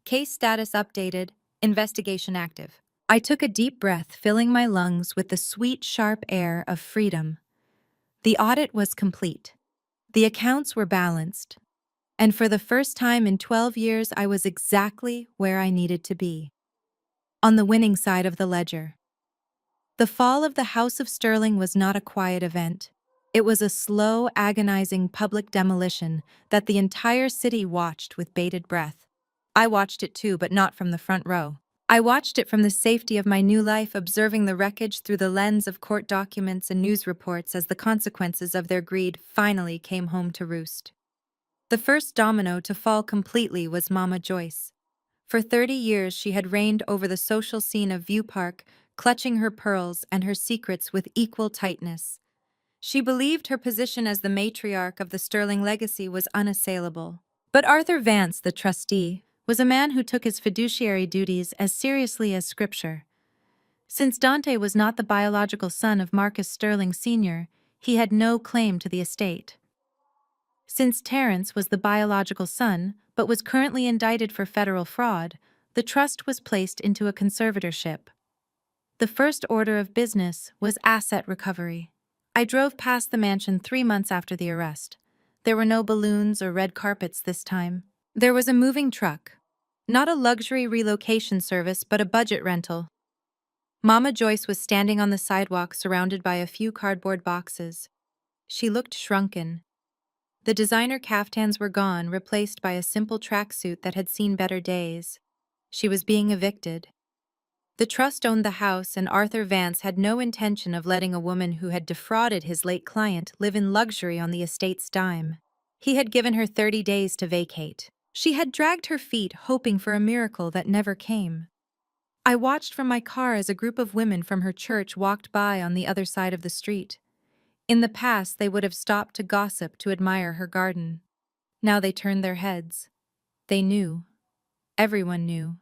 "Case status updated, investigation active." I took a deep breath, filling my lungs with the sweet, sharp air of freedom. The audit was complete. The accounts were balanced. And for the first time in 12 years, I was exactly where I needed to be. On the winning side of the ledger. The fall of the House of Sterling was not a quiet event. It was a slow, agonizing public demolition that the entire city watched with bated breath. I watched it too, but not from the front row. I watched it from the safety of my new life, observing the wreckage through the lens of court documents and news reports as the consequences of their greed finally came home to roost. The first domino to fall completely was Mama Joyce. For 30 years she had reigned over the social scene of View Park, clutching her pearls and her secrets with equal tightness. She believed her position as the matriarch of the Sterling legacy was unassailable. But Arthur Vance, the trustee, was a man who took his fiduciary duties as seriously as scripture. Since Dante was not the biological son of Marcus Sterling Sr., he had no claim to the estate. Since Terence was the biological son, but was currently indicted for federal fraud, the trust was placed into a conservatorship. The first order of business was asset recovery. I drove past the mansion 3 months after the arrest. There were no balloons or red carpets this time. There was a moving truck. Not a luxury relocation service, but a budget rental. Mama Joyce was standing on the sidewalk surrounded by a few cardboard boxes. She looked shrunken. The designer caftans were gone, replaced by a simple tracksuit that had seen better days. She was being evicted. The trust owned the house, and Arthur Vance had no intention of letting a woman who had defrauded his late client live in luxury on the estate's dime. He had given her 30 days to vacate. She had dragged her feet, hoping for a miracle that never came. I watched from my car as a group of women from her church walked by on the other side of the street. In the past, they would have stopped to gossip, to admire her garden. Now they turned their heads. They knew. Everyone knew.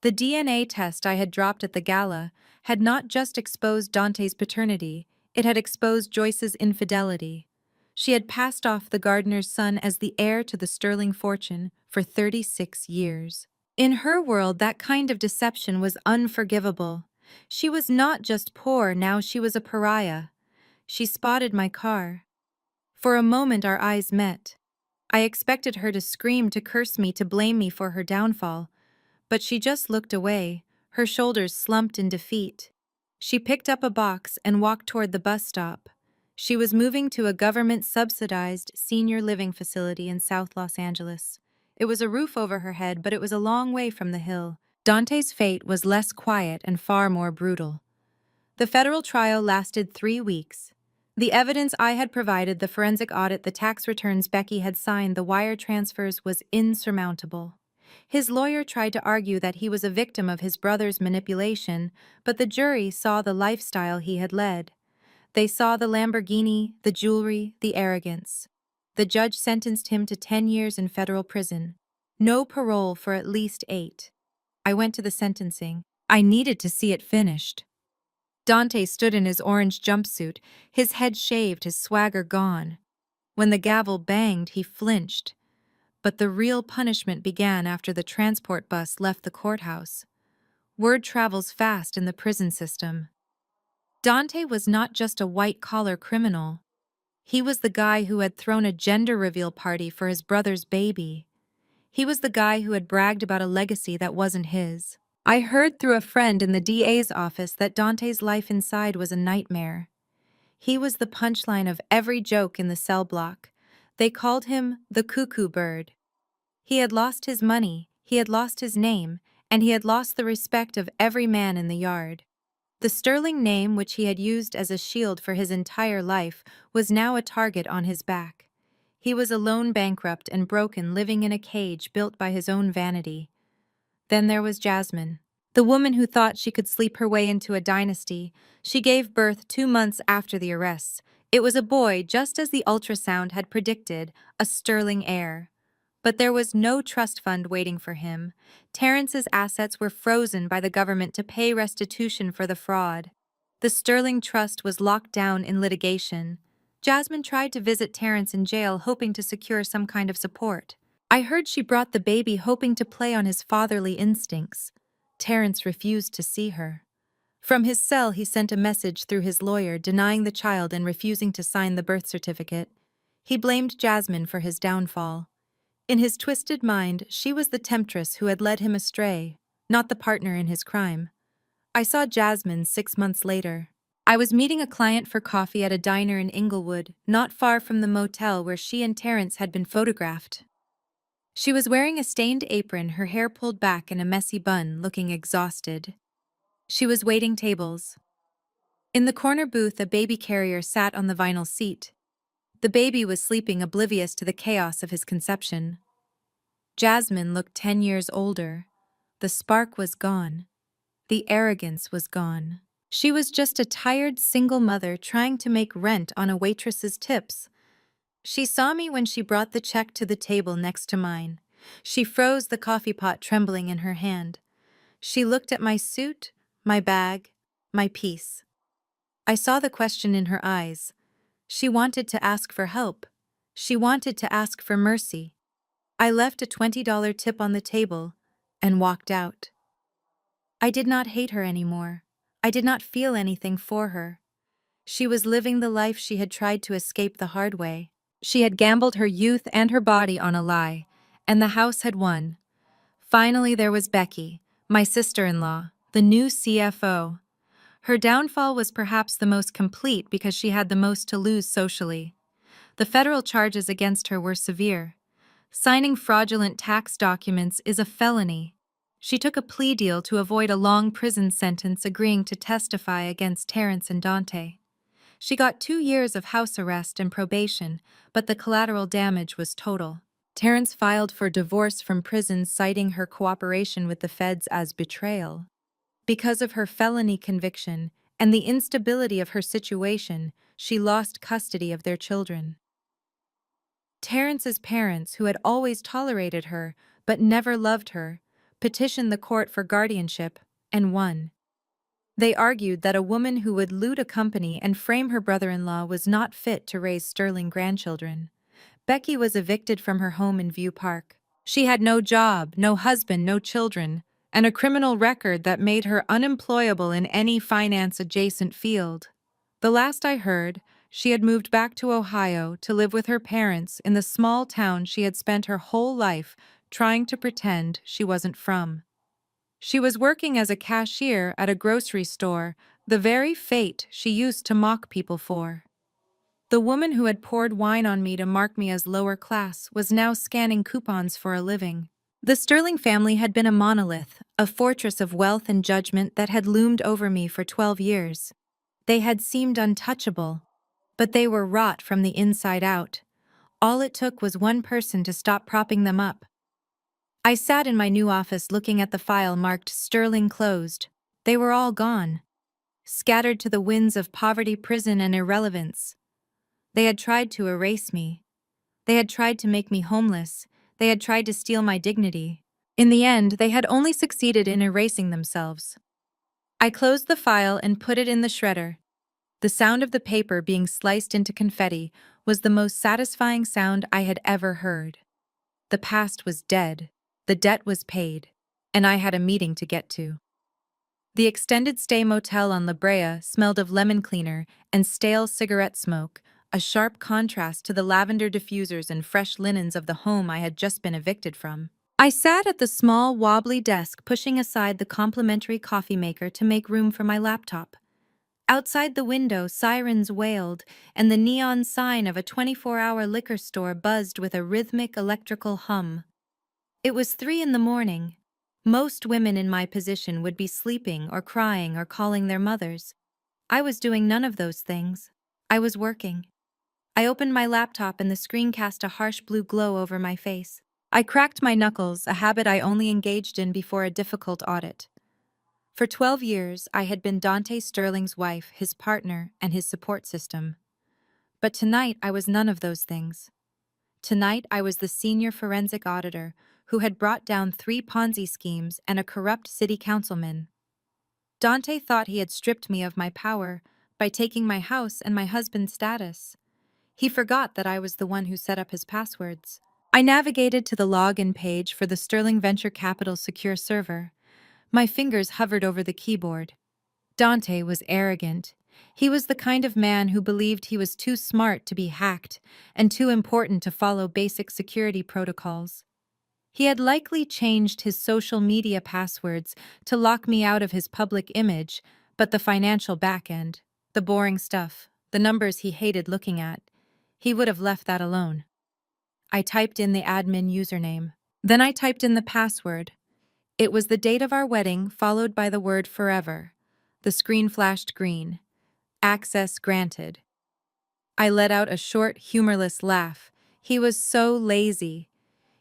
The DNA test I had dropped at the gala had not just exposed Dante's paternity, it had exposed Joyce's infidelity. She had passed off the gardener's son as the heir to the Sterling fortune for 36 years. In her world, that kind of deception was unforgivable. She was not just poor, now she was a pariah. She spotted my car. For a moment our eyes met. I expected her to scream, to curse me, to blame me for her downfall. but she just looked away, her shoulders slumped in defeat. She picked up a box and walked toward the bus stop. She was moving to a government-subsidized senior living facility in South Los Angeles. It was a roof over her head, but it was a long way from the hill. Dante's fate was less quiet and far more brutal. The federal trial lasted 3 weeks. The evidence I had provided, the forensic audit, the tax returns Becky had signed, the wire transfers, was insurmountable. His lawyer tried to argue that he was a victim of his brother's manipulation, but the jury saw the lifestyle he had led. They saw the Lamborghini, the jewelry, the arrogance. The judge sentenced him to 10 years in federal prison. No parole for at least 8. I went to the sentencing. I needed to see it finished. Dante stood in his orange jumpsuit, his head shaved, his swagger gone. When the gavel banged, he flinched. But the real punishment began after the transport bus left the courthouse. Word travels fast in the prison system. Dante was not just a white-collar criminal. He was the guy who had thrown a gender reveal party for his brother's baby. He was the guy who had bragged about a legacy that wasn't his. I heard through a friend in the DA's office that Dante's life inside was a nightmare. He was the punchline of every joke in the cell block. They called him the cuckoo bird. He had lost his money, he had lost his name, and he had lost the respect of every man in the yard. The sterling name, which he had used as a shield for his entire life, was now a target on his back. He was a lone bankrupt and broken, living in a cage built by his own vanity. Then there was Jasmine, the woman who thought she could sleep her way into a dynasty. She gave birth 2 months after the arrests. It was a boy, just as the ultrasound had predicted, a sterling heir. But there was no trust fund waiting for him. Terrence's assets were frozen by the government to pay restitution for the fraud. The Sterling Trust was locked down in litigation. Jasmine tried to visit Terrence in jail, hoping to secure some kind of support. I heard she brought the baby hoping to play on his fatherly instincts. Terrence refused to see her. From his cell, he sent a message through his lawyer denying the child and refusing to sign the birth certificate. He blamed Jasmine for his downfall. In his twisted mind, she was the temptress who had led him astray, not the partner in his crime. I saw Jasmine 6 months later. I was meeting a client for coffee at a diner in Inglewood, not far from the motel where she and Terrence had been photographed. She was wearing a stained apron, her hair pulled back in a messy bun, looking exhausted. She was waiting tables. In the corner booth, a baby carrier sat on the vinyl seat. The baby was sleeping, oblivious to the chaos of his conception. Jasmine looked 10 years older. The spark was gone. The arrogance was gone. She was just a tired single mother trying to make rent on a waitress's tips. She saw me when she brought the check to the table next to mine. She froze, the coffee pot trembling in her hand. She looked at my suit, my bag, my piece. I saw the question in her eyes. She wanted to ask for help. She wanted to ask for mercy. I left a $20 tip on the table and walked out. I did not hate her anymore. I did not feel anything for her. She was living the life she had tried to escape the hard way. She had gambled her youth and her body on a lie, and the house had won. Finally, there was Becky, my sister-in-law, the new CFO. Her downfall was perhaps the most complete because she had the most to lose socially. The federal charges against her were severe. Signing fraudulent tax documents is a felony. She took a plea deal to avoid a long prison sentence, agreeing to testify against Terrence and Dante. She got 2 years of house arrest and probation, but the collateral damage was total. Terrence filed for divorce from prison, citing her cooperation with the feds as betrayal. Because of her felony conviction and the instability of her situation, she lost custody of their children. Terrence's parents, who had always tolerated her but never loved her, petitioned the court for guardianship and won. They argued that a woman who would loot a company and frame her brother-in-law was not fit to raise sterling grandchildren. Becky was evicted from her home in View Park. She had no job, no husband, no children, and a criminal record that made her unemployable in any finance-adjacent field. The last I heard, she had moved back to Ohio to live with her parents in the small town she had spent her whole life trying to pretend she wasn't from. She was working as a cashier at a grocery store, the very fate she used to mock people for. The woman who had poured wine on me to mark me as lower class was now scanning coupons for a living. The Sterling family had been a monolith, a fortress of wealth and judgment that had loomed over me for 12 years. They had seemed untouchable, but they were rot from the inside out. All it took was one person to stop propping them up. I sat in my new office looking at the file marked Sterling closed. They were all gone, scattered to the winds of poverty, prison, and irrelevance. They had tried to erase me. They had tried to make me homeless. They had tried to steal my dignity. In the end, they had only succeeded in erasing themselves. I closed the file and put it in the shredder. The sound of the paper being sliced into confetti was the most satisfying sound I had ever heard. The past was dead, the debt was paid, and I had a meeting to get to. The extended stay motel on La Brea smelled of lemon cleaner and stale cigarette smoke, a sharp contrast to the lavender diffusers and fresh linens of the home I had just been evicted from. I sat at the small, wobbly desk pushing aside the complimentary coffee maker to make room for my laptop. Outside the window, sirens wailed, and the neon sign of a 24-hour liquor store buzzed with a rhythmic electrical hum. It was 3 in the morning. Most women in my position would be sleeping or crying or calling their mothers. I was doing none of those things. I was working. I opened my laptop and the screen cast a harsh blue glow over my face. I cracked my knuckles, a habit I only engaged in before a difficult audit. For 12 years, I had been Dante Sterling's wife, his partner, and his support system. But tonight, I was none of those things. Tonight, I was the senior forensic auditor who had brought down 3 Ponzi schemes and a corrupt city councilman. Dante thought he had stripped me of my power by taking my house and my husband's status. He forgot that I was the one who set up his passwords. I navigated to the login page for the Sterling Venture Capital secure server. My fingers hovered over the keyboard. Dante was arrogant. He was the kind of man who believed he was too smart to be hacked and too important to follow basic security protocols. He had likely changed his social media passwords to lock me out of his public image, but the financial back end, the boring stuff, the numbers he hated looking at, he would have left that alone. I typed in the admin username. Then I typed in the password. It was the date of our wedding, followed by the word forever. The screen flashed green. Access granted. I let out a short, humorless laugh. He was so lazy.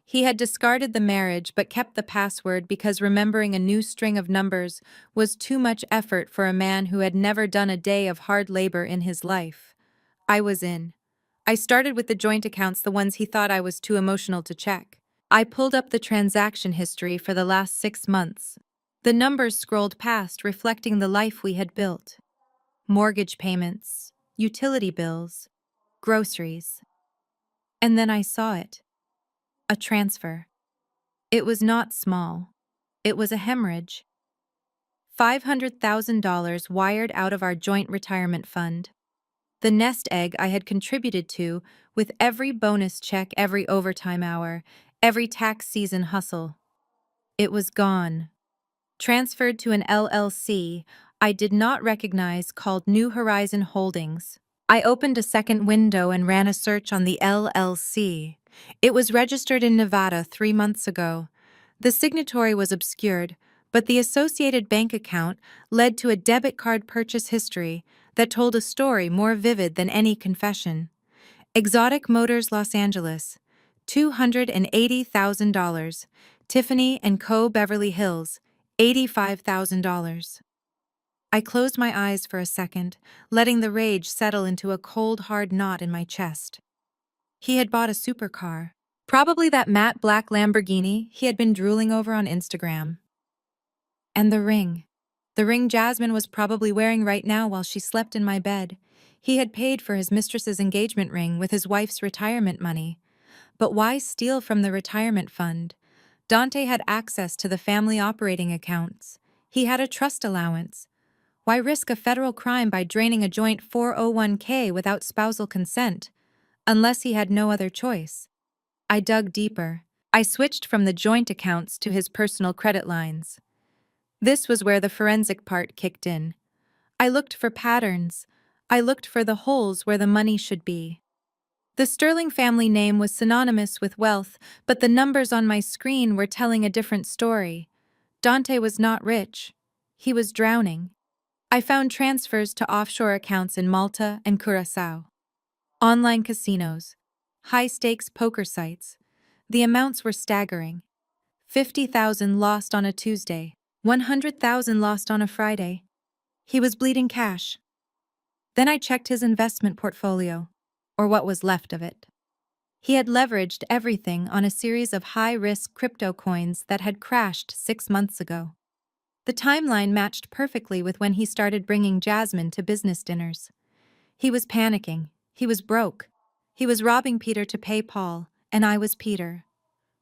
He had discarded the marriage but kept the password because remembering a new string of numbers was too much effort for a man who had never done a day of hard labor in his life. I was in. I started with the joint accounts, the ones he thought I was too emotional to check. I pulled up the transaction history for the last 6 months. The numbers scrolled past, reflecting the life we had built. Mortgage payments, utility bills, groceries. And then I saw it. A transfer. It was not small. It was a hemorrhage. $500,000 wired out of our joint retirement fund. The nest egg I had contributed to with every bonus check, every overtime hour, every tax season hustle. It was gone. Transferred to an LLC I did not recognize called New Horizon Holdings. I opened a second window and ran a search on the LLC. It was registered in Nevada 3 months ago. The signatory was obscured, but the associated bank account led to a debit card purchase history that told a story more vivid than any confession. Exotic Motors Los Angeles, $280,000. Tiffany & Co. Beverly Hills, $85,000. I closed my eyes for a second, letting the rage settle into a cold, hard knot in my chest. He had bought a supercar, probably that matte black Lamborghini he had been drooling over on Instagram. And the ring. The ring Jasmine was probably wearing right now while she slept in my bed. He had paid for his mistress's engagement ring with his wife's retirement money. But why steal from the retirement fund? Dante had access to the family operating accounts. He had a trust allowance. Why risk a federal crime by draining a joint 401k without spousal consent? Unless he had no other choice. I dug deeper. I switched from the joint accounts to his personal credit lines. This was where the forensic part kicked in. I looked for patterns. I looked for the holes where the money should be. The Sterling family name was synonymous with wealth, but the numbers on my screen were telling a different story. Dante was not rich. He was drowning. I found transfers to offshore accounts in Malta and Curaçao. Online casinos. High-stakes poker sites. The amounts were staggering. 50,000 lost on a Tuesday. 100,000 lost on a Friday. He was bleeding cash. Then I checked his investment portfolio, or what was left of it. He had leveraged everything on a series of high-risk crypto coins that had crashed 6 months ago. The timeline matched perfectly with when he started bringing Jasmine to business dinners. He was panicking. He was broke. He was robbing Peter to pay Paul, and I was Peter.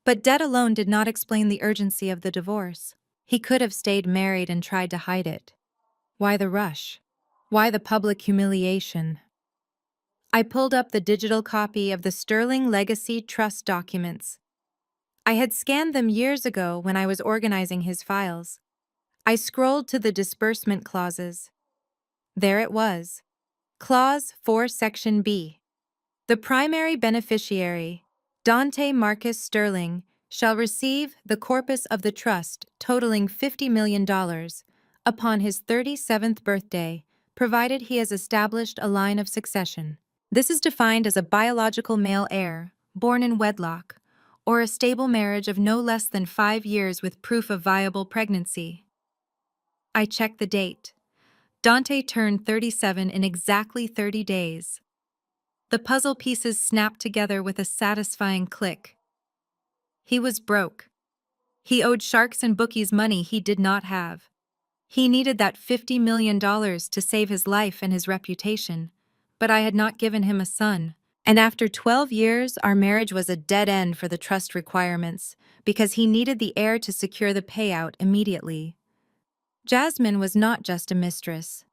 But debt alone did not explain the urgency of the divorce. He could have stayed married and tried to hide it. Why the rush? Why the public humiliation? I pulled up the digital copy of the Sterling Legacy Trust documents. I had scanned them years ago when I was organizing his files. I scrolled to the disbursement clauses. There it was. Clause 4, Section B. The primary beneficiary, Dante Marcus Sterling, shall receive the corpus of the trust totaling $50 million upon his 37th birthday, provided he has established a line of succession. This is defined as a biological male heir, born in wedlock, or a stable marriage of no less than 5 years with proof of viable pregnancy. I checked the date. Dante turned 37 in exactly 30 days. The puzzle pieces snapped together with a satisfying click. He was broke. He owed sharks and bookies money he did not have. He needed that $50 million to save his life and his reputation, but I had not given him a son. And after 12 years, our marriage was a dead end for the trust requirements, because he needed the heir to secure the payout immediately. Jasmine was not just a mistress.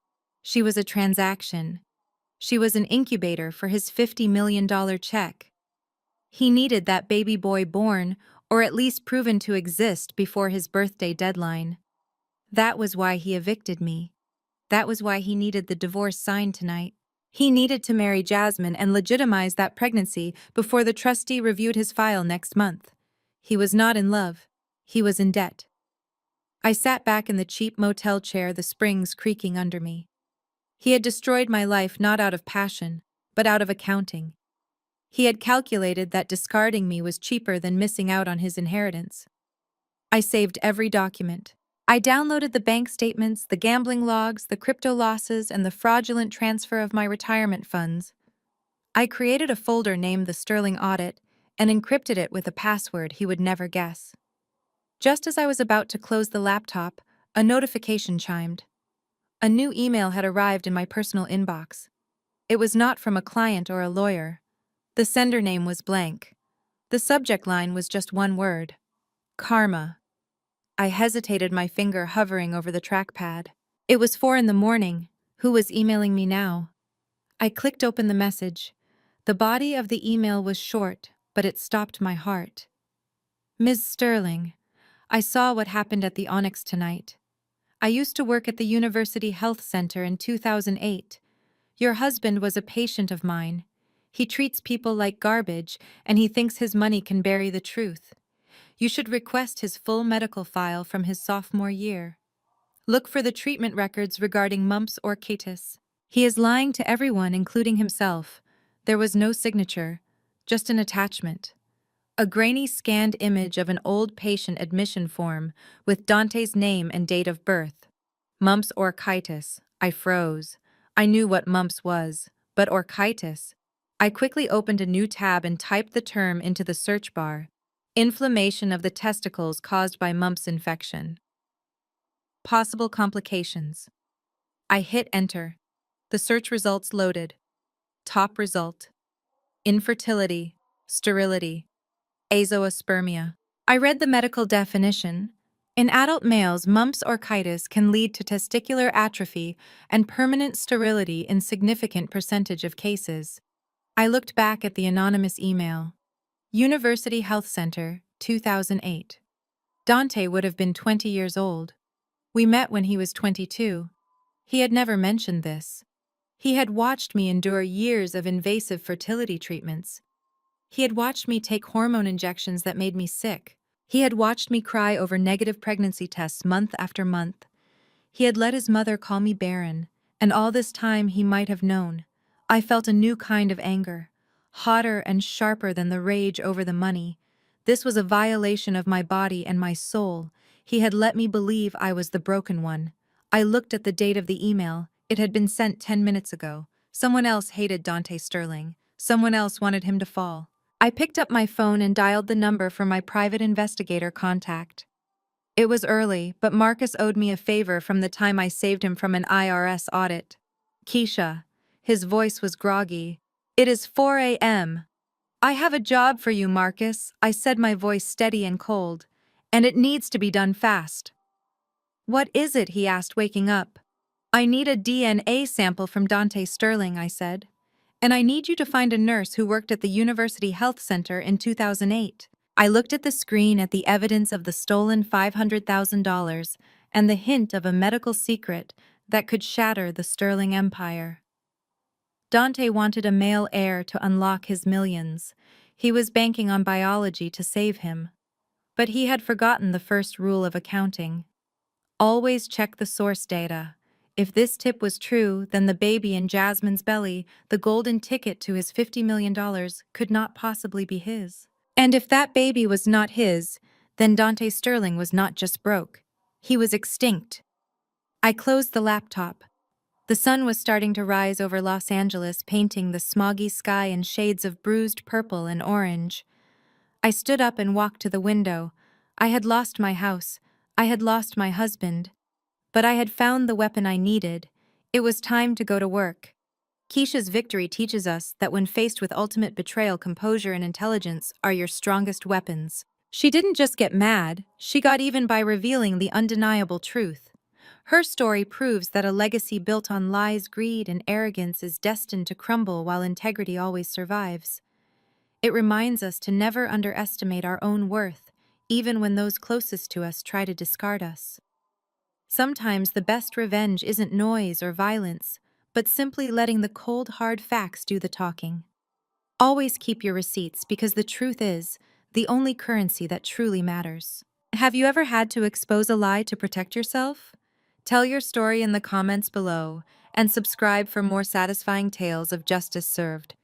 She was a transaction. She was an incubator for his $50 million check. He needed that baby boy born, or at least proven to exist before his birthday deadline. That was why he evicted me. That was why he needed the divorce signed tonight. He needed to marry Jasmine and legitimize that pregnancy before the trustee reviewed his file next month. He was not in love. He was in debt. I sat back in the cheap motel chair, the springs creaking under me. He had destroyed my life not out of passion, but out of accounting. He had calculated that discarding me was cheaper than missing out on his inheritance. I saved every document. I downloaded the bank statements, the gambling logs, the crypto losses, and the fraudulent transfer of my retirement funds. I created a folder named the Sterling Audit and encrypted it with a password he would never guess. Just as I was about to close the laptop, a notification chimed. A new email had arrived in my personal inbox. It was not from a client or a lawyer. The sender name was blank. The subject line was just one word: karma. I hesitated, my finger hovering over the trackpad. It was 4 a.m. Who was emailing me now? I clicked open the message. The body of the email was short, but it stopped my heart. Ms. Sterling, I saw what happened at the Onyx tonight. I used to work at the University Health Center in 2008. Your husband was a patient of mine. He treats people like garbage, and he thinks his money can bury the truth. You should request his full medical file from his sophomore year. Look for the treatment records regarding mumps or catus. He is lying to everyone, including himself. There was no signature, just an attachment. A grainy scanned image of an old patient admission form with Dante's name and date of birth. Mumps or orchitis. I froze. I knew what mumps was, but orchitis. I quickly opened a new tab and typed the term into the search bar. Inflammation of the testicles caused by mumps infection. Possible complications. I hit enter. The search results loaded. Top result: infertility, sterility, azoospermia. I read the medical definition. In adult males, mumps or orchitis can lead to testicular atrophy and permanent sterility in significant percentage of cases. I looked back at the anonymous email. University Health Center, 2008. Dante would have been 20 years old. We met when he was 22. He had never mentioned this. He had watched me endure years of invasive fertility treatments. He had watched me take hormone injections that made me sick. He had watched me cry over negative pregnancy tests month after month. He had let his mother call me barren, and all this time he might have known. I felt a new kind of anger, hotter and sharper than the rage over the money. This was a violation of my body and my soul. He had let me believe I was the broken one. I looked at the date of the email. It had been sent 10 minutes ago. Someone else hated Dante Sterling. Someone else wanted him to fall. I picked up my phone and dialed the number for my private investigator contact. It was early, but Marcus owed me a favor from the time I saved him from an IRS audit. Keisha. His voice was groggy. It is 4 a.m. I have a job for you, Marcus, I said, my voice steady and cold. And it needs to be done fast. What is it? He asked, waking up. I need a DNA sample from Dante Sterling, I said. And I need you to find a nurse who worked at the University Health Center in 2008. I looked at the screen at the evidence of the stolen $500,000 and the hint of a medical secret that could shatter the Sterling empire. Dante wanted a male heir to unlock his millions. He was banking on biology to save him. But he had forgotten the first rule of accounting. Always check the source data. If this tip was true, then the baby in Jasmine's belly, the golden ticket to his $50 million, could not possibly be his. And if that baby was not his, then Dante Sterling was not just broke. He was extinct. I closed the laptop. The sun was starting to rise over Los Angeles, painting the smoggy sky in shades of bruised purple and orange. I stood up and walked to the window. I had lost my house. I had lost my husband. But I had found the weapon I needed. It was time to go to work. Keisha's victory teaches us that when faced with ultimate betrayal, composure and intelligence are your strongest weapons. She didn't just get mad, she got even by revealing the undeniable truth. Her story proves that a legacy built on lies, greed, and arrogance is destined to crumble while integrity always survives. It reminds us to never underestimate our own worth, even when those closest to us try to discard us. Sometimes the best revenge isn't noise or violence, but simply letting the cold, hard facts do the talking. Always keep your receipts, because the truth is the only currency that truly matters. Have you ever had to expose a lie to protect yourself? Tell your story in the comments below and subscribe for more satisfying tales of justice served.